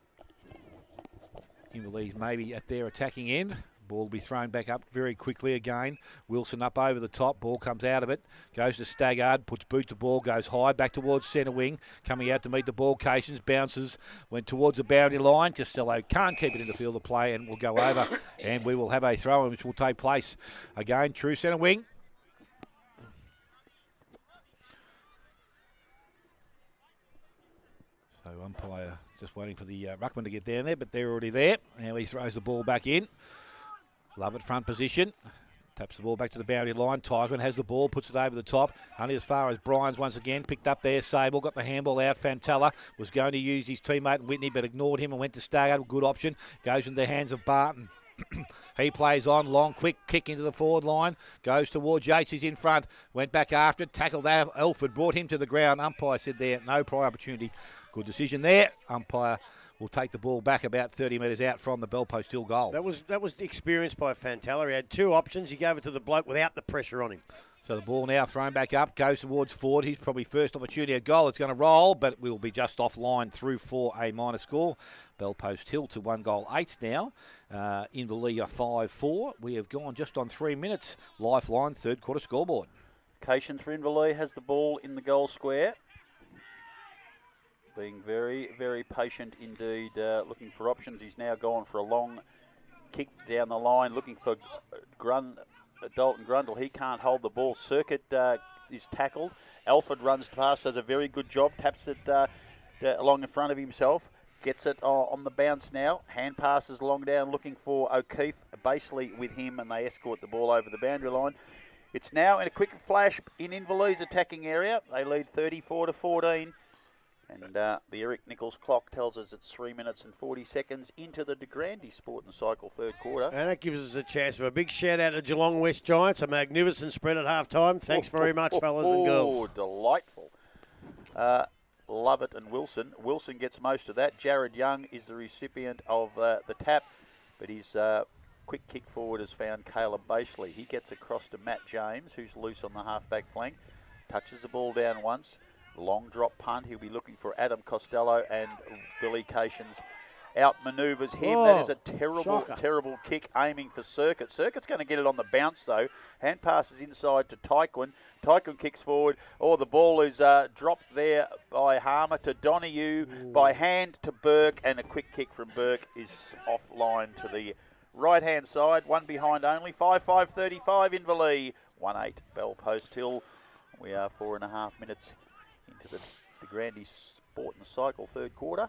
Inverleigh's maybe at their attacking end. Ball will be thrown back up very quickly again. Wilson up over the top. Ball comes out of it. Goes to Staggard. Puts boot to ball. Goes high. Back towards centre wing. Coming out to meet the ball. Cations. Bounces. Went towards the boundary line. Costello can't keep it in the field of play and will go over. And we will have a throw-in which will take place. Again, true centre wing. So umpire just waiting for the ruckman to get down there, but they're already there. Now he throws the ball back in. Love it, front position. Taps the ball back to the boundary line. Tyquin has the ball, puts it over the top. Only as far as Bryans once again. Picked up there. Sable got the handball out. Fantella was going to use his teammate Whitney, but ignored him and went to Staggard. Good option. Goes into the hands of Barton. He plays on. Long, quick kick into the forward line. Goes towards Yates. He's in front. Went back after it. Tackled Alford. Brought him to the ground. Umpire said there, no prior opportunity. Good decision there. Umpire will take the ball back about 30 metres out from the Bellpost Hill goal. That was experienced by Fantella. He had two options. He gave it to the bloke without the pressure on him. So the ball now thrown back up, goes towards Ford. He's probably first opportunity at goal. It's going to roll, but will be just offline through for a minor score. Bellpost Hill to 1-8 now. Inverleigh 5-4. We have gone just on 3 minutes. Lifeline, third quarter scoreboard. Cations for Inverleigh has the ball in the goal square. Being very, very patient indeed, looking for options. He's now gone for a long kick down the line, looking for Dalton Grundle. He can't hold the ball. Circuit is tackled. Alford runs past, does a very good job, taps it along in front of himself, gets it on the bounce now. Hand passes long down, looking for O'Keefe, basically with him, and they escort the ball over the boundary line. It's now in a quick flash in Inverleigh's attacking area. They lead 34-14. And the Eric Nichols clock tells us it's 3 minutes and 40 seconds into the De Grande Sport and Cycle third quarter. And that gives us a chance for a big shout out to Geelong West Giants. A magnificent spread at half time. Thanks very much, fellas and girls. Oh, delightful. Lovett and Wilson. Wilson gets most of that. Jared Young is the recipient of the tap, but his quick kick forward has found Caleb Bashley. He gets across to Matt James, who's loose on the halfback flank. Touches the ball down once. Long drop punt. He'll be looking for Adam Costello, and Billy Cations outmaneuvers him. That is a terrible kick aiming for Circuit. Circuit's going to get it on the bounce though. Hand passes inside to Tyquin. Tyquin kicks forward. The ball is dropped there by Harmer to Donoghue. By hand to Burke, and a quick kick from Burke is offline to the right-hand side. One behind only. 5-5-35 Inverleigh. 1-8 Bellpost Hill. We are 4.5 minutes into the De Grande Sport and Cycle third quarter.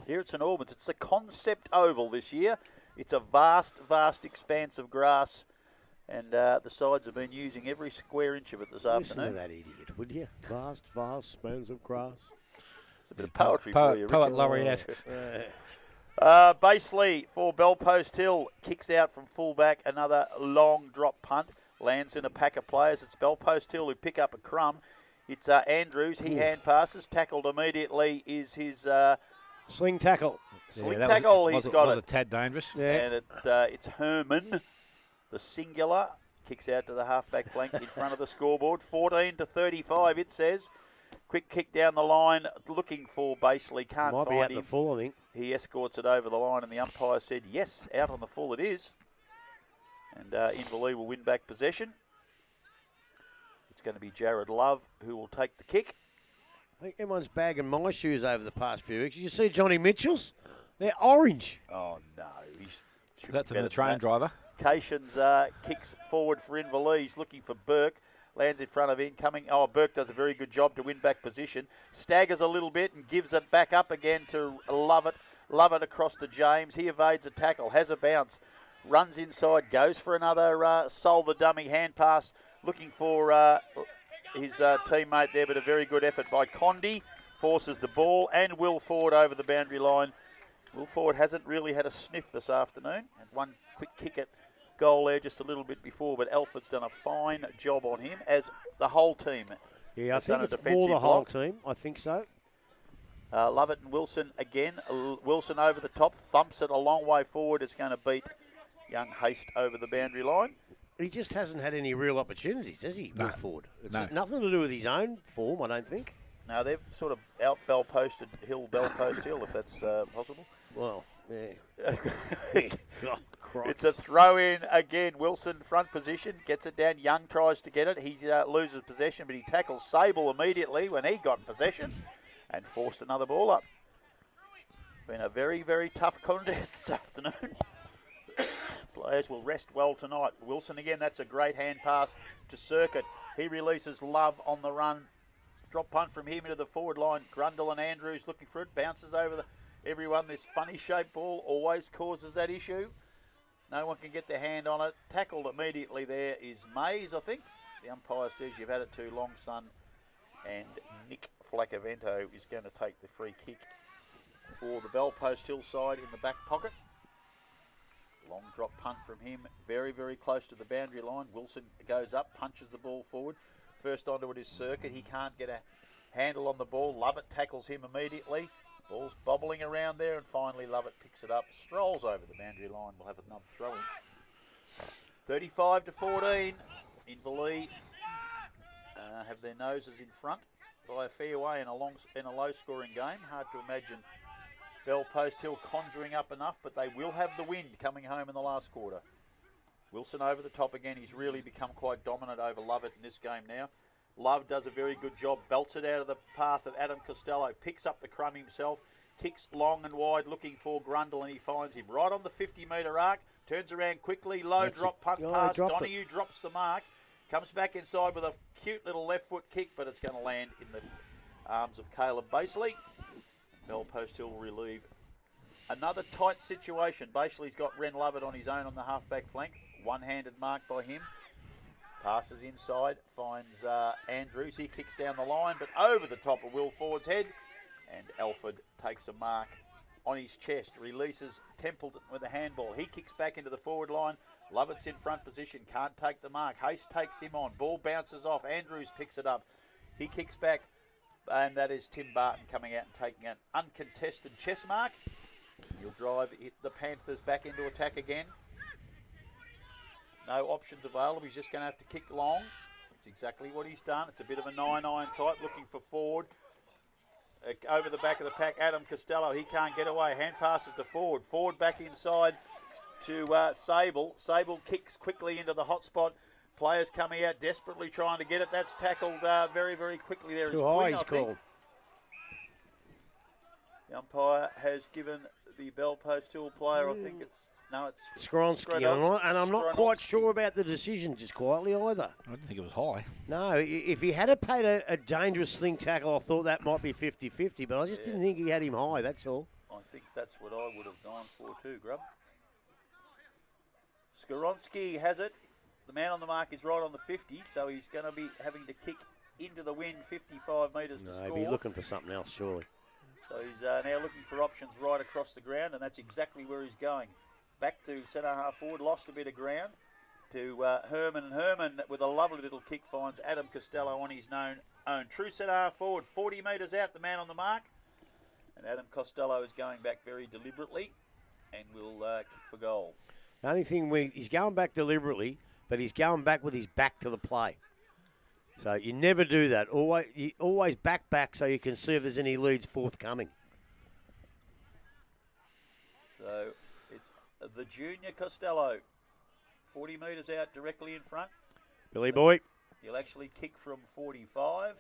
Here at St Albans, it's the Concept Oval this year. It's a vast, vast expanse of grass, and the sides have been using every square inch of it this Listen afternoon. to that idiot, would you? Vast, vast spans of grass. It's a bit of poetry for you, Poet Richard. laureate. Baseley for Bellpost Hill. Kicks out from fullback. Another long drop punt. Lands in a pack of players. It's Bellpost Hill who pick up a crumb. It's Andrews. He hand passes. Tackled immediately is his sling tackle. Sling tackle. Was a tad dangerous. Yeah. And it's Herman, the singular. Kicks out to the halfback flank in front of the scoreboard. 14-35 it says. Quick kick down the line, looking for Baseley. Can't Might find be out him. the full, I think. He escorts it over the line, and the umpire said, yes, out on the full it is. And Inverleigh will win back possession. It's going to be Jared Love who will take the kick. I think everyone's bagging my shoes over the past few weeks. Did you see Johnny Mitchell's? They're orange. Oh, no. That's in the train driver. Cations kicks forward for Inverleigh. He's looking for Burke. Lands in front of him. Burke does a very good job to win back position. Staggers a little bit and gives it back up again to Lovett. Lovett across to James. He evades a tackle. Has a bounce. Runs inside. Goes for another Sol the dummy hand pass. Looking for his teammate there, but a very good effort by Condi. Forces the ball and Will Ford over the boundary line. Will Ford hasn't really had a sniff this afternoon. And one quick kick at goal there just a little bit before, but Alford's done a fine job on him, as the whole team. Yeah, I think it's more the whole team. I think so. Lovett and Wilson again. Wilson over the top, thumps it a long way forward. It's going to beat young Haste over the boundary line. He just hasn't had any real opportunities, has he, Will Ford? It's No. nothing to do with his own form, I don't think. No, they've sort of out-bell-posted Bellpost Hill, if that's possible. Well, yeah. God, Christ. It's a throw-in again. Wilson front position, gets it down. Young tries to get it. He loses possession, but he tackles Sable immediately when he got possession and forced another ball up. Been a very, very tough contest this afternoon. Players will rest well tonight. Wilson again, that's a great hand pass to Circuit. He releases Love on the run. Drop punt from him into the forward line. Grundle and Andrews looking for it. Bounces over everyone. This funny-shaped ball always causes that issue. No one can get their hand on it. Tackled immediately there is Mays, I think. The umpire says you've had it too long, son. And Nick Flaccavento is going to take the free kick for the Bellpost Hill side in the back pocket. Long drop punt from him. Very, very close to the boundary line. Wilson goes up, punches the ball forward. First onto it is Circuit. He can't get a handle on the ball. Lovett tackles him immediately. Ball's bobbling around there, and finally Lovett picks it up. Strolls over the boundary line. We'll have another throw in. 35-14. Inverleigh have their noses in front by a fair way in a low-scoring game. Hard to imagine Bellpost Hill conjuring up enough, but they will have the wind coming home in the last quarter. Wilson over the top again. He's really become quite dominant over Lovett in this game now. Love does a very good job. Belts it out of the path of Adam Costello. Picks up the crumb himself. Kicks long and wide looking for Grundle, and he finds him right on the 50-metre arc. Turns around quickly. Low drop punt pass. Donahue drops the mark. Comes back inside with a cute little left foot kick, but it's going to land in the arms of Caleb Baseley. Bellpost Hill will relieve. Another tight situation. Baseley's got Ren Lovett on his own on the half-back flank. One-handed mark by him. Passes inside, finds Andrews. He kicks down the line, but over the top of Will Ford's head. And Alford takes a mark on his chest. Releases Templeton with a handball. He kicks back into the forward line. Lovett's in front position. Can't take the mark. Haste takes him on. Ball bounces off. Andrews picks it up. He kicks back. And that is Tim Barton coming out and taking an uncontested chest mark. He'll drive the Panthers back into attack again. No options available. He's just going to have to kick long. That's exactly what he's done. It's a bit of a 9-iron type looking for Ford. Over the back of the pack, Adam Costello. He can't get away. Hand passes to Ford. Ford back inside to Sable. Sable kicks quickly into the hot spot. Players coming out desperately trying to get it. That's tackled very, very quickly there. Too high, he's called. The umpire has given the Bellpost Hill player, I think it's Skronsky, and I'm not quite sure about the decision, just quietly either. I didn't think it was high. No, if he had paid a dangerous sling tackle, I thought that might be 50-50, but I just didn't think he had him high, that's all. I think That's what I would have gone for too, Grub. Skoronsky has it. The man on the mark is right on the 50, so he's going to be having to kick into the wind 55 metres to score. He'll be looking for something else, surely. So he's now looking for options right across the ground, and that's exactly where he's going. Back to centre half forward, lost a bit of ground to Herman, and Herman with a lovely little kick finds Adam Costello on his own. True centre half forward, 40 metres out, the man on the mark. And Adam Costello is going back very deliberately and will kick for goal. The only thing, he's going back deliberately, but he's going back with his back to the play. So you never do that. You always back so you can see if there's any leads forthcoming. So it's the junior Costello. 40 metres out directly in front. Billy boy. He'll actually kick from 45.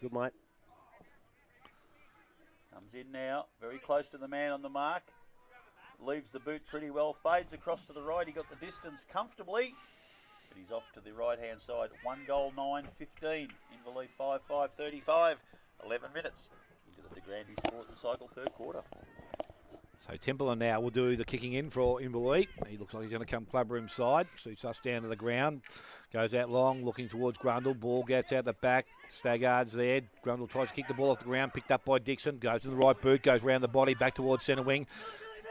Good, mate. Comes in now, very close to the man on the mark. Leaves the boot pretty well, fades across to the right. He got the distance comfortably, but he's off to the right-hand side. 1 goal, 9-15. Inverleigh 5-5, 35. 11 minutes into the DeGrande Sport and Cycle third quarter. So Templeton now will do the kicking in for Inverleigh. He looks like he's going to come clubber inside. Suits us down to the ground. Goes out long, looking towards Grundle. Ball gets out the back. Staggard's there. Grundle tries to kick the ball off the ground. Picked up by Dixon. Goes to the right boot. Goes round the body. Back towards centre wing.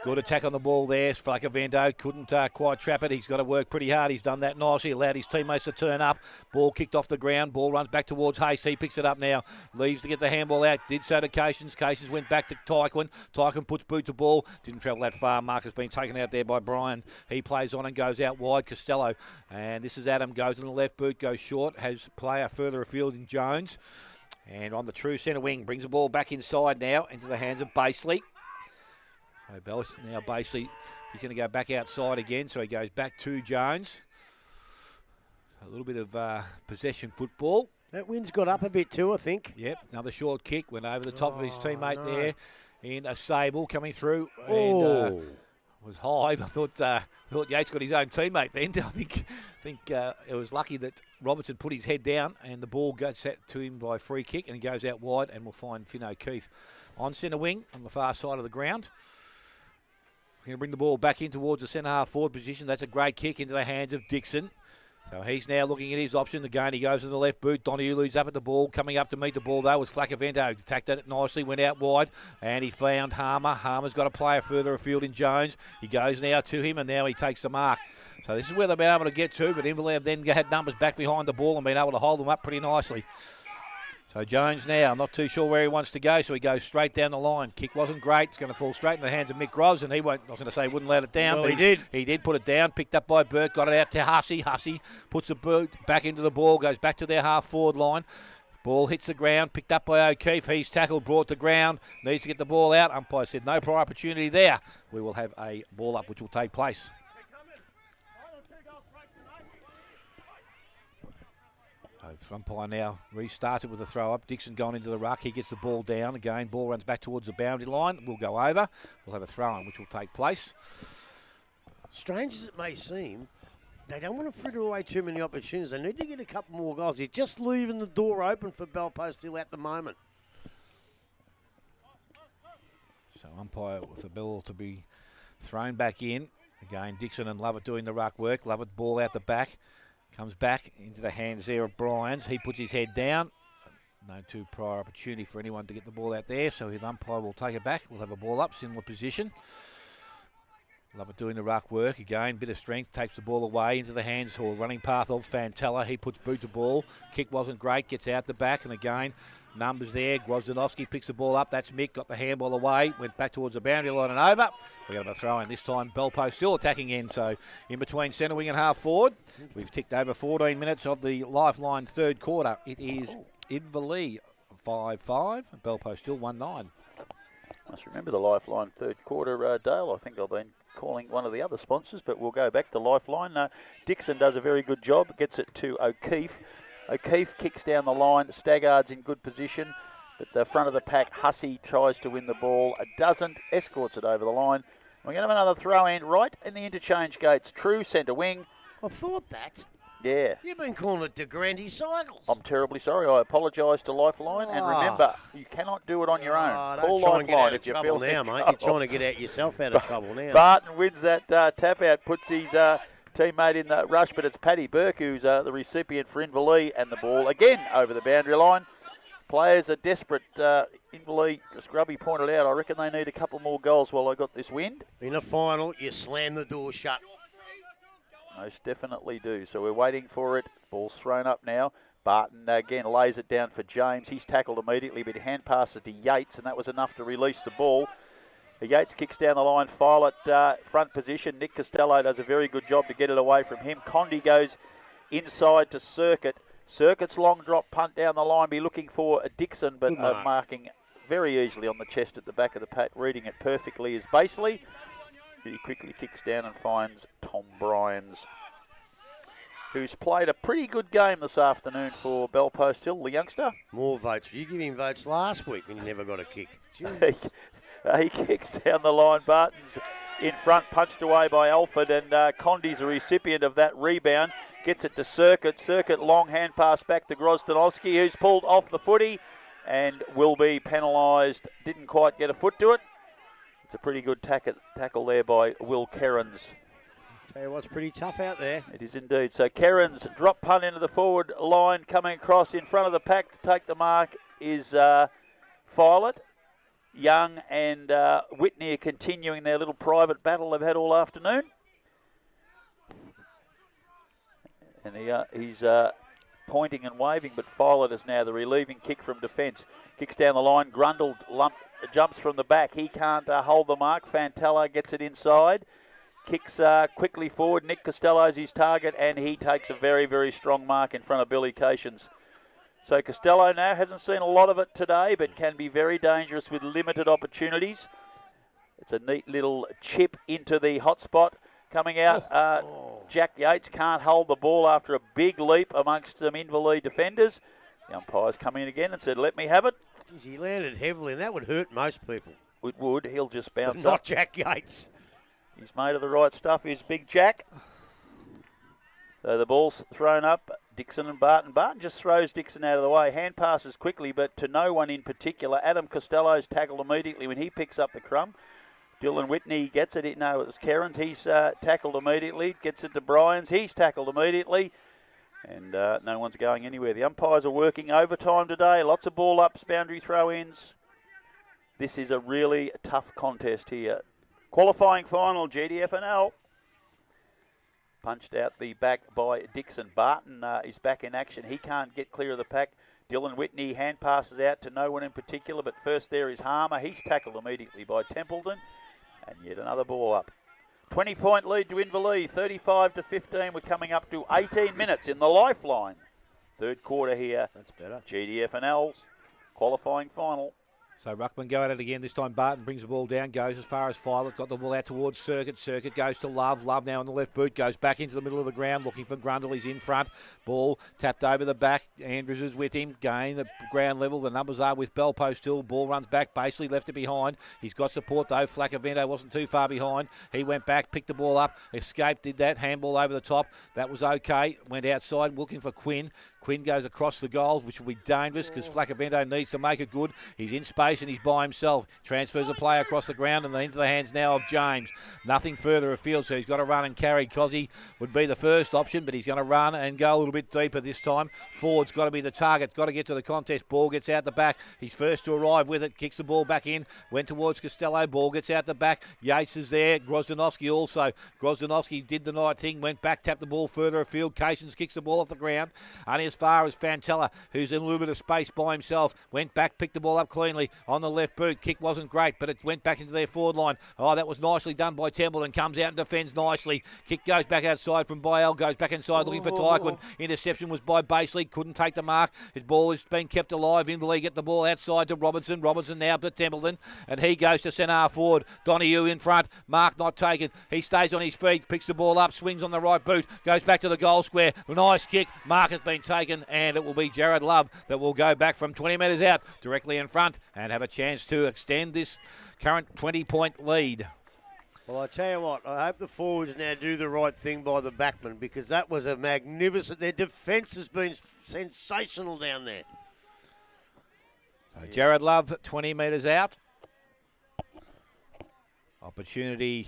Good attack on the ball there. Flacavento couldn't quite trap it. He's got to work pretty hard. He's done that nicely. Allowed his teammates to turn up. Ball kicked off the ground. Ball runs back towards Hayes. He picks it up now. Leaves to get the handball out. Did so to Cations. Cations went back to Tyquin. Tyquin puts boot to ball. Didn't travel that far. Mark has been taken out there by Brian. He plays on and goes out wide. Costello. And this is Adam. Goes in the left boot. Goes short. Has player further afield in Jones. And on the true centre wing. Brings the ball back inside now into the hands of Baseley. So now basically he's going to go back outside again, so he goes back to Jones. So a little bit of possession football. That wind's got up a bit too, I think. Yep, another short kick, went over the top of his teammate there. And a Sable coming through. And was high. I thought Yates got his own teammate then. I think it was lucky that Robertson put his head down and the ball goes set to him by a free kick and he goes out wide, and we'll find Finn O'Keefe on centre wing on the far side of the ground. Going to bring the ball back in towards the centre half forward position. That's a great kick into the hands of Dixon. So he's now looking at his option. Again, he goes to the left boot. Donahue leads up at the ball. Coming up to meet the ball, though, was Flacavento. Attacked it nicely, went out wide, and he found Harmer. Harmer's got a player further afield in Jones. He goes now to him, and now he takes the mark. So this is where they've been able to get to, but Inverleigh have then had numbers back behind the ball and been able to hold them up pretty nicely. So Jones now, not too sure where he wants to go, so he goes straight down the line. Kick wasn't great. It's going to fall straight in the hands of Mick Groves, and he won't, I was going to say wouldn't let it down, but he did put it down. Picked up by Burke, got it out to Hussey. Hussey puts the boot back into the ball, goes back to their half-forward line. Ball hits the ground, picked up by O'Keefe. He's tackled, brought to ground, needs to get the ball out. Umpire said no prior opportunity there. We will have a ball up, which will take place. Umpire now restarted with a throw up. Dixon going into the ruck. He gets the ball down again. Ball runs back towards the boundary line. We'll go over. We'll have a throw in, which will take place. Strange as it may seem, they don't want to fritter away too many opportunities. They need to get a couple more goals. They're just leaving the door open for Belpost Hill at the moment. So umpire with the ball to be thrown back in. Again, Dixon and Lovett doing the ruck work. Lovett ball out the back. Comes back into the hands there of Bryans. He puts his head down. No too prior opportunity for anyone to get the ball out there, so his umpire will take it back. We'll have a ball up, similar position. Lovett doing the ruck work. Again, bit of strength, takes the ball away into the hands or running path of Fantella. He puts boot to ball. Kick wasn't great, gets out the back, and again, numbers there. Grozdanovsky picks the ball up. That's Mick, got the handball away, went back towards the boundary line and over. We're going to throw in this time. Belpost still attacking in, so in between centre wing and half forward. We've ticked over 14 minutes of the Lifeline third quarter. It is Inverleigh 5-5, Belpost still 1-9. Must remember the Lifeline third quarter, Dale. I think I've been calling one of the other sponsors, but we'll go back to Lifeline. Dixon does a very good job, gets it to O'Keefe. O'Keefe kicks down the line. Staggard's in good position, but the front of the pack, Hussey tries to win the ball. It doesn't, escorts it over the line. We're going to have another throw in right in the interchange gates. True centre wing. I thought that. Yeah. You've been calling it DeGrande Cycles. I'm terribly sorry. I apologise to Lifeline. And remember, you cannot do it on your own. Don't try and get out of trouble now, mate. You're trying to get out yourself out of trouble now. Barton wins that tap out, puts his teammate in the rush, but it's Paddy Burke who's the recipient for Inverleigh, and the ball again over the boundary line. Players are desperate. Inverleigh, as Grubby pointed out, I reckon they need a couple more goals while they got this wind. In a final, you slam the door shut. Most definitely do. So we're waiting for it. Ball's thrown up now. Barton again lays it down for James. He's tackled immediately, but hand passes to Yates, and that was enough to release the ball. Yates kicks down the line. Filet front position. Nick Costello does a very good job to get it away from him. Condi goes inside to Circuit. Circuit's long drop punt down the line. Be looking for a Dixon, but marking very easily on the chest at the back of the pack. Reading it perfectly is Basely. He quickly kicks down and finds Tom Bryans, who's played a pretty good game this afternoon for Bellpost Hill, the youngster. More votes. You gave him votes last week when you never got a kick. He kicks down the line. Barton's in front, punched away by Alford, and Condi's a recipient of that rebound. Gets it to Circuit. Circuit, long hand pass back to Grozdanovski, who's pulled off the footy and will be penalised. Didn't quite get a foot to it. It's a pretty good tackle there by Will Kerins. Tell you what's pretty tough out there. It is indeed. So Kerins, drop punt into the forward line, coming across in front of the pack to take the mark is Filet. Young and Whitney are continuing their little private battle they've had all afternoon. And he's pointing and waving, but Filet is now the relieving kick from defence. Kicks down the line. Grundle jumps from the back. He can't hold the mark. Fantella gets it inside. Kicks quickly forward. Nick Costello's his target, and he takes a very, very strong mark in front of Billy Cations. So Costello now hasn't seen a lot of it today, but can be very dangerous with limited opportunities. It's a neat little chip into the hot spot. Coming out, Jack Yates can't hold the ball after a big leap amongst some Inverleigh defenders. The umpire's come in again and said, let me have it. Jeez, he landed heavily, and that would hurt most people. It would. He'll just bounce Not up. Jack Yates. He's made of the right stuff, is Big Jack. So the ball's thrown up. Dixon and Barton. Barton just throws Dixon out of the way. Hand passes quickly, but to no one in particular. Adam Costello's tackled immediately when he picks up the crumb. Dylan Whitney gets it. No, it's Kerins. He's tackled immediately. Gets it to Bryans. He's tackled immediately. And no one's going anywhere. The umpires are working overtime today. Lots of ball ups, boundary throw-ins. This is a really tough contest here. Qualifying final, GDFNL. Punched out the back by Dixon. Barton is back in action. He can't get clear of the pack. Dylan Whitney hand passes out to no one in particular, but first there is Harmer. He's tackled immediately by Templeton. And yet another ball up. 20-point lead to Inverleigh, 35-15. We're coming up to 18 minutes in the Lifeline. Third quarter here. That's better. GDFNL's qualifying final. So Ruckman go at it again. This time Barton brings the ball down, goes as far as Filet, got the ball out towards Circuit. Circuit goes to Love. Love now on the left boot, goes back into the middle of the ground looking for Grundle. He's in front. Ball tapped over the back. Andrews is with him. Gain the ground level. The numbers are with Bellpost still. Ball runs back. Basely left it behind. He's got support though. Flaccavento wasn't too far behind. He went back, picked the ball up, escaped, did that. Handball over the top. That was okay. Went outside looking for Quinn. Quinn goes across the goals, which will be dangerous because Flaccavento needs to make it good. He's in space and he's by himself. Transfers the play across the ground and then into the hands now of James. Nothing further afield, so he's got to run and carry. Cozzy would be the first option, but he's going to run and go a little bit deeper this time. Ford's got to be the target, got to get to the contest. Ball gets out the back. He's first to arrive with it, kicks the ball back in, went towards Costello. Ball gets out the back. Yates is there. Grozdanovski also. Grozdanovski did the right thing, went back, tapped the ball further afield. Cations kicks the ball off the ground. Only as far as Fantella, who's in a little bit of space by himself, went back, picked the ball up cleanly on the left boot. Kick wasn't great, but it went back into their forward line. Oh, that was nicely done by Templeton. Comes out and defends nicely. Kick goes back outside from Byell, goes back inside looking for Tyquin. Interception was by Basely, couldn't take the mark. His ball has been kept alive. Inverleigh get the ball outside to Robinson. Robinson now to Templeton, and he goes to centre forward. Donahue in front. Mark not taken. He stays on his feet, picks the ball up, swings on the right boot, goes back to the goal square. Nice kick. Mark has been taken, and it will be Jared Love that will go back from 20 metres out directly in front and have a chance to extend this current 20-point lead. Well, I tell you what, I hope the forwards now do the right thing by the backman, because that was a magnificent... Their defence has been sensational down there. So Jared Love, 20 metres out. Opportunity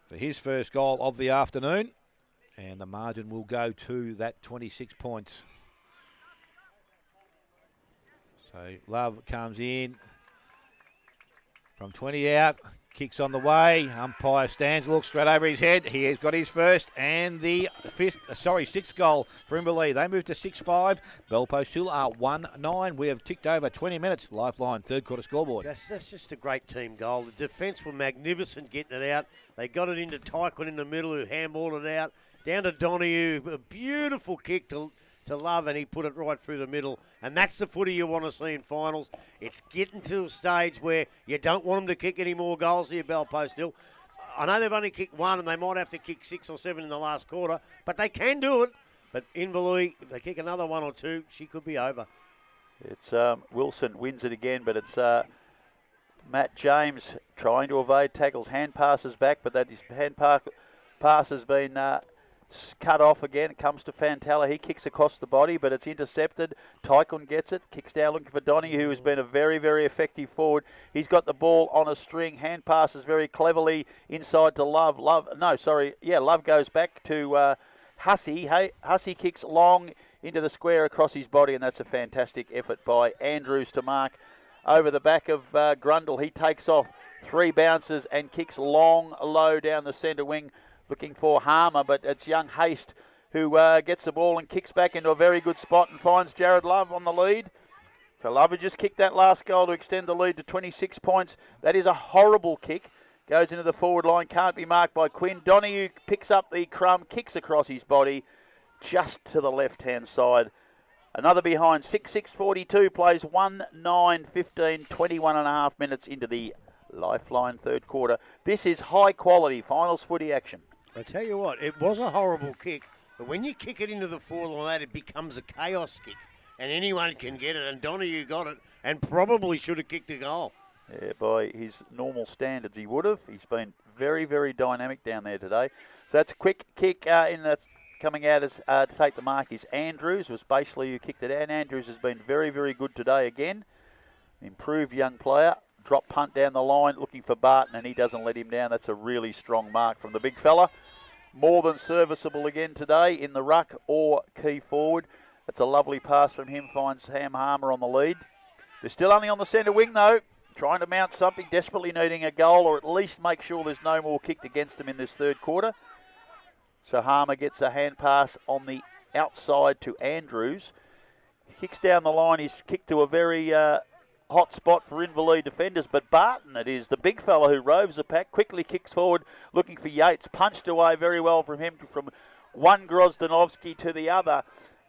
for his first goal of the afternoon. And the margin will go to that 26 points. So Love comes in from 20 out. Kicks on the way. Umpire stands, looks straight over his head. He has got his first and the sixth goal for Inverleigh. They move to 6-5. Bell Post Hill are 1-9. We have ticked over 20 minutes. Lifeline, third quarter scoreboard. That's just a great team goal. The defence were magnificent getting it out. They got it into Tyquin in the middle, who handballed it out. Down to Donahue. A beautiful kick to Love, and he put it right through the middle. And that's the footy you want to see in finals. It's getting to a stage where you don't want them to kick any more goals here, Bell Post Hill. I know they've only kicked one, and they might have to kick 6 or 7 in the last quarter, but they can do it. But Inverleigh, if they kick another 1 or 2, she could be over. It's Wilson wins it again, but it's Matt James trying to evade tackles, hand passes back, but that his hand pass has been cut off again. It comes to Fantella. He kicks across the body, but it's intercepted. Tyquin gets it. Kicks down looking for Donnie, who has been a very, very effective forward. He's got the ball on a string. Hand passes very cleverly inside to Love. Love goes back to Hussey. Hussey kicks long into the square across his body, and that's a fantastic effort by Andrews to mark over the back of Grundle. He takes off 3 bounces and kicks long, low down the centre wing, looking for Harmer, but it's young Haste who gets the ball and kicks back into a very good spot and finds Jared Love on the lead. So Love had just kicked that last goal to extend the lead to 26 points. That is a horrible kick. Goes into the forward line, can't be marked by Quinn. Donahue picks up the crumb, kicks across his body just to the left-hand side. Another behind, 6-6-42, plays 1-9-15, 21 and a half minutes into the Lifeline third quarter. This is high-quality finals footy action. I tell you what, it was a horrible kick, but when you kick it into the forward line, it becomes a chaos kick, and anyone can get it, and Donahue got it, and probably should have kicked the goal. Yeah, by his normal standards, he would have. He's been very, very dynamic down there today. So that's a quick kick coming out as to take the mark is Andrews. Was basically who kicked it out. Andrews has been very, very good today again. Improved young player. Drop punt down the line, looking for Barton, and he doesn't let him down. That's a really strong mark from the big fella. More than serviceable again today in the ruck or key forward. That's a lovely pass from him, finds Sam Harmer on the lead. They're still only on the centre wing, though, trying to mount something, desperately needing a goal, or at least make sure there's no more kicked against them in this third quarter. So Harmer gets a hand pass on the outside to Andrews. He kicks down the line. He's kicked to a very hot spot for Inverleigh defenders, but Barton, it is the big fella who roves the pack, quickly kicks forward looking for Yates, punched away very well from him, from one Grozdanovsky to the other.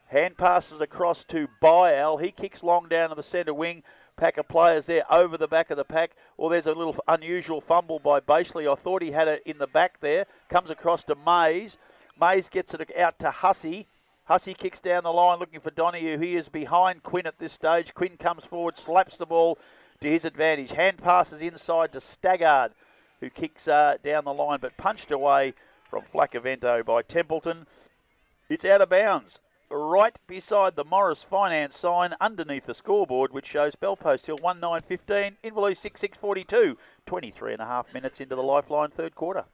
Hand passes across to Byal. He kicks long down to the centre wing. Pack of players there over the back of the pack. Well, there's a little unusual fumble by Bashley. I thought he had it in the back there. Comes across to Mays. Mays gets it out to Hussey. Hussey kicks down the line looking for Donahue. He is behind Quinn at this stage. Quinn comes forward, slaps the ball to his advantage. Hand passes inside to Staggard, who kicks down the line, but punched away from Flacavento by Templeton. It's out of bounds, right beside the Morris Finance sign underneath the scoreboard, which shows Bell Post Hill 1-9-15, Inverleigh 6-6-42, 23 and a half minutes into the Lifeline third quarter.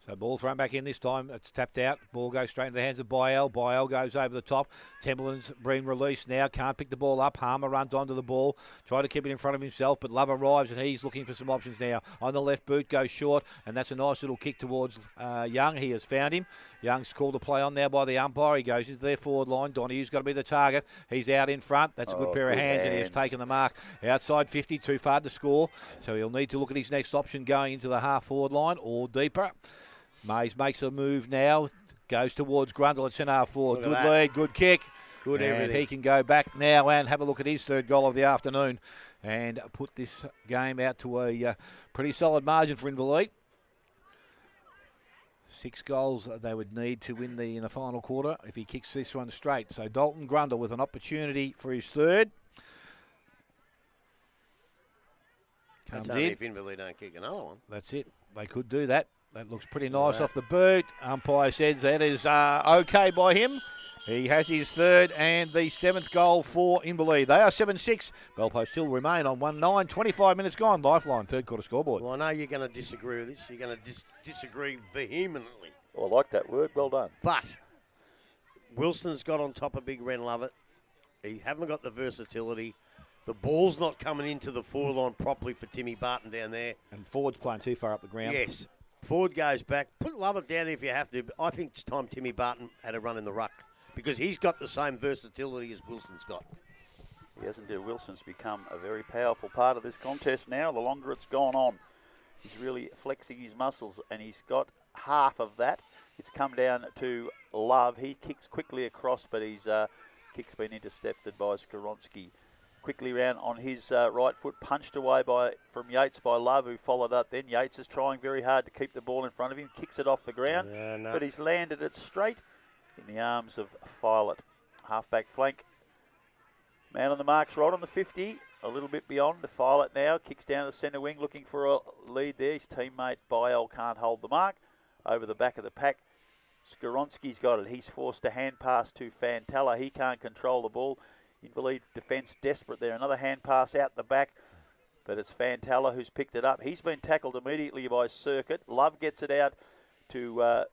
So ball thrown back in this time. It's tapped out. Ball goes straight into the hands of Byal. Byal goes over the top. Templeton's been released now. Can't pick the ball up. Harmer runs onto the ball. Try to keep it in front of himself, but Love arrives and he's looking for some options now. On the left boot, goes short, and that's a nice little kick towards Young. He has found him. Young's called a play on now by the umpire. He goes into their forward line. Donahue's got to be the target. He's out in front. That's a good pair of hands, and he has taken the mark. Outside 50, too far to score. So he'll need to look at his next option going into the half forward line or deeper. Mays makes a move now, goes towards Grundle at centre forward. Good lead, good kick. Good and everything. He can go back now and have a look at his third goal of the afternoon and put this game out to a pretty solid margin for Inverleigh. 6 goals they would need to win in the final quarter if he kicks this one straight. So Dalton Grundle with an opportunity for his third. Comes That's only in. if Inverleigh don't kick another one. That's it. They could do that. That looks pretty nice off the boot. Umpire says that is okay by him. He has his third and the 7th goal for Inverleigh. They are 7-6. Bellpost still remain on 1-9. 25 minutes gone. Lifeline, third quarter scoreboard. Well, I know you're going to disagree with this. You're going to disagree vehemently. Oh, I like that word. Well done. But Wilson's got on top of Big Ren Lovett. He haven't got the versatility. The ball's not coming into the forward line properly for Timmy Barton down there. And Ford's playing too far up the ground. Yes. Ford goes back. Put Lovett down if you have to. But I think it's time Timmy Barton had a run in the ruck because he's got the same versatility as Wilson's got. He hasn't. Wilson's become a very powerful part of this contest now. The longer it's gone on, he's really flexing his muscles, and he's got half of that. It's come down to Love. He kicks quickly across, but his kick's been intercepted by Skoronski. Quickly round on his right foot, punched away from Yates by Love, who followed up. Then Yates is trying very hard to keep the ball in front of him, kicks it off the ground, but he's landed it straight in the arms of Filet. Halfback flank. Man on the mark's right on the 50, a little bit beyond. The Filet now kicks down the centre wing, looking for a lead there. His teammate Biel can't hold the mark. Over the back of the pack, Skoronski's got it. He's forced a hand pass to Fantella. He can't control the ball. Inverleigh defence desperate there. Another hand pass out the back, but it's Fantella who's picked it up. He's been tackled immediately by Circuit. Love gets it out to,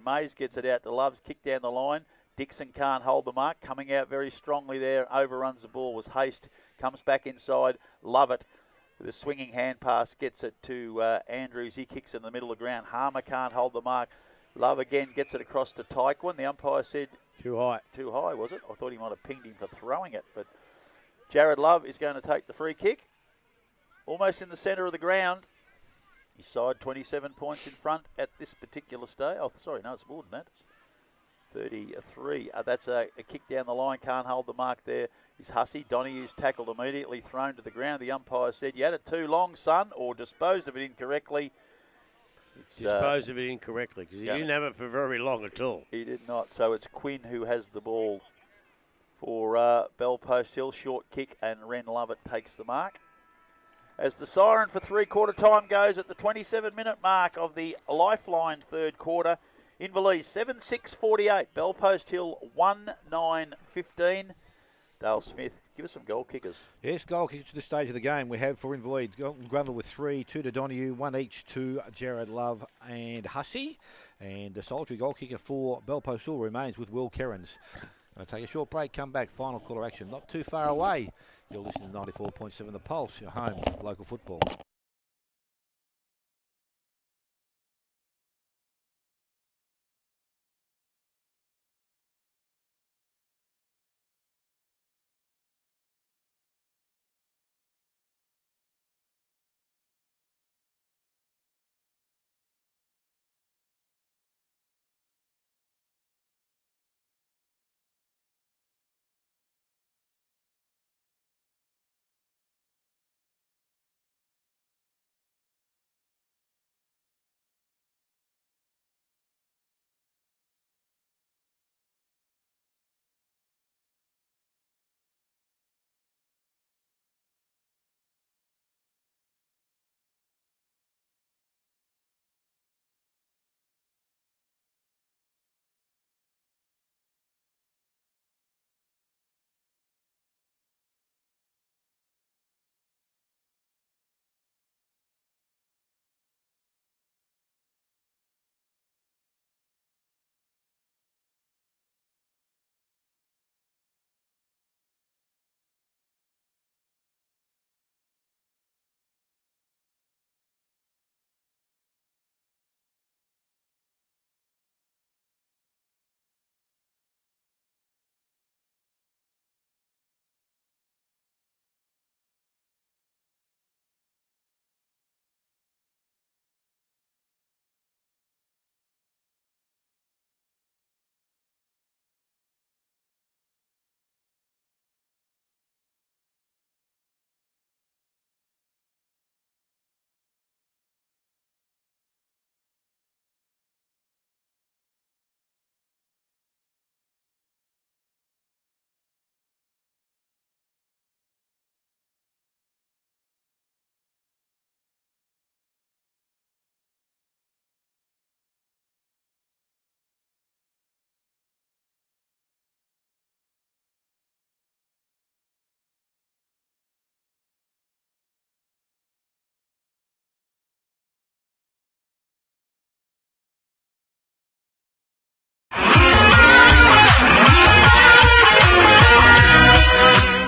Mays gets it out to Love's kick down the line. Dixon can't hold the mark. Coming out very strongly there. Overruns the ball was Haste. Comes back inside. Lovett with a swinging hand pass gets it to Andrews. He kicks it in the middle of the ground. Harmer can't hold the mark. Love again gets it across to Taekwon. The umpire said too high. Too high, was it? I thought he might have pinged him for throwing it. But Jared Love is going to take the free kick. Almost in the centre of the ground. His side 27 points in front at this particular stage. Oh, sorry, no, it's more than that. It's 33. That's a kick down the line. Can't hold the mark there. Is Hussey. Donohue's tackled immediately, thrown to the ground. The umpire said, you had it too long, son, or disposed of it incorrectly. Disposed of it incorrectly because he didn't have it for very long at all. He did not. So it's Quinn who has the ball for Bellpost Hill. Short kick, and Ren Lovett takes the mark. As the siren for three-quarter time goes at the 27-minute mark of the Lifeline third quarter, Inverleigh 7-6-48, Bellpost Hill 1-9-15. Dale Smith, give us some goal kickers. Yes, goal kickers at this stage of the game. We have for Inverleigh, Grundle with 3, 2 to Donohue, 1 each to Jared Love and Hussey. And the solitary goal kicker for Bellpost Hill remains with Will Kerrins. Going to take a short break, come back, final caller action. Not too far away. You're listening to 94.7 The Pulse, your home of local football.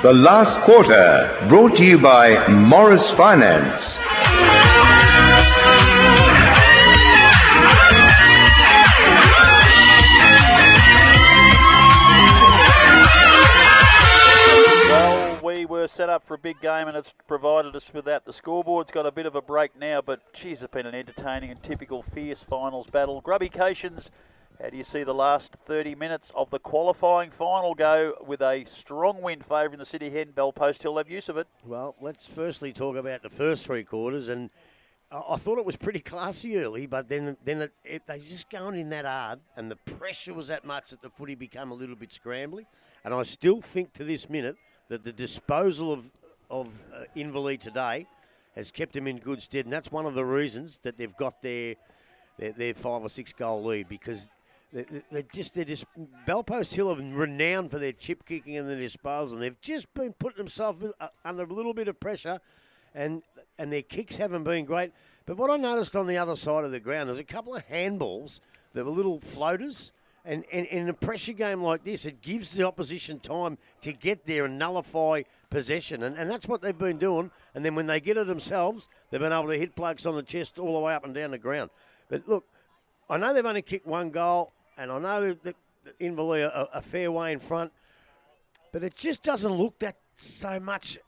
The last quarter, brought to you by Morris Finance. Well, we were set up for a big game and it's provided us with that. The scoreboard's got a bit of a break now, but geez, it's been an entertaining and typical fierce finals battle. Grubby-cations, how do you see the last 30 minutes of the qualifying final go with a strong win favouring the City Hen? Bell Post Hill have use of it. Well, let's firstly talk about the first three quarters, and I thought it was pretty classy early, but then they just going in that hard, and the pressure was that much that the footy became a little bit scrambly. And I still think to this minute that the disposal of Inverleigh today has kept them in good stead, and that's one of the reasons that they've got their 5 or 6 goal lead, because they're just Bell Post Hill are renowned for their chip kicking and their disposal, and they've just been putting themselves under a little bit of pressure, and their kicks haven't been great. But what I noticed on the other side of the ground, there's a couple of handballs that were little floaters. And in a pressure game like this, it gives the opposition time to get there and nullify possession. And that's what they've been doing. And then when they get it themselves, they've been able to hit blokes on the chest all the way up and down the ground. But look, I know they've only kicked 1 goal, and I know that Inverleigh are a fair way in front, but it just doesn't look that so much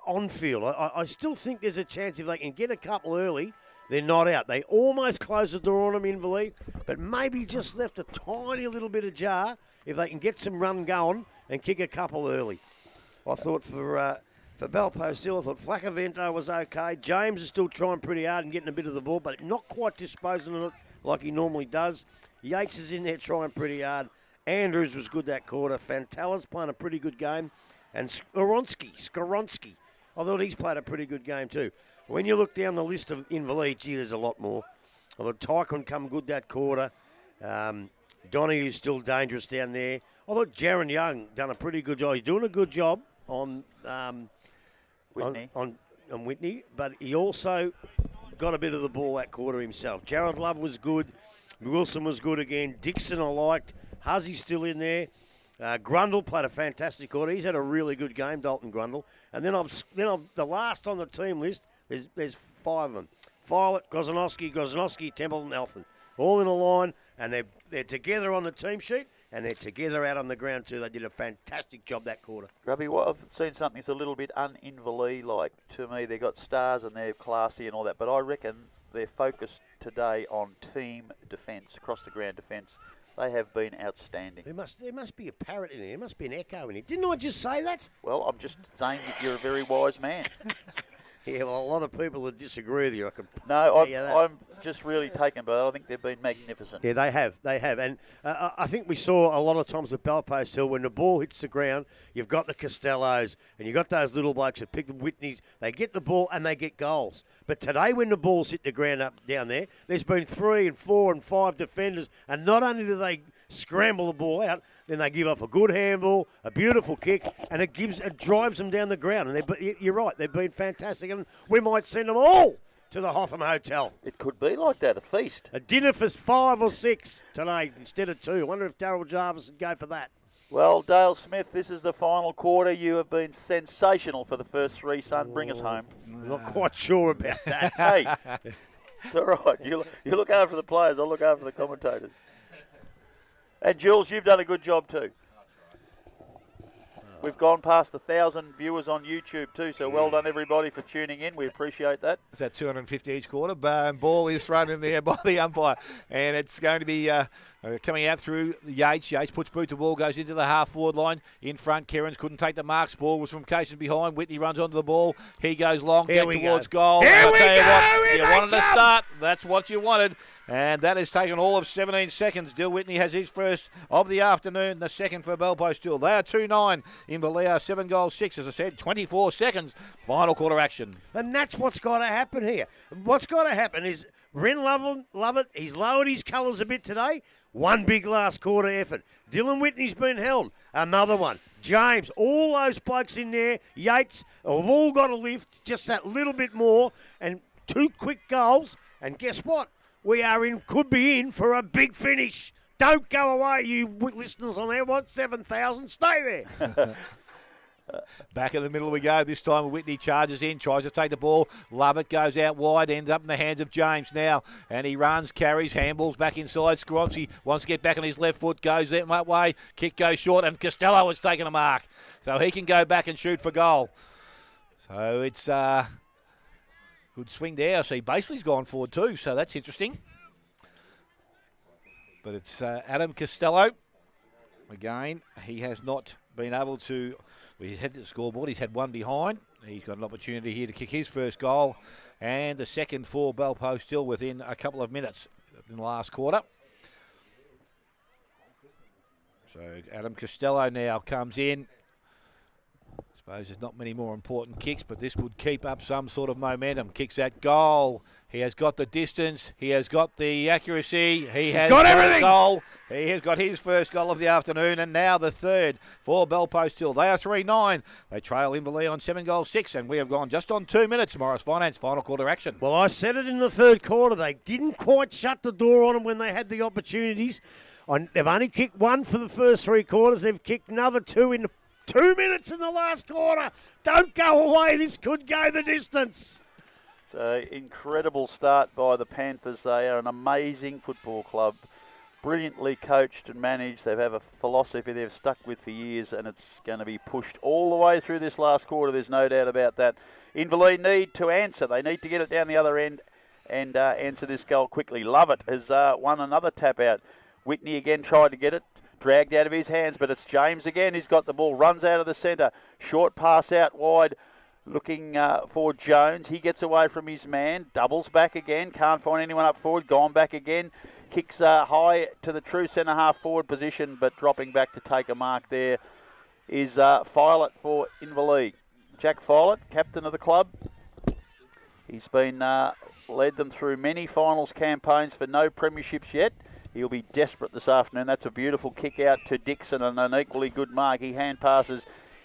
on field. I still think there's a chance if they can get a couple early, they're not out. They almost closed the door on them, Inverleigh, but maybe just left a tiny little bit ajar if they can get some run going and kick a couple early. I thought for Bell Post Hill, I thought Flaccavento was okay. James is still trying pretty hard and getting a bit of the ball, but not quite disposing of it like he normally does. Yates is in there trying pretty hard. Andrews was good that quarter. Fantalla's playing a pretty good game. And Skoronsky, I thought he's played a pretty good game too. When you look down the list of Inverleigh, gee, there's a lot more. I thought Tyquin come good that quarter. Donohue's still dangerous down there. I thought Jaron Young done a pretty good job. He's doing a good job on Whitney. On Whitney, but he also got a bit of the ball that quarter himself. Jared Love was good. Wilson was good again. Dixon I liked. Huzzy's still in there. Grundle played a fantastic quarter. He's had a really good game, Dalton Grundle. And then I've the last on the team list. There's 5 of them. Violet, Grozanowski, Templeton, Alford. All in a line, and they're together on the team sheet, and they're together out on the ground too. They did a fantastic job that quarter. Grubby, I've seen something that's a little bit un-Inverleigh like. To me, they've got stars and they're classy and all that, but I reckon they're focused today on team defence, across the ground defence. They have been outstanding. There must be a parrot in there. There must be an echo in it. Didn't I just say that? Well, I'm just saying that you're a very wise man. Yeah, well, a lot of people that disagree with you. I'm just really taken by it. I think they've been magnificent. Yeah, they have. And I think we saw a lot of times at Bell Post Hill, when the ball hits the ground, you've got the Costellos and you've got those little blokes that pick the Whitneys. They get the ball and they get goals. But today, when the ball's hit the ground up down there, there's been 3 and 4 and 5 defenders. And not only do they scramble the ball out, then they give off a good handball, a beautiful kick, and it drives them down the ground. And you're right, they've been fantastic, and we might send them all to the Hotham Hotel. It could be like that, a feast. A dinner for 5 or 6 tonight instead of 2. I wonder if Darryl Jarvis would go for that. Well, Dale Smith, this is the final quarter. You have been sensational for the first 3, son. Bring us home. I'm not quite sure about that. Hey, it's all right. You look after the players, I'll look after the commentators. And Jules, you've done a good job too. We've gone past 1,000 viewers on YouTube too, so well done everybody for tuning in. We appreciate that. Is that 250 each quarter? Ball is thrown in there by the umpire, and it's going to be coming out through Yates. Yates puts boot to ball, goes into the half-forward line. In front, Kerins couldn't take the marks. Ball was from Cason behind. Whitney runs onto the ball. He goes long, back towards goal. Here we go! You wanted to start. That's what you wanted. And that has taken all of 17 seconds. Dill Whitney has his first of the afternoon, the second for Bell Post Hill. They are 2-9. Inverleigh 7 goals, 6, as I said, 24 seconds. Final quarter action. And that's what's got to happen here. What's got to happen is Ren love it. He's lowered his colours a bit today. One big last quarter effort. Dylan Whitney's been held. Another one. James, all those blokes in there, Yates, have all got to lift just that little bit more, and 2 quick goals. And guess what? Could be in for a big finish. Don't go away, you listeners on there. What, 7,000? Stay there. Back in the middle we go. This time Whitney charges in, tries to take the ball. Lovett goes out wide, ends up in the hands of James now. And he runs, carries, handballs back inside. Skronski wants to get back on his left foot, goes that way. Kick goes short, and Costello has taken a mark. So he can go back and shoot for goal. So it's good swing there. I see Basely's gone forward too, so that's interesting. But it's Adam Costello. Again, he has not been able to... We had the scoreboard. He's had one behind. He's got an opportunity here to kick his first goal. And the second for Bell Post still within a couple of minutes in the last quarter. So Adam Costello now comes in. I suppose there's not many more important kicks, but this would keep up some sort of momentum. Kicks that goal. He has got the distance. He has got the accuracy. He's got everything. Goal. He has got his first goal of the afternoon, and now the third for Bell Post Hill. They are 3-9. They trail Inverleigh on 7-6, and we have gone just on 2 minutes. Morris Finance final quarter action. Well, I said it in the third quarter. They didn't quite shut the door on them when they had the opportunities. They've only kicked one for the first 3 quarters. They've kicked another 2 in 2 minutes in the last quarter. Don't go away. This could go the distance. It's an incredible start by the Panthers. They are an amazing football club. Brilliantly coached and managed. They have a philosophy they've stuck with for years, and it's going to be pushed all the way through this last quarter. There's no doubt about that. Inverleigh need to answer. They need to get it down the other end and answer this goal quickly. Lovett has won another tap out. Whitney again tried to get it. Dragged out of his hands, but it's James again. He's got the ball, runs out of the centre. Short pass out wide, looking for Jones. He gets away from his man, doubles back again, can't find anyone up forward, gone back again. Kicks high to the true centre-half forward position, but dropping back to take a mark there is Filet for Inverleigh. Jack Filet, captain of the club. He's been led them through many finals campaigns for no premierships yet. He'll be desperate this afternoon. That's a beautiful kick out to Dixon and an equally good mark. He hand passes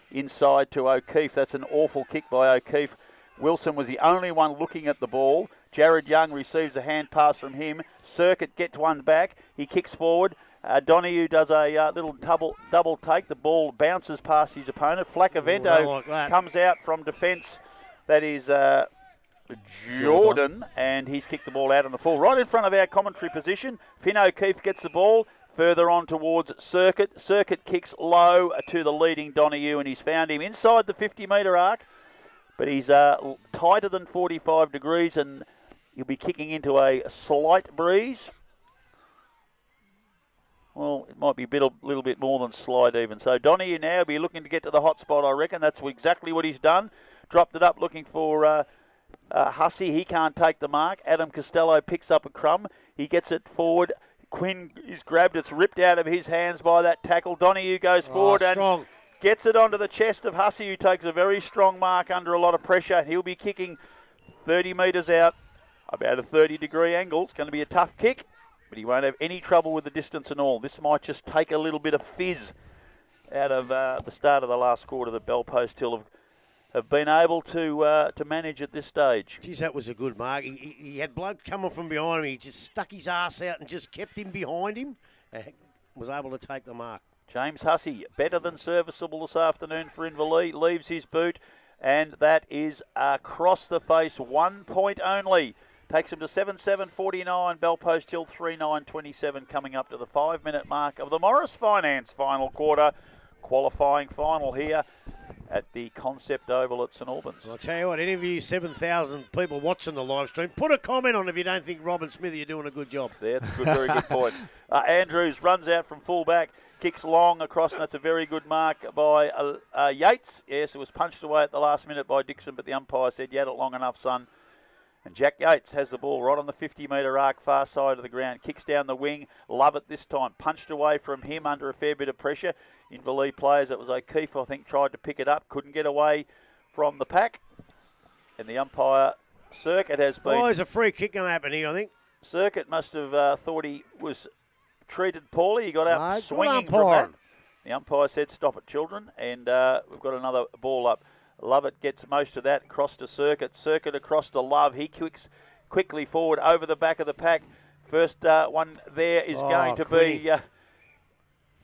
inside to O'Keefe. That's an awful kick by O'Keefe. Wilson was the only one looking at the ball. Jared Young receives a hand pass from him. Circuit gets one back. He kicks forward. Donahue does a little double take. The ball bounces past his opponent. Flacavento comes out from defence. That is Jordan, and he's kicked the ball out on the full. Right in front of our commentary position. Finn O'Keefe gets the ball further on towards Circuit. Circuit kicks low to the leading Donahue, and he's found him inside the 50-metre arc. But he's tighter than 45 degrees, and he'll be kicking into a slight breeze. Well, it might be a little bit more than slight even. So Donahue now will be looking to get to the hot spot, I reckon. That's exactly what he's done. Dropped it up looking for Hussey. He can't take the mark. Adam Costello picks up a crumb. He gets it forward. Quinn is grabbed. It's ripped out of his hands by that tackle. Donahue goes forward and gets it onto the chest of Hussey, who takes a very strong mark under a lot of pressure. He'll be kicking 30 metres out, about a 30-degree angle. It's going to be a tough kick, but he won't have any trouble with the distance and all. This might just take a little bit of fizz out of the start of the last quarter that Bell Post Hill have been able to manage at this stage. Geez, that was a good mark. He had bloke coming from behind him. He just stuck his ass out and just kept him behind him and was able to take the mark. James Hussey, better than serviceable this afternoon for Inverleigh, leaves his boot, and that is across the face, 1 point only. Takes him to 7-7-49, Bell Post Hill 3-9-27, coming up to the 5-minute mark of the Morris Finance final quarter, qualifying final here at the Concept Oval at St Albans. I'll tell you what, any of you 7,000 people watching the live stream, put a comment on if you don't think Rob and Smithy are doing a good job. Yeah, that's a good, very good point. Andrews runs out from fullback, kicks long across, and that's a very good mark by Yates. Yes, it was punched away at the last minute by Dixon, but the umpire said, you had it long enough, son. And Jack Yates has the ball right on the 50-metre arc, far side of the ground. Kicks down the wing. Love it this time. Punched away from him under a fair bit of pressure. Inverleigh players, it was O'Keefe, I think, tried to pick it up. Couldn't get away from the pack. And the umpire, Circuit, has been... Oh, there's a free kick going to happen here, I think. Circuit must have thought he was treated poorly. He got out swinging from that. The umpire said, stop it, children. And we've got another ball up. Lovett gets most of that across to Circuit. Circuit across to Love. He kicks quickly forward over the back of the pack. First one there is going to be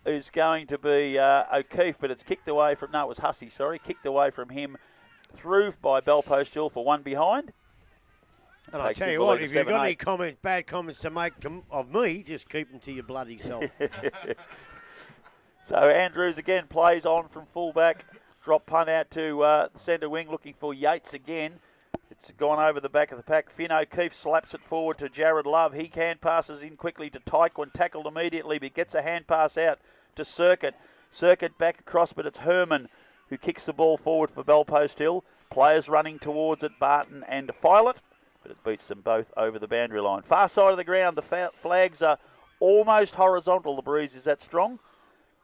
is going to be O'Keefe, but it's kicked away from, no, it was Hussey, sorry, kicked away from him, through by Bellpost Hill for one behind. And I tell you what, if you've got any bad comments to make of me, just keep them to your bloody self. So Andrews again plays on from fullback. Drop punt out to the centre wing, looking for Yates again. It's gone over the back of the pack. Finn O'Keefe slaps it forward to Jared Love. He passes in quickly to Tyke when tackled immediately, but gets a hand pass out to Circuit. Circuit back across, but it's Herman who kicks the ball forward for Bellpost Hill. Players running towards it, Barton and Filet, but it beats them both over the boundary line. Far side of the ground, the flags are almost horizontal. The breeze is that strong.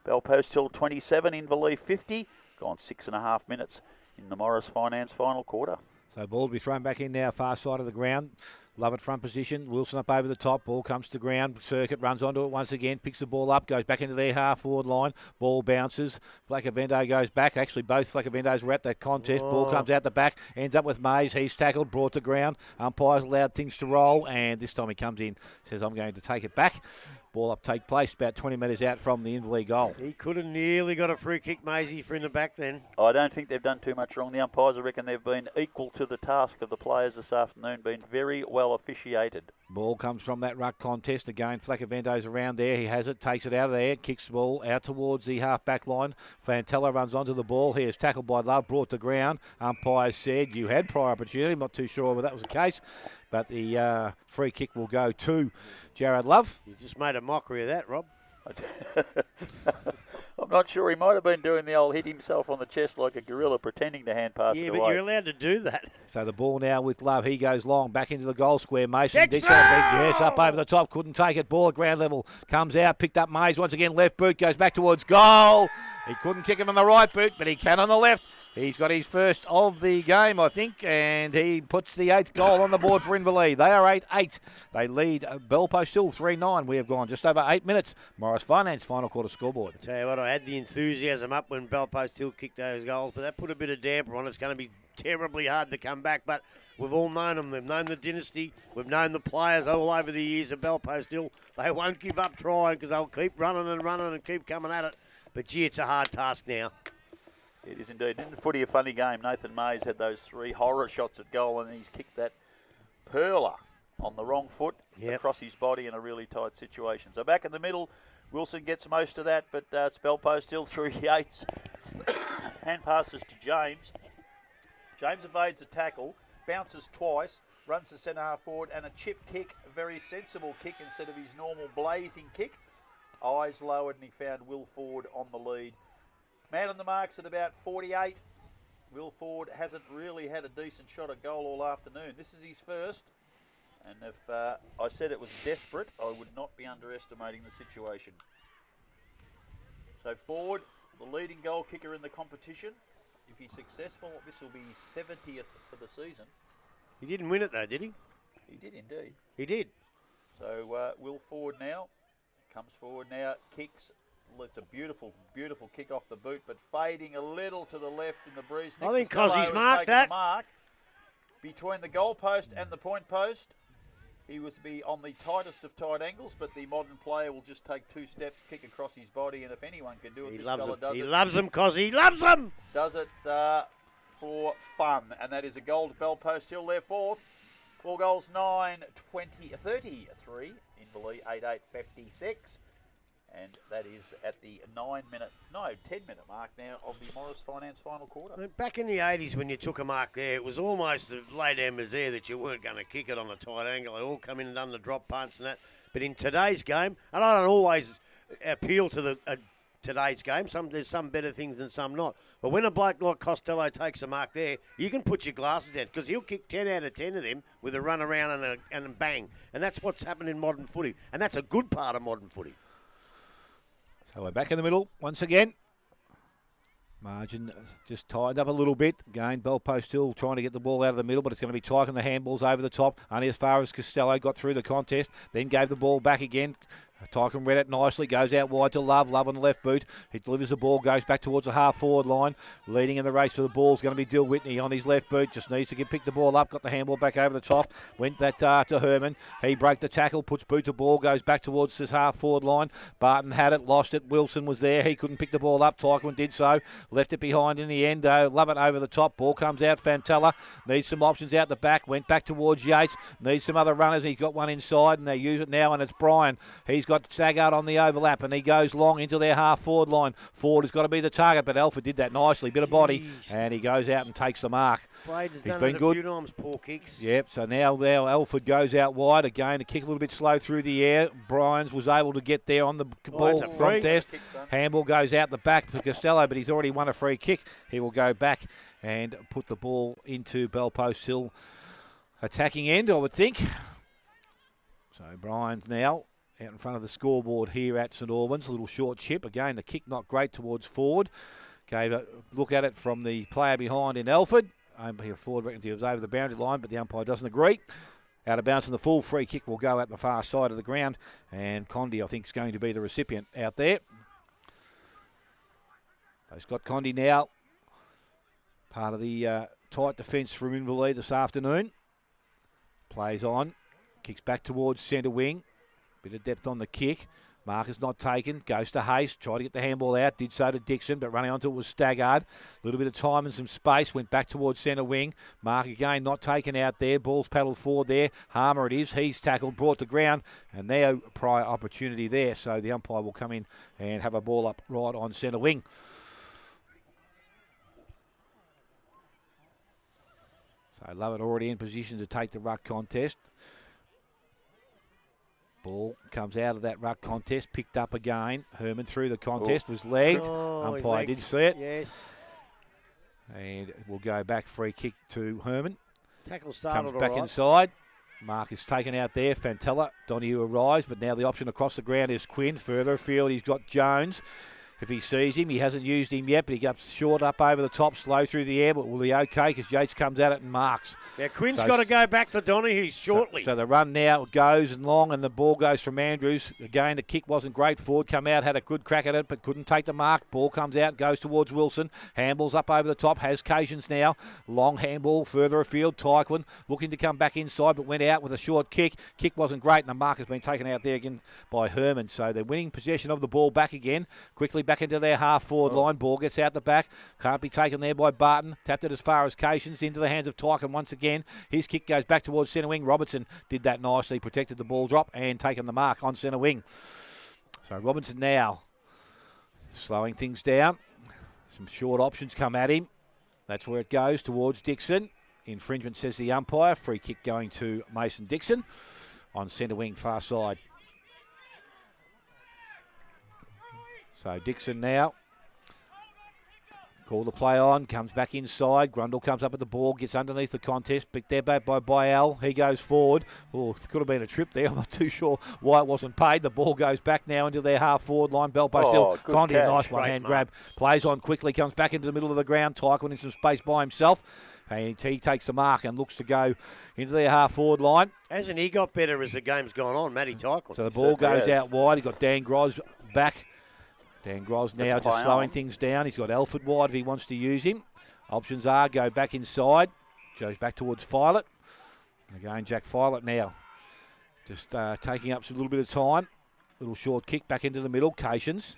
Bellpost Hill 27, Inverleigh 50. Gone 6.5 minutes in the Morris Finance final quarter. So ball will be thrown back in now, far side of the ground. Love at front position. Wilson up over the top. Ball comes to ground. Circuit runs onto it once again. Picks the ball up. Goes back into their half-forward line. Ball bounces. Flaccavento goes back. Actually, both Flaccaventos were at that contest. Ball comes out the back. Ends up with Mays. He's tackled. Brought to ground. Umpires allowed things to roll. And this time he comes in. Says, I'm going to take it back. Ball up take place about 20 metres out from the Inverleigh goal. He could have nearly got a free kick, Maisie, for in the back then. I don't think they've done too much wrong. The umpires, I reckon they've been equal to the task of the players this afternoon, been very well officiated. Ball comes from that ruck contest. Again, Flaccavento's around there. He has it, takes it out of there, kicks the ball out towards the half-back line. Fantella runs onto the ball. He is tackled by Love, brought to ground. Umpires said you had prior opportunity. I'm not too sure whether that was the case, but the free kick will go to Jared Love. You just made a mockery of that, Rob. I'm not sure. He might have been doing the old hit himself on the chest like a gorilla, pretending to hand pass it away. Yeah, but you're allowed to do that. So the ball now with Love. He goes long, back into the goal square. Mason dicks yes, up over the top. Couldn't take it. Ball at ground level. Comes out, picked up Mays. Once again, left boot. Goes back towards goal. He couldn't kick it on the right boot, but he can on the left. He's got his first of the game, I think, and he puts the 8th goal on the board for Inverleigh. They are 8-8. They lead Bellpost Hill 3-9. We have gone just over 8 minutes. Morris Finance final quarter scoreboard. Tell you what, I had the enthusiasm up when Bellpost Hill kicked those goals, but that put a bit of damper on. It's going to be terribly hard to come back, but we've all known them. We've known the dynasty. We've known the players all over the years of Bellpost Hill. They won't give up trying because they'll keep running and keep coming at it. But, gee, it's a hard task now. It is indeed. In the footy, a funny game. Nathan Mays had those 3 horror shots at goal, and he's kicked that perler on the wrong foot across his body in a really tight situation. So back in the middle, Wilson gets most of that, but it's Bellpost Hill through Yates. Hand passes to James. James evades a tackle, bounces twice, runs the centre half forward, and a chip kick, a very sensible kick instead of his normal blazing kick. Eyes lowered, and he found Will Ford on the lead. Man on the marks at about 48. Will Ford hasn't really had a decent shot at goal all afternoon. This is his first. And if I said it was desperate, I would not be underestimating the situation. So Ford, the leading goal kicker in the competition. If he's successful, this will be his 70th for the season. He didn't win it though, did he? He did indeed. He did. So Will Ford now comes forward now, kicks. It's a beautiful, beautiful kick off the boot, but fading a little to the left in the breeze. I think Cossey's marked that. Mark between the goal post and the point post. He was to be on the tightest of tight angles, but the modern player will just take 2 steps, kick across his body, and if anyone can do it, this fella does it. He loves him, Cossey. He loves him. Does it for fun, and that is a goal to Bellpost Hill. Their 4th. 4 goals, 33. Inverleigh 8-8-56. And that is at the 10-minute mark now of the Morris Finance final quarter. Back in the 80s when you took a mark there, it was almost a lay down misère that you weren't going to kick it on a tight angle. They all come in and done the drop punts and that. But in today's game, and I don't always appeal to the today's game, there's some better things than some not. But when a bloke like Costello takes a mark there, you can put your glasses down because he'll kick 10 out of 10 of them with a run around and a bang. And that's what's happened in modern footy. And that's a good part of modern footy. So we're back in the middle once again. Margin just tightened up a little bit. Again, Bellpost Hill trying to get the ball out of the middle, but it's going to be Tyke and the handballs over the top. Only as far as Costello got through the contest, then gave the ball back again. Tycoon read it nicely, goes out wide to Love on the left boot. He delivers the ball, goes back towards the half-forward line. Leading in the race for the ball is going to be Dill Whitney on his left boot. Just needs to pick the ball up, got the handball back over the top. Went that to Herman. He broke the tackle, puts boot to ball, goes back towards this half-forward line. Barton had it, lost it. Wilson was there. He couldn't pick the ball up. Tycoon did so. Left it behind in the end. Love it over the top. Ball comes out. Fantella needs some options out the back. Went back towards Yates. Needs some other runners. He's got one inside, and they use it now, and it's Brian. He's got Saggart on the overlap, and he goes long into their half-forward line. Ford has got to be the target, but Alford did that nicely. Bit of body, and he goes out and takes the mark. Braid has He's done been it good. a few times, poor kicks. Yep, so now Alford goes out wide again. The kick a little bit slow through the air. Bryans was able to get there on the ball contest. Handball goes out the back for Costello, but he's already won a free kick. He will go back and put the ball into Bell Post Hill attacking end, I would think. So Bryans now out in front of the scoreboard here at St Albans. A little short chip. Again, the kick not great towards Ford. Gave a look at it from the player behind in Alford. Ford reckons he was over the boundary line, but the umpire doesn't agree. Out of bounds, and the full free kick will go out the far side of the ground. And Condi, I think, is going to be the recipient out there. He's got Condi now. Part of the tight defence from Inverleigh this afternoon. Plays on. Kicks back towards centre wing. Bit of depth on the kick. Mark is not taken. Goes to Hayes. Tried to get the handball out. Did so to Dixon, but running onto it was Staggard. A little bit of time and some space. Went back towards centre wing. Mark again not taken out there. Ball's paddled forward there. Harmer it is. He's tackled, brought to ground, and now prior opportunity there. So the umpire will come in and have a ball up right on centre wing. So Lovett already in position to take the ruck contest. Ball comes out of that ruck contest, picked up again. Herman through the contest, was legged. Umpire did see it. Yes. And we'll go back, free kick to Herman. Tackle started Comes back right. inside. Mark is taken out there. Fantella, Donahue arrives, but now the option across the ground is Quinn. Further afield, he's got Jones. If he sees him, he hasn't used him yet, but he gets short up over the top, slow through the air, but will be okay because Yates comes at it and marks. Now, Quinn's got to go back to Donahue shortly. So the run now goes and long, and the ball goes from Andrews. Again, the kick wasn't great. Ford come out, had a good crack at it, but couldn't take the mark. Ball comes out, goes towards Wilson. Handball's up over the top, has Cajuns now. Long handball further afield. Tyquin looking to come back inside, but went out with a short kick. Kick wasn't great, and the mark has been taken out there again by Herman. So they're winning possession of the ball back again. Quickly back into their half-forward line. Ball gets out the back. Can't be taken there by Barton. Tapped it as far as Cations into the hands of Tyquin once again. His kick goes back towards centre wing. Robertson did that nicely, protected the ball drop and taken the mark on centre wing. So Robinson now slowing things down. Some short options come at him. That's where it goes towards Dixon. Infringement, says the umpire. Free kick going to Mason Dixon on centre wing far side. So Dixon now. Call the play on, comes back inside. Grundle comes up with the ball, gets underneath the contest. Picked there back by Byal. He goes forward. Oh, it could have been a trip there. I'm not too sure why it wasn't paid. The ball goes back now into their half-forward line. Belpo still. Condi, a nice one-hand grab. Plays on quickly, comes back into the middle of the ground. Tyquin in some space by himself. And he takes the mark and looks to go into their half-forward line. Hasn't he got better as the game's gone on, Matty Tyquin? So the ball goes out wide. He's got Dan Gros back. Dan Gros now just slowing things down. He's got Alford wide if he wants to use him. Options are go back inside. Goes back towards Filet. And again, Jack Filet now. Just taking up a little bit of time. Little short kick back into the middle. Cations.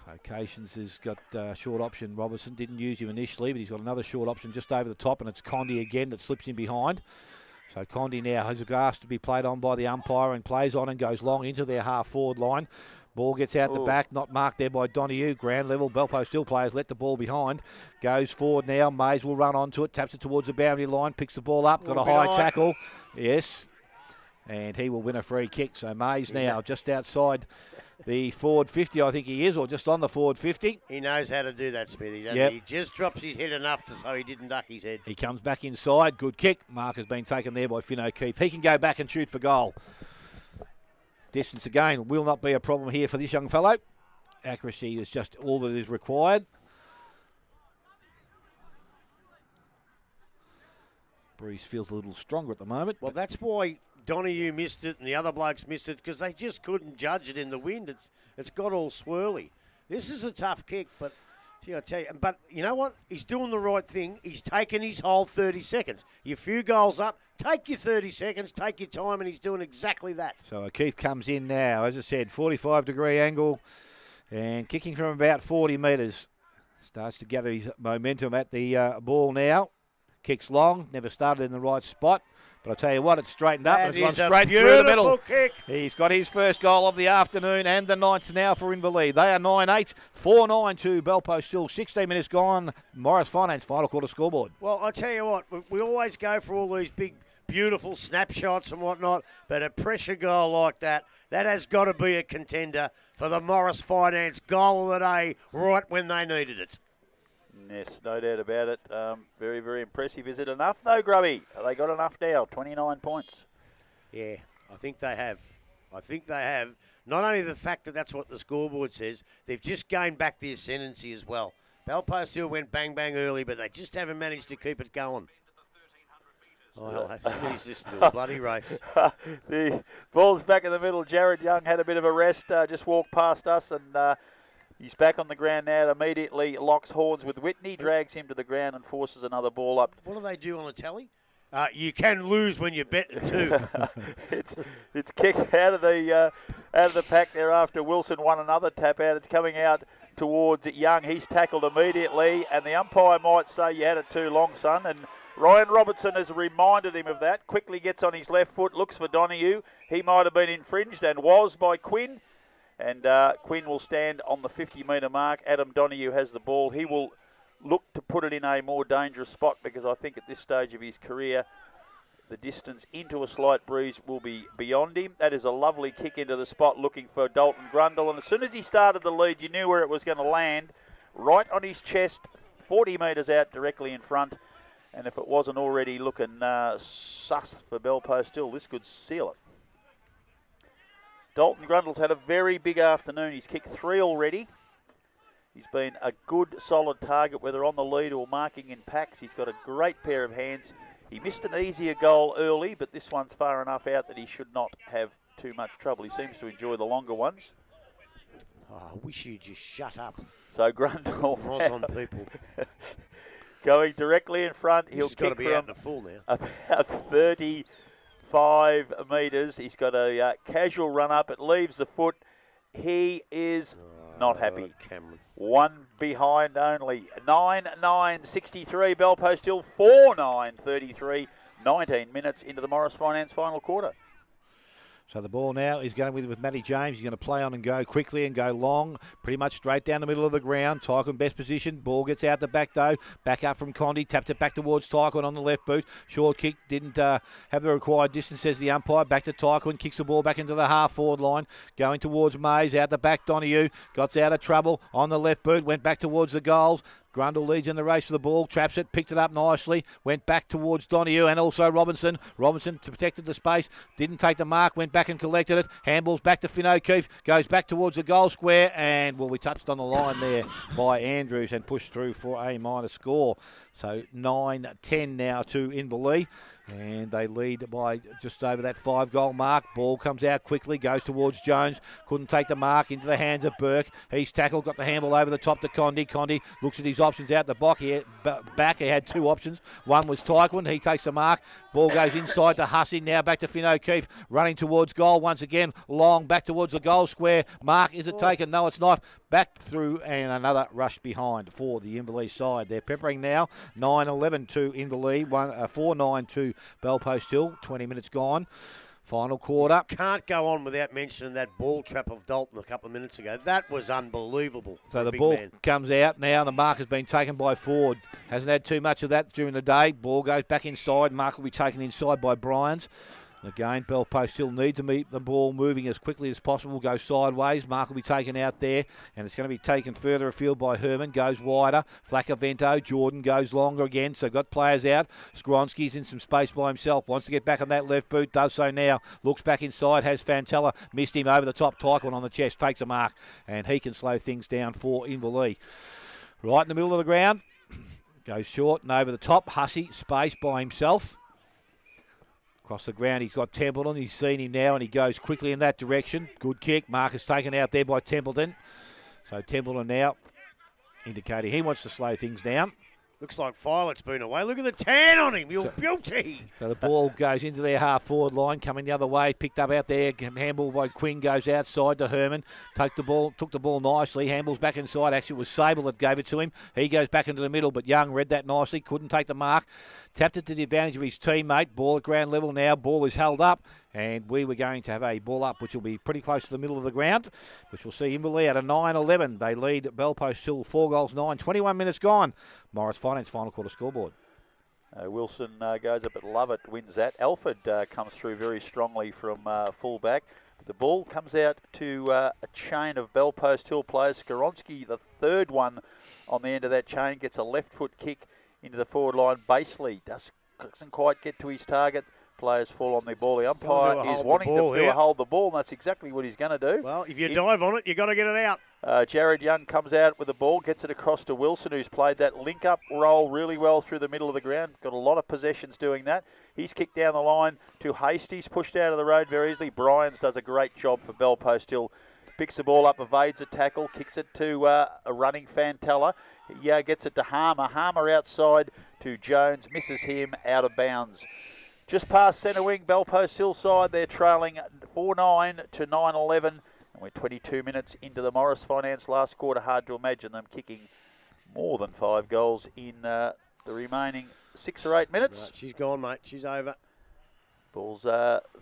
So Cations has got short option. Robertson didn't use him initially, but he's got another short option just over the top, and it's Condi again that slips in behind. So Condi now has a grass to be played on by the umpire and plays on and goes long into their half-forward line. Ball gets out the back, not marked there by Donahue. Ground level, Belpo still players let the ball behind. Goes forward now, Mays will run onto it, taps it towards the boundary line, picks the ball up, got a high tackle. Yes, and he will win a free kick. So Mays now just outside the forward 50, I think he is, or just on the forward 50. He knows how to do that, Smithy, doesn't he? He just drops his head enough so he didn't duck his head. He comes back inside. Good kick. Mark has been taken there by Finn O'Keefe. He can go back and shoot for goal. Distance again will not be a problem here for this young fellow. Accuracy is just all that is required. Breeze feels a little stronger at the moment. Well, that's why Donahue missed it and the other blokes missed it because they just couldn't judge it in the wind. It's got all swirly. This is a tough kick, but gee, I tell you. But you know what? He's doing the right thing. He's taken his whole 30 seconds. You're a few goals up. Take your 30 seconds. Take your time, and he's doing exactly that. So O'Keefe comes in now, as I said, 45-degree angle and kicking from about 40 metres. Starts to gather his momentum at the ball now. Kicks long, never started in the right spot. But I tell you what, it's straightened up and it's gone straight through the middle. Kick. He's got his first goal of the afternoon and the ninth now for Inverleigh. They are 9-8, 4-9 to Belpost still. 16 minutes gone. Morris Finance final quarter scoreboard. Well, I tell you what, we always go for all these big, beautiful snapshots and whatnot, but a pressure goal like that has got to be a contender for the Morris Finance goal of the day right when they needed it. Yes, no doubt about it. Very, very impressive. Is it enough, though, Grubby? Have they got enough now? 29 points. Yeah, I think they have. Not only the fact that that's what the scoreboard says, they've just gained back the ascendancy as well. Belpost Hill went bang, bang early, but they just haven't managed to keep it going. Oh, hell, somebody's listening to a bloody race. The ball's back in the middle. Jared Young had a bit of a rest, just walked past us, and he's back on the ground now. Immediately locks horns with Whitney, drags him to the ground and forces another ball up. What do they do on the tally? You can lose when you bet too. It's kicked out of the pack there after Wilson won another tap out. It's coming out towards Young. He's tackled immediately, and the umpire might say you had it too long, son. And Ryan Robertson has reminded him of that. Quickly gets on his left foot, looks for Donahue. He might have been infringed and was by Quinn. And Quinn will stand on the 50-metre mark. Adam Donahue has the ball. He will look to put it in a more dangerous spot because I think at this stage of his career, the distance into a slight breeze will be beyond him. That is a lovely kick into the spot looking for Dalton Grundle. And as soon as he started the lead, you knew where it was going to land. Right on his chest, 40 metres out directly in front. And if it wasn't already looking sus for Belpost Hill, this could seal it. Dalton Grundle's had a very big afternoon. He's kicked 3 already. He's been a good, solid target, whether on the lead or marking in packs. He's got a great pair of hands. He missed an easier goal early, but this one's far enough out that he should not have too much trouble. He seems to enjoy the longer ones. Oh, I wish you'd just shut up. So Grundle was on people. Going directly in front. He'll got to kick be out in from the full now. about 35 metres. He's got a casual run up. It leaves the foot. He is not happy. Cameron. One behind only. 9-9-63. Belpost Hill 4-9-33. 19 minutes into the Morris Finance final quarter. So the ball now is going with Matty James. He's going to play on and go quickly and go long, pretty much straight down the middle of the ground. Tyquin best position. Ball gets out the back though. Back up from Condi. Tapped it back towards Tyquin on the left boot. Short kick. Didn't have the required distance, says the umpire. Back to Tyquin. Kicks the ball back into the half-forward line. Going towards Mays. Out the back, Donahue. Got out of trouble on the left boot. Went back towards the goals. Grundle leads in the race for the ball, traps it, picked it up nicely, went back towards Donahue and also Robinson. Robinson protected the space, didn't take the mark, went back and collected it. Handballs back to Finn O'Keefe, goes back towards the goal square and, well, we touched on the line there by Andrews and pushed through for a minor score. So 9-10 now to Inverleigh. And they lead by just over that 5-goal mark. Ball comes out quickly, goes towards Jones. Couldn't take the mark, into the hands of Burke. He's tackled, got the handball over the top to Condi. Condi looks at his options out the back. He had 2 options. One was Tyquin. He takes the mark. Ball goes inside to Hussey. Now back to Finn O'Keefe. Running towards goal once again. Long back towards the goal square. Mark, is it taken? No, it's not. Back through and another rush behind for the Inverleigh side. They're peppering now. 9-11 to Inverleigh. 4-9 to Belpost Hill. 20 minutes gone. Final quarter. Can't go on without mentioning that ball trap of Dalton a couple of minutes ago. That was unbelievable. So the ball comes out now. The mark has been taken by Ford. Hasn't had too much of that during the day. Ball goes back inside. Mark will be taken inside by Bryans. Again, Belpost Hill need to meet the ball moving as quickly as possible. Go sideways. Mark will be taken out there. And it's going to be taken further afield by Herman. Goes wider. Flaccavento. Jordan goes longer again. So got players out. Skronski's in some space by himself. Wants to get back on that left boot. Does so now. Looks back inside. Has Fantella. Missed him over the top. Tyquin on the chest. Takes a mark. And he can slow things down for Inverleigh. Right in the middle of the ground. Goes short and over the top. Hussey. Space by himself. Across the ground, he's got Templeton. He's seen him now, and he goes quickly in that direction. Good kick. Mark is taken out there by Templeton. So Templeton now indicating he wants to slow things down. Looks like Filet's been away. Look at the tan on him. You're beauty. So the ball goes into their half-forward line, coming the other way. Picked up out there. Handball by Quinn goes outside to Herman. Took the ball nicely. Handball's back inside. Actually, it was Sable that gave it to him. He goes back into the middle, but Young read that nicely. Couldn't take the mark. Tapped it to the advantage of his teammate. Ball at ground level now. Ball is held up. And we were going to have a ball up, which will be pretty close to the middle of the ground, which we'll see Inverleigh at a 9-11. They lead Bellpost Hill 4 goals 9. 21 minutes gone. Morris Finance final quarter scoreboard. Wilson goes up at Lovett, wins that. Alford comes through very strongly from full-back. The ball comes out to a chain of Bellpost Hill players. Skoronski, the third one on the end of that chain, gets a left foot kick into the forward line. Baseley doesn't quite get to his target. Players fall on the ball. The umpire is wanting to hold the ball, and that's exactly what he's going to do. Well, if you dive on it, you've got to get it out. Jared Young comes out with the ball, gets it across to Wilson, who's played that link-up role really well through the middle of the ground. Got a lot of possessions doing that. He's kicked down the line to Hastie's, pushed out of the road very easily. Bryans does a great job for Bellpost Hill. Picks the ball up, evades a tackle, kicks it to a running Fantella. He gets it to Harmer. Harmer outside to Jones, misses him out of bounds. Just past centre wing, Bellpost Hill side, they're trailing 4-9 to 9-11. And we're 22 minutes into the Morris Finance last quarter. Hard to imagine them kicking more than 5 goals in the remaining 6 or 8 minutes. Right, she's gone, mate. She's over. Ball's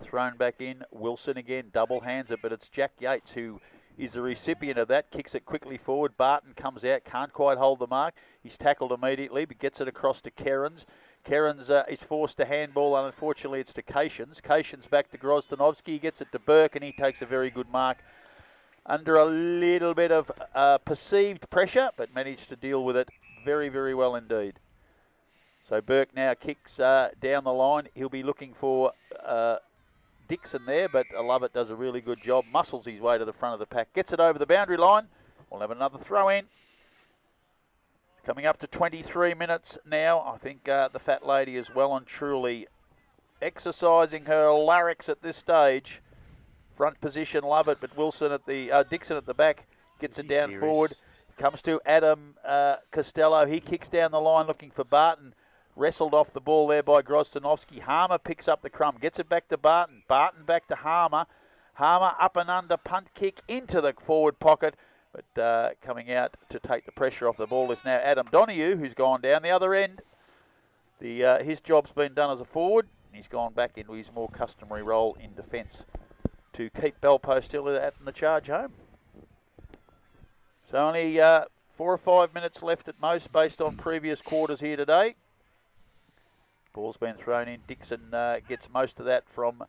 thrown back in. Wilson again, double hands it, but it's Jack Yates who is the recipient of that. Kicks it quickly forward. Barton comes out, can't quite hold the mark. He's tackled immediately, but gets it across to Kerins. Kerins is forced to handball, and unfortunately it's to Cations. Cations back to Grozdanovsky. He gets it to Burke, and he takes a very good mark under a little bit of perceived pressure, but managed to deal with it very, very well indeed. So Burke now kicks down the line. He'll be looking for Dixon there, but Lovett does a really good job. Muscles his way to the front of the pack. Gets it over the boundary line. We'll have another throw in. Coming up to 23 minutes now. I think the fat lady is well and truly exercising her larynx at this stage. Front position, Lovett, but Wilson at the Dixon at the back gets it down forward. Comes to Adam Costello. He kicks down the line looking for Barton. Wrestled off the ball there by Grozdanovsky. Harmer picks up the crumb, gets it back to Barton. Barton back to Harmer. Harmer up and under, punt kick into the forward pocket. But coming out to take the pressure off the ball is now Adam Donoghue, who's gone down the other end. His job's been done as a forward. He's gone back into his more customary role in defence to keep Bellpost Hill at the charge home. So only 4 or 5 minutes left at most based on previous quarters here today. Ball's been thrown in. Dixon gets most of that from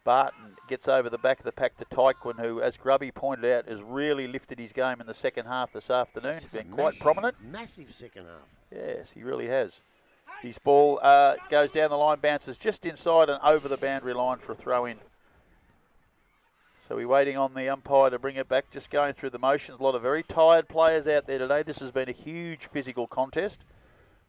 Barton. Gets over the back of the pack to Tyquin, who, as Grubby pointed out, has really lifted his game in the second half this afternoon. He's been quite prominent. Massive second half. Yes, he really has. His ball goes down the line, bounces just inside and over the boundary line for a throw-in. So we're waiting on the umpire to bring it back, just going through the motions. A lot of very tired players out there today. This has been a huge physical contest.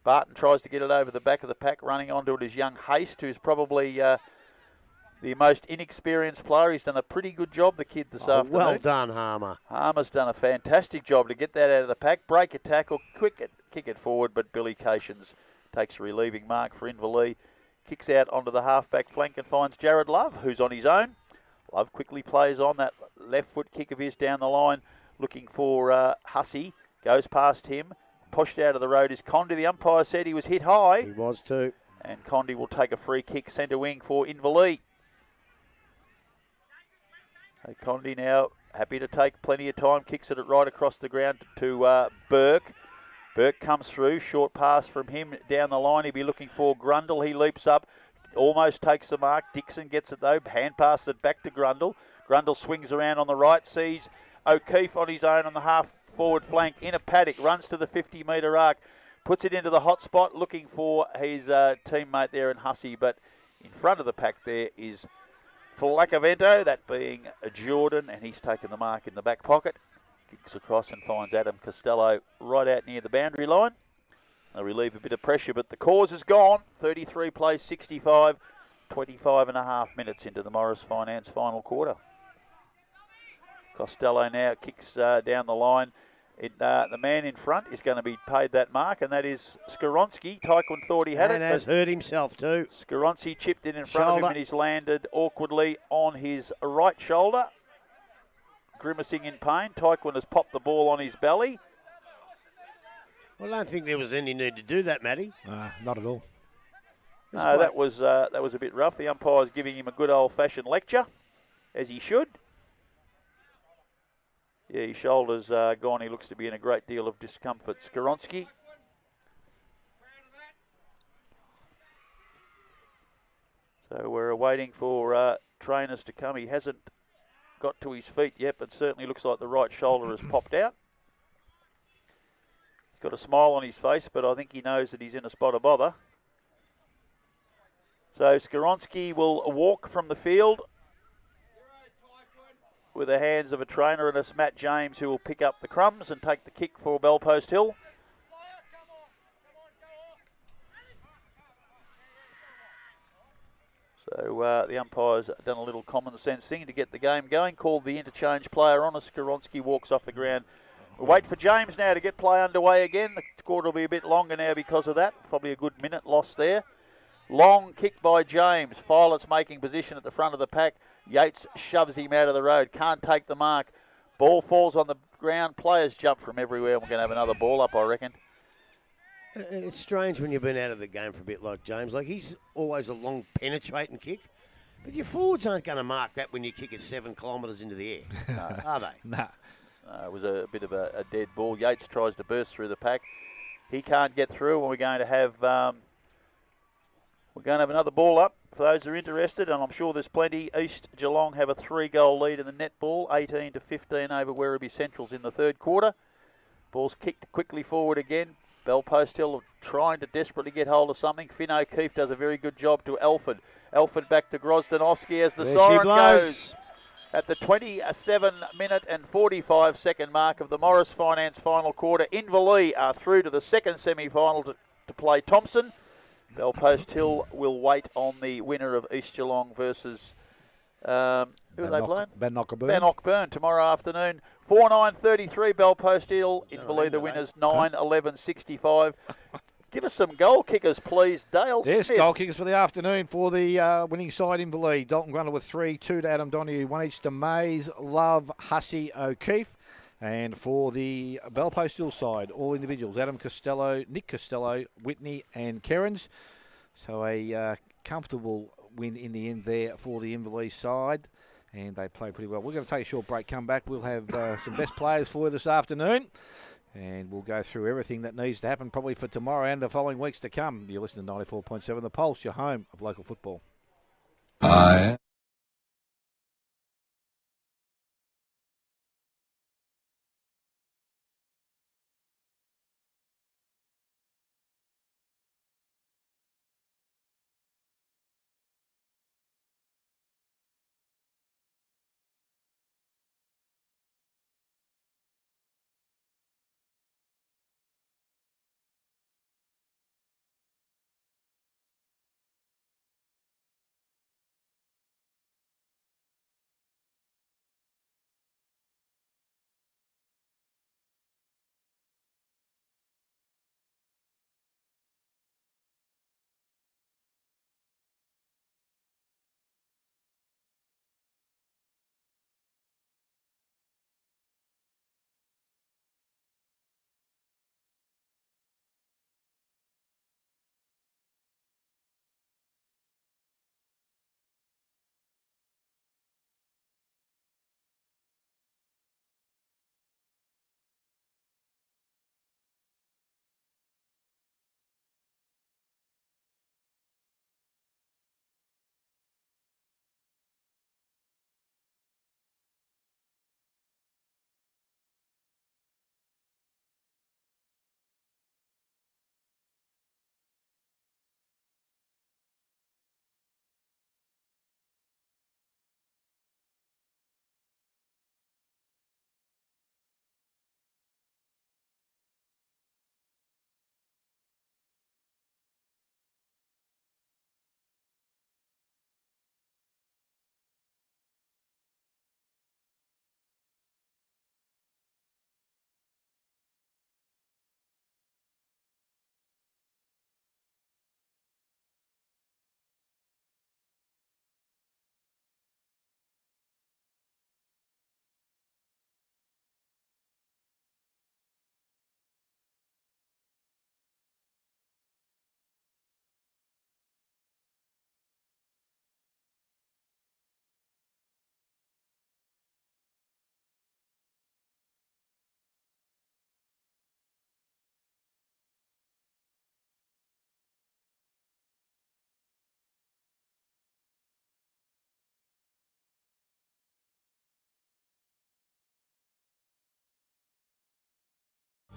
Barton tries to get it over the back of the pack. Running onto it is young Haste, who's probably the most inexperienced player. He's done a pretty good job, the kid, this afternoon. Well done, Harmer. Harmer's done a fantastic job to get that out of the pack. Break a tackle, kick it forward, but Billy Cations takes a relieving mark for Inverleigh. Kicks out onto the half-back flank and finds Jared Love, who's on his own. Love quickly plays on that left foot kick of his down the line, looking for Hussey. Goes past him. Pushed out of the road is Condi. The umpire said he was hit high. He was too. And Condi will take a free kick centre wing for Inverleigh. So Condi now happy to take plenty of time. Kicks it right across the ground to Burke. Burke comes through. Short pass from him down the line. He'll be looking for Grundle. He leaps up. Almost takes the mark. Dixon gets it though. Hand passes it back to Grundle. Grundle swings around on the right. Sees O'Keefe on his own on the half forward flank in a paddock, runs to the 50-metre arc, puts it into the hot spot, looking for his teammate there in Hussey, but in front of the pack there is Flacavento, that being Jordan, and he's taken the mark in the back pocket. Kicks across and finds Adam Costello right out near the boundary line. They'll relieve a bit of pressure, but the cause is gone. 33 plays 65. 25 and a half minutes into the Morris Finance final quarter. Costello now kicks down the line. The man in front is going to be paid that mark, and that is Skoronsky. Tyquin thought he had and it, has hurt himself too. Skoronsky chipped in front of him, and he's landed awkwardly on his right shoulder. Grimacing in pain. Tyquin has popped the ball on his belly. Well, I don't think there was any need to do that, Matty. Not at all. No, that was a bit rough. The umpire's giving him a good old-fashioned lecture, as he should. Yeah, his shoulder's gone. He looks to be in a great deal of discomfort. Skoronsky. So we're waiting for trainers to come. He hasn't got to his feet yet, but certainly looks like the right shoulder has popped out. He's got a smile on his face, but I think he knows that he's in a spot of bother. So Skoronsky will walk from the field with the hands of a trainer, and it's Matt James who will pick up the crumbs and take the kick for Bellpost Hill. So the umpire's done a little common sense thing to get the game going, called the interchange player on as Skoronsky walks off the ground. We'll wait for James now to get play underway again. The quarter will be a bit longer now because of that. Probably a good minute lost there. Long kick by James. Filet's making position at the front of the pack. Yates shoves him out of the road. Can't take the mark. Ball falls on the ground. Players jump from everywhere. We're going to have another ball up, I reckon. It's strange when you've been out of the game for a bit like James. Like, he's always a long penetrating kick. But your forwards aren't going to mark that when you kick it 7 kilometres into the air, are they? Nah. It was a bit of a dead ball. Yates tries to burst through the pack. He can't get through, and we're going to have another ball up for those who are interested, and I'm sure there's plenty. East Geelong have a 3-goal lead in the netball, 18-15 over Werribee Centrals in the third quarter. Ball's kicked quickly forward again. Bellpost Hill trying to desperately get hold of something. Finn O'Keefe does a very good job to Alford. Alford back to Grozdanovsky as the siren goes. At the 27-minute and 45-second mark of the Morris Finance final quarter, Inverleigh are through to the second semi-final to play Thompson. Bellpost Hill will wait on the winner of East Geelong versus who are they playing? Bannockburn tomorrow afternoon. 4-9-33 Bellpost Hill. Inverleigh the winners 9-11-65. Give us some goal kickers, please, Dale Yes, Smith. goal kickers for the afternoon for the winning side, Inverleigh. Dalton Grundle with 3, 2 to Adam Donoghue, 1 each to Mays, Love, Hussey, O'Keefe. And for the Bellpost Hill side, all individuals, Adam Costello, Nick Costello, Whitney and Kerins. So a comfortable win in the end there for the Inverleigh side. And they play pretty well. We're going to take a short break, come back. We'll have some best players for you this afternoon. And we'll go through everything that needs to happen probably for tomorrow and the following weeks to come. You're listening to 94.7 The Pulse, your home of local football.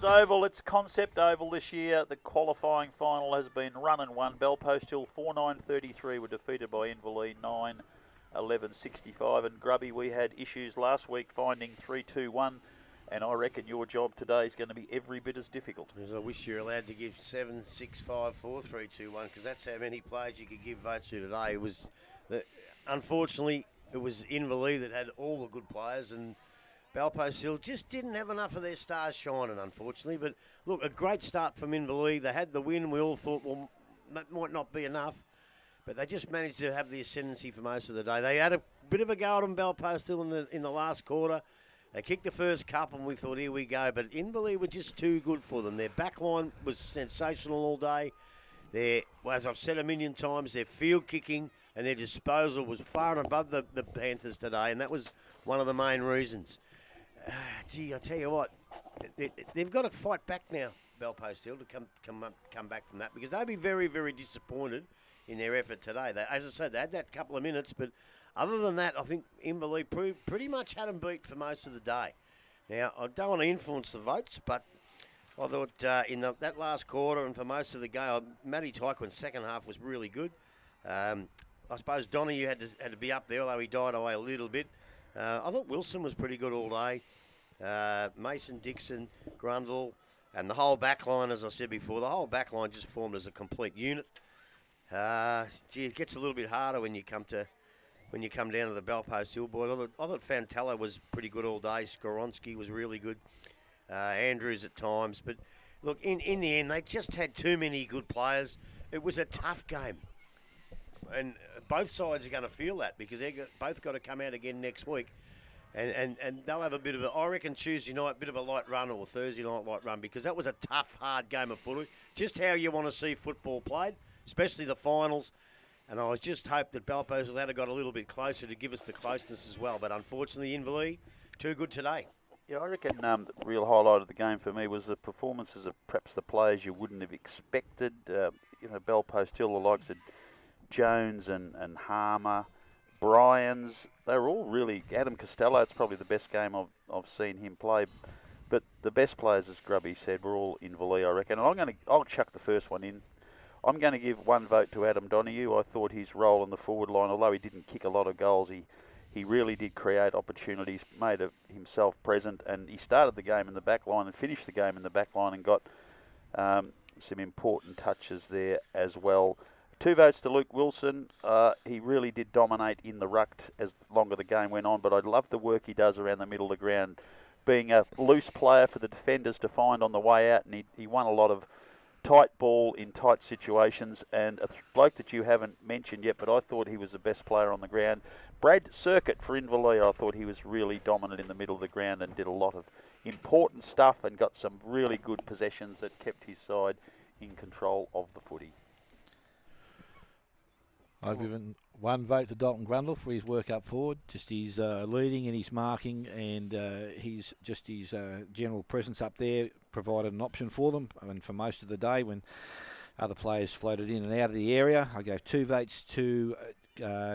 Albans Oval, it's Concept Oval this year. The qualifying final has been run and won. Bellpost Hill 4-9-33 were defeated by Inverleigh 9-11-65. And Grubby, we had issues last week finding 3-2-1. And I reckon your job today is going to be every bit as difficult. Because I wish you're allowed to give 7, 6, 5, 4, 3, 2, 1, because that's how many players you could give votes to today. It was, unfortunately, it was Inverleigh that had all the good players, and Bellpost Hill just didn't have enough of their stars shining, unfortunately. But look, a great start from Inverleigh. They had the win. We all thought, well, that might not be enough. But they just managed to have the ascendancy for most of the day. They had a bit of a go at Bellpost Hill in the last quarter. They kicked the first couple, and we thought, here we go. But Inverleigh were just too good for them. Their back line was sensational all day. As I've said a million times, their field kicking and their disposal was far and above the Panthers today, and that was one of the main reasons. Gee, I tell you what, they've got to fight back now, Bellpost Hill, to come back from that, because they'll be very, very disappointed in their effort today. As I said, they had that couple of minutes, but other than that, I think Inverleigh pretty much had them beat for most of the day. Now, I don't want to influence the votes, but I thought in that last quarter and for most of the game, Matty Tyquin's second half was really good. I suppose Donahue had to be up there, although he died away a little bit. I thought Wilson was pretty good all day. Mason, Dixon, Grundle, and the whole back line, as I said before, the whole back line just formed as a complete unit. It gets a little bit harder when you come down to the Bellpost Hill boys. I thought Fantella was pretty good all day. Skoronski was really good. Andrews at times. But look, in the end, they just had too many good players. It was a tough game. And both sides are going to feel that, because they're both got to come out again next week. And they'll have a bit of I reckon Tuesday night, bit of a light run, or Thursday night light run, because that was a tough, hard game of footy. Just how you want to see football played, especially the finals. And I just hoped that Bellpost Hill had got a little bit closer to give us the closeness as well. But unfortunately, Inverleigh, too good today. Yeah, I reckon the real highlight of the game for me was the performances of perhaps the players you wouldn't have expected. Bellpost Hill, the likes of Jones and Harmer, Bryans, they were all really... Adam Costello, it's probably the best game I've seen him play. But the best players, as Grubby said, were all Inverleigh, I reckon. And I'll chuck the first one in. I'm going to give one vote to Adam Donahue. I thought his role on the forward line, although he didn't kick a lot of goals, he really did create opportunities, made himself present, and he started the game in the back line and finished the game in the back line and got some important touches there as well. 2 votes to Luke Wilson. He really did dominate in the ruck as longer the game went on, but I love the work he does around the middle of the ground, being a loose player for the defenders to find on the way out, and he won a lot of tight ball in tight situations. And a bloke that you haven't mentioned yet, but I thought he was the best player on the ground, Brad Circuit for Inverleigh. I thought he was really dominant in the middle of the ground and did a lot of important stuff and got some really good possessions that kept his side in control of the footy. I've given 1 vote to Dalton Grundle for his work up forward, just his leading and his marking, and his general presence up there provided an option for them. And for most of the day, when other players floated in and out of the area, I gave 2 votes to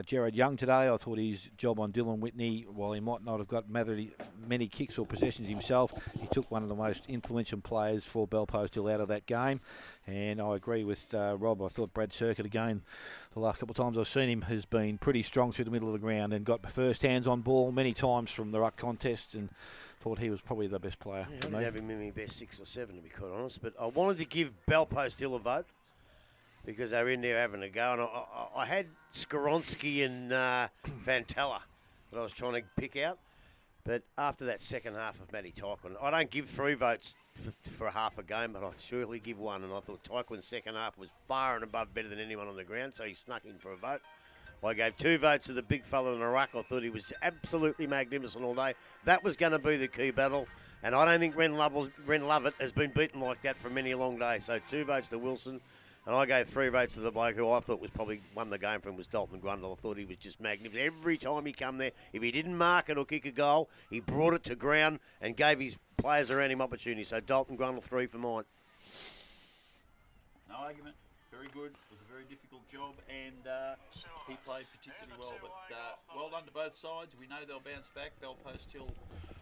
Gerard Young today. I thought his job on Dylan Whitney, while he might not have got many kicks or possessions himself, he took one of the most influential players for Bellpost Hill out of that game. And I agree with Rob. I thought Brad Circuit, again, the last couple of times I've seen him, has been pretty strong through the middle of the ground and got first hands on ball many times from the ruck contest, and thought he was probably the best player for me. I didn't have him in my best 6 or 7, to be quite honest, but I wanted to give Bellpost Hill a vote, because they were in there having a go. And I had Skoronski and Fantella that I was trying to pick out. But after that second half of Matty Tyquin, I don't give 3 votes for a half a game, but I surely give 1. And I thought Tyquin's second half was far and above better than anyone on the ground, so he snuck in for a vote. I gave 2 votes to the big fella in the ruck. I thought he was absolutely magnificent all day. That was going to be the key battle. And I don't think Ren Lovett has been beaten like that for many a long day. So 2 votes to Wilson. And I gave 3 votes to the bloke who I thought was probably won the game for him, was Dalton Grundle. I thought he was just magnificent. Every time he come there, if he didn't mark it or kick a goal, he brought it to ground and gave his players around him opportunity. So Dalton Grundle, 3 for mine. No argument. Very good. It was a very difficult job, and he played particularly well. But well done to both sides. We know they'll bounce back. Bellpost Hill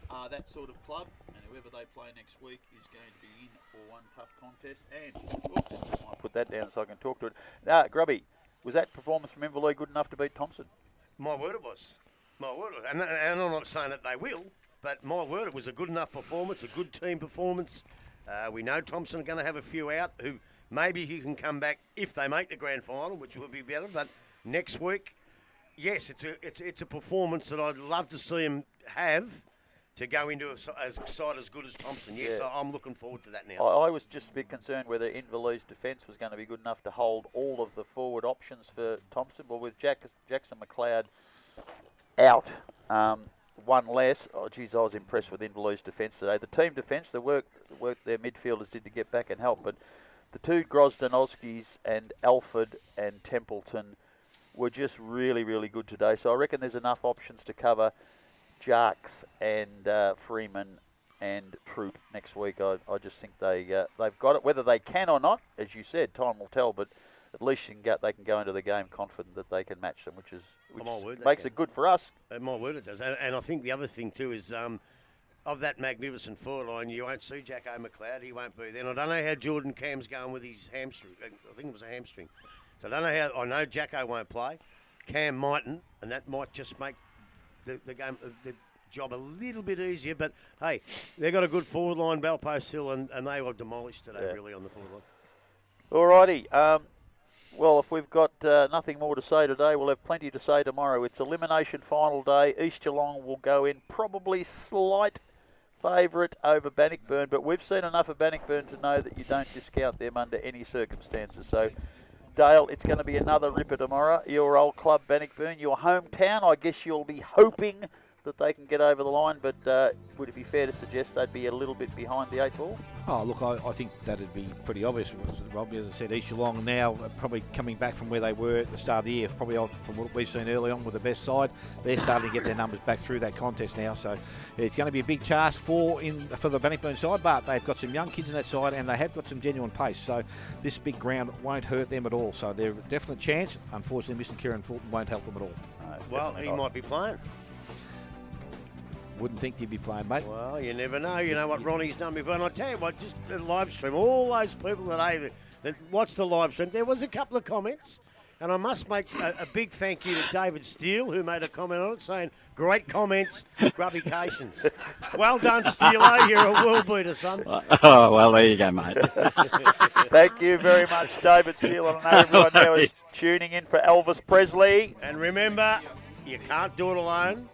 are that sort of club, and whoever they play next week is going to be in for one tough contest. And, oops, I'll put that down so I can talk to it. Grubby, was that performance from Inverleigh good enough to beat Thompson? My word it was. My word it was. And I'm not saying that they will, but my word, it was a good enough performance, a good team performance. We know Thompson are going to have a few out who maybe he can come back if they make the grand final, which will be better. But next week, yes, it's a performance that I'd love to see him have to go into a side as good as Thompson. Yes, yeah. I'm looking forward to that now. I was just a bit concerned whether Inverleigh's defence was going to be good enough to hold all of the forward options for Thompson. But with Jackson McLeod out, one less. Oh, geez, I was impressed with Inverleigh's defence today. The team defence, the work their midfielders did to get back and help. But the two Grosdanowskis and Alford and Templeton were just really, really good today. So I reckon there's enough options to cover Jarks and Freeman and Troop next week. I just think they've got it. Whether they can or not, as you said, time will tell. But at least they can go into the game confident that they can match them, which makes it good for us. My word, it does. And I think the other thing too is of that magnificent forward line, you won't see Jacko McLeod. He won't be there. And I don't know how Jordan Cam's going with his hamstring. I think it was a hamstring. So I don't know how. I know Jacko won't play. Cam mightn't, and that might just make the game, the job a little bit easier. But hey, they've got a good forward line, Belpost Hill, and they were demolished today, really, on the forward line. Alrighty. Well, if we've got nothing more to say today, we'll have plenty to say tomorrow. It's elimination final day. East Geelong will go in probably slight favourite over Bannockburn, but we've seen enough of Bannockburn to know that you don't discount them under any circumstances. So, Dale, it's going to be another ripper tomorrow. Your old club, Bannockburn, your hometown. I guess you'll be hoping that they can get over the line, but would it be fair to suggest they'd be a little bit behind the 8 ball? Oh, look, I think that'd be pretty obvious, Robbie. As I said, East Geelong now probably coming back from where they were at the start of the year, probably from what we've seen early on with the best side. They're starting to get their numbers back through that contest now, so it's going to be a big task for the Bannockburn side, but they've got some young kids in that side and they have got some genuine pace, so this big ground won't hurt them at all. So they're a definite chance. Unfortunately, missing Kieran Fulton won't help them at all. Well, he might be playing. Wouldn't think he'd be playing, mate. Well, you never know. You know what Ronnie's done before. And I tell you what, just the live stream, all those people that watched the live stream, there was a couple of comments. And I must make a big thank you to David Steele, who made a comment on it, saying, great comments, grubbications. Well done, Steele. You're a world beater, son. Oh, well, there you go, mate. Thank you very much, David Steele. And I know everyone now is tuning in for Elvis Presley. And remember, you can't do it alone.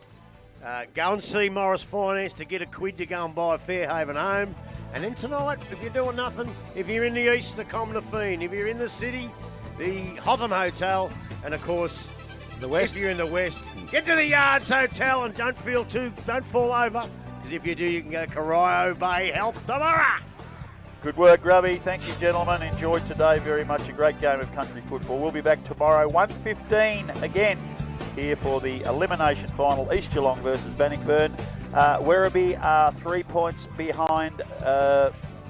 Go and see Morris Finance to get a quid to go and buy a Fairhaven home. And then tonight, if you're doing nothing, if you're in the east, the Common Fiend. If you're in the city, the Hotham Hotel. And of course, the west. If you're in the west, get to the Yards Hotel and don't fall over. Because if you do, you can go to Corio Bay Health tomorrow. Good work, Grubby. Thank you, gentlemen. Enjoyed today very much. A great game of country football. We'll be back tomorrow, 1:15 again, here for the elimination final, East Geelong versus Bannockburn. Werribee are 3 points behind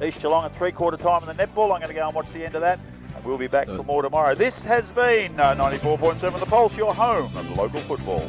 East Geelong at three-quarter time in the netball. I'm going to go and watch the end of that. And we'll be back for more tomorrow. This has been 94.7 The Pulse, your home of local football.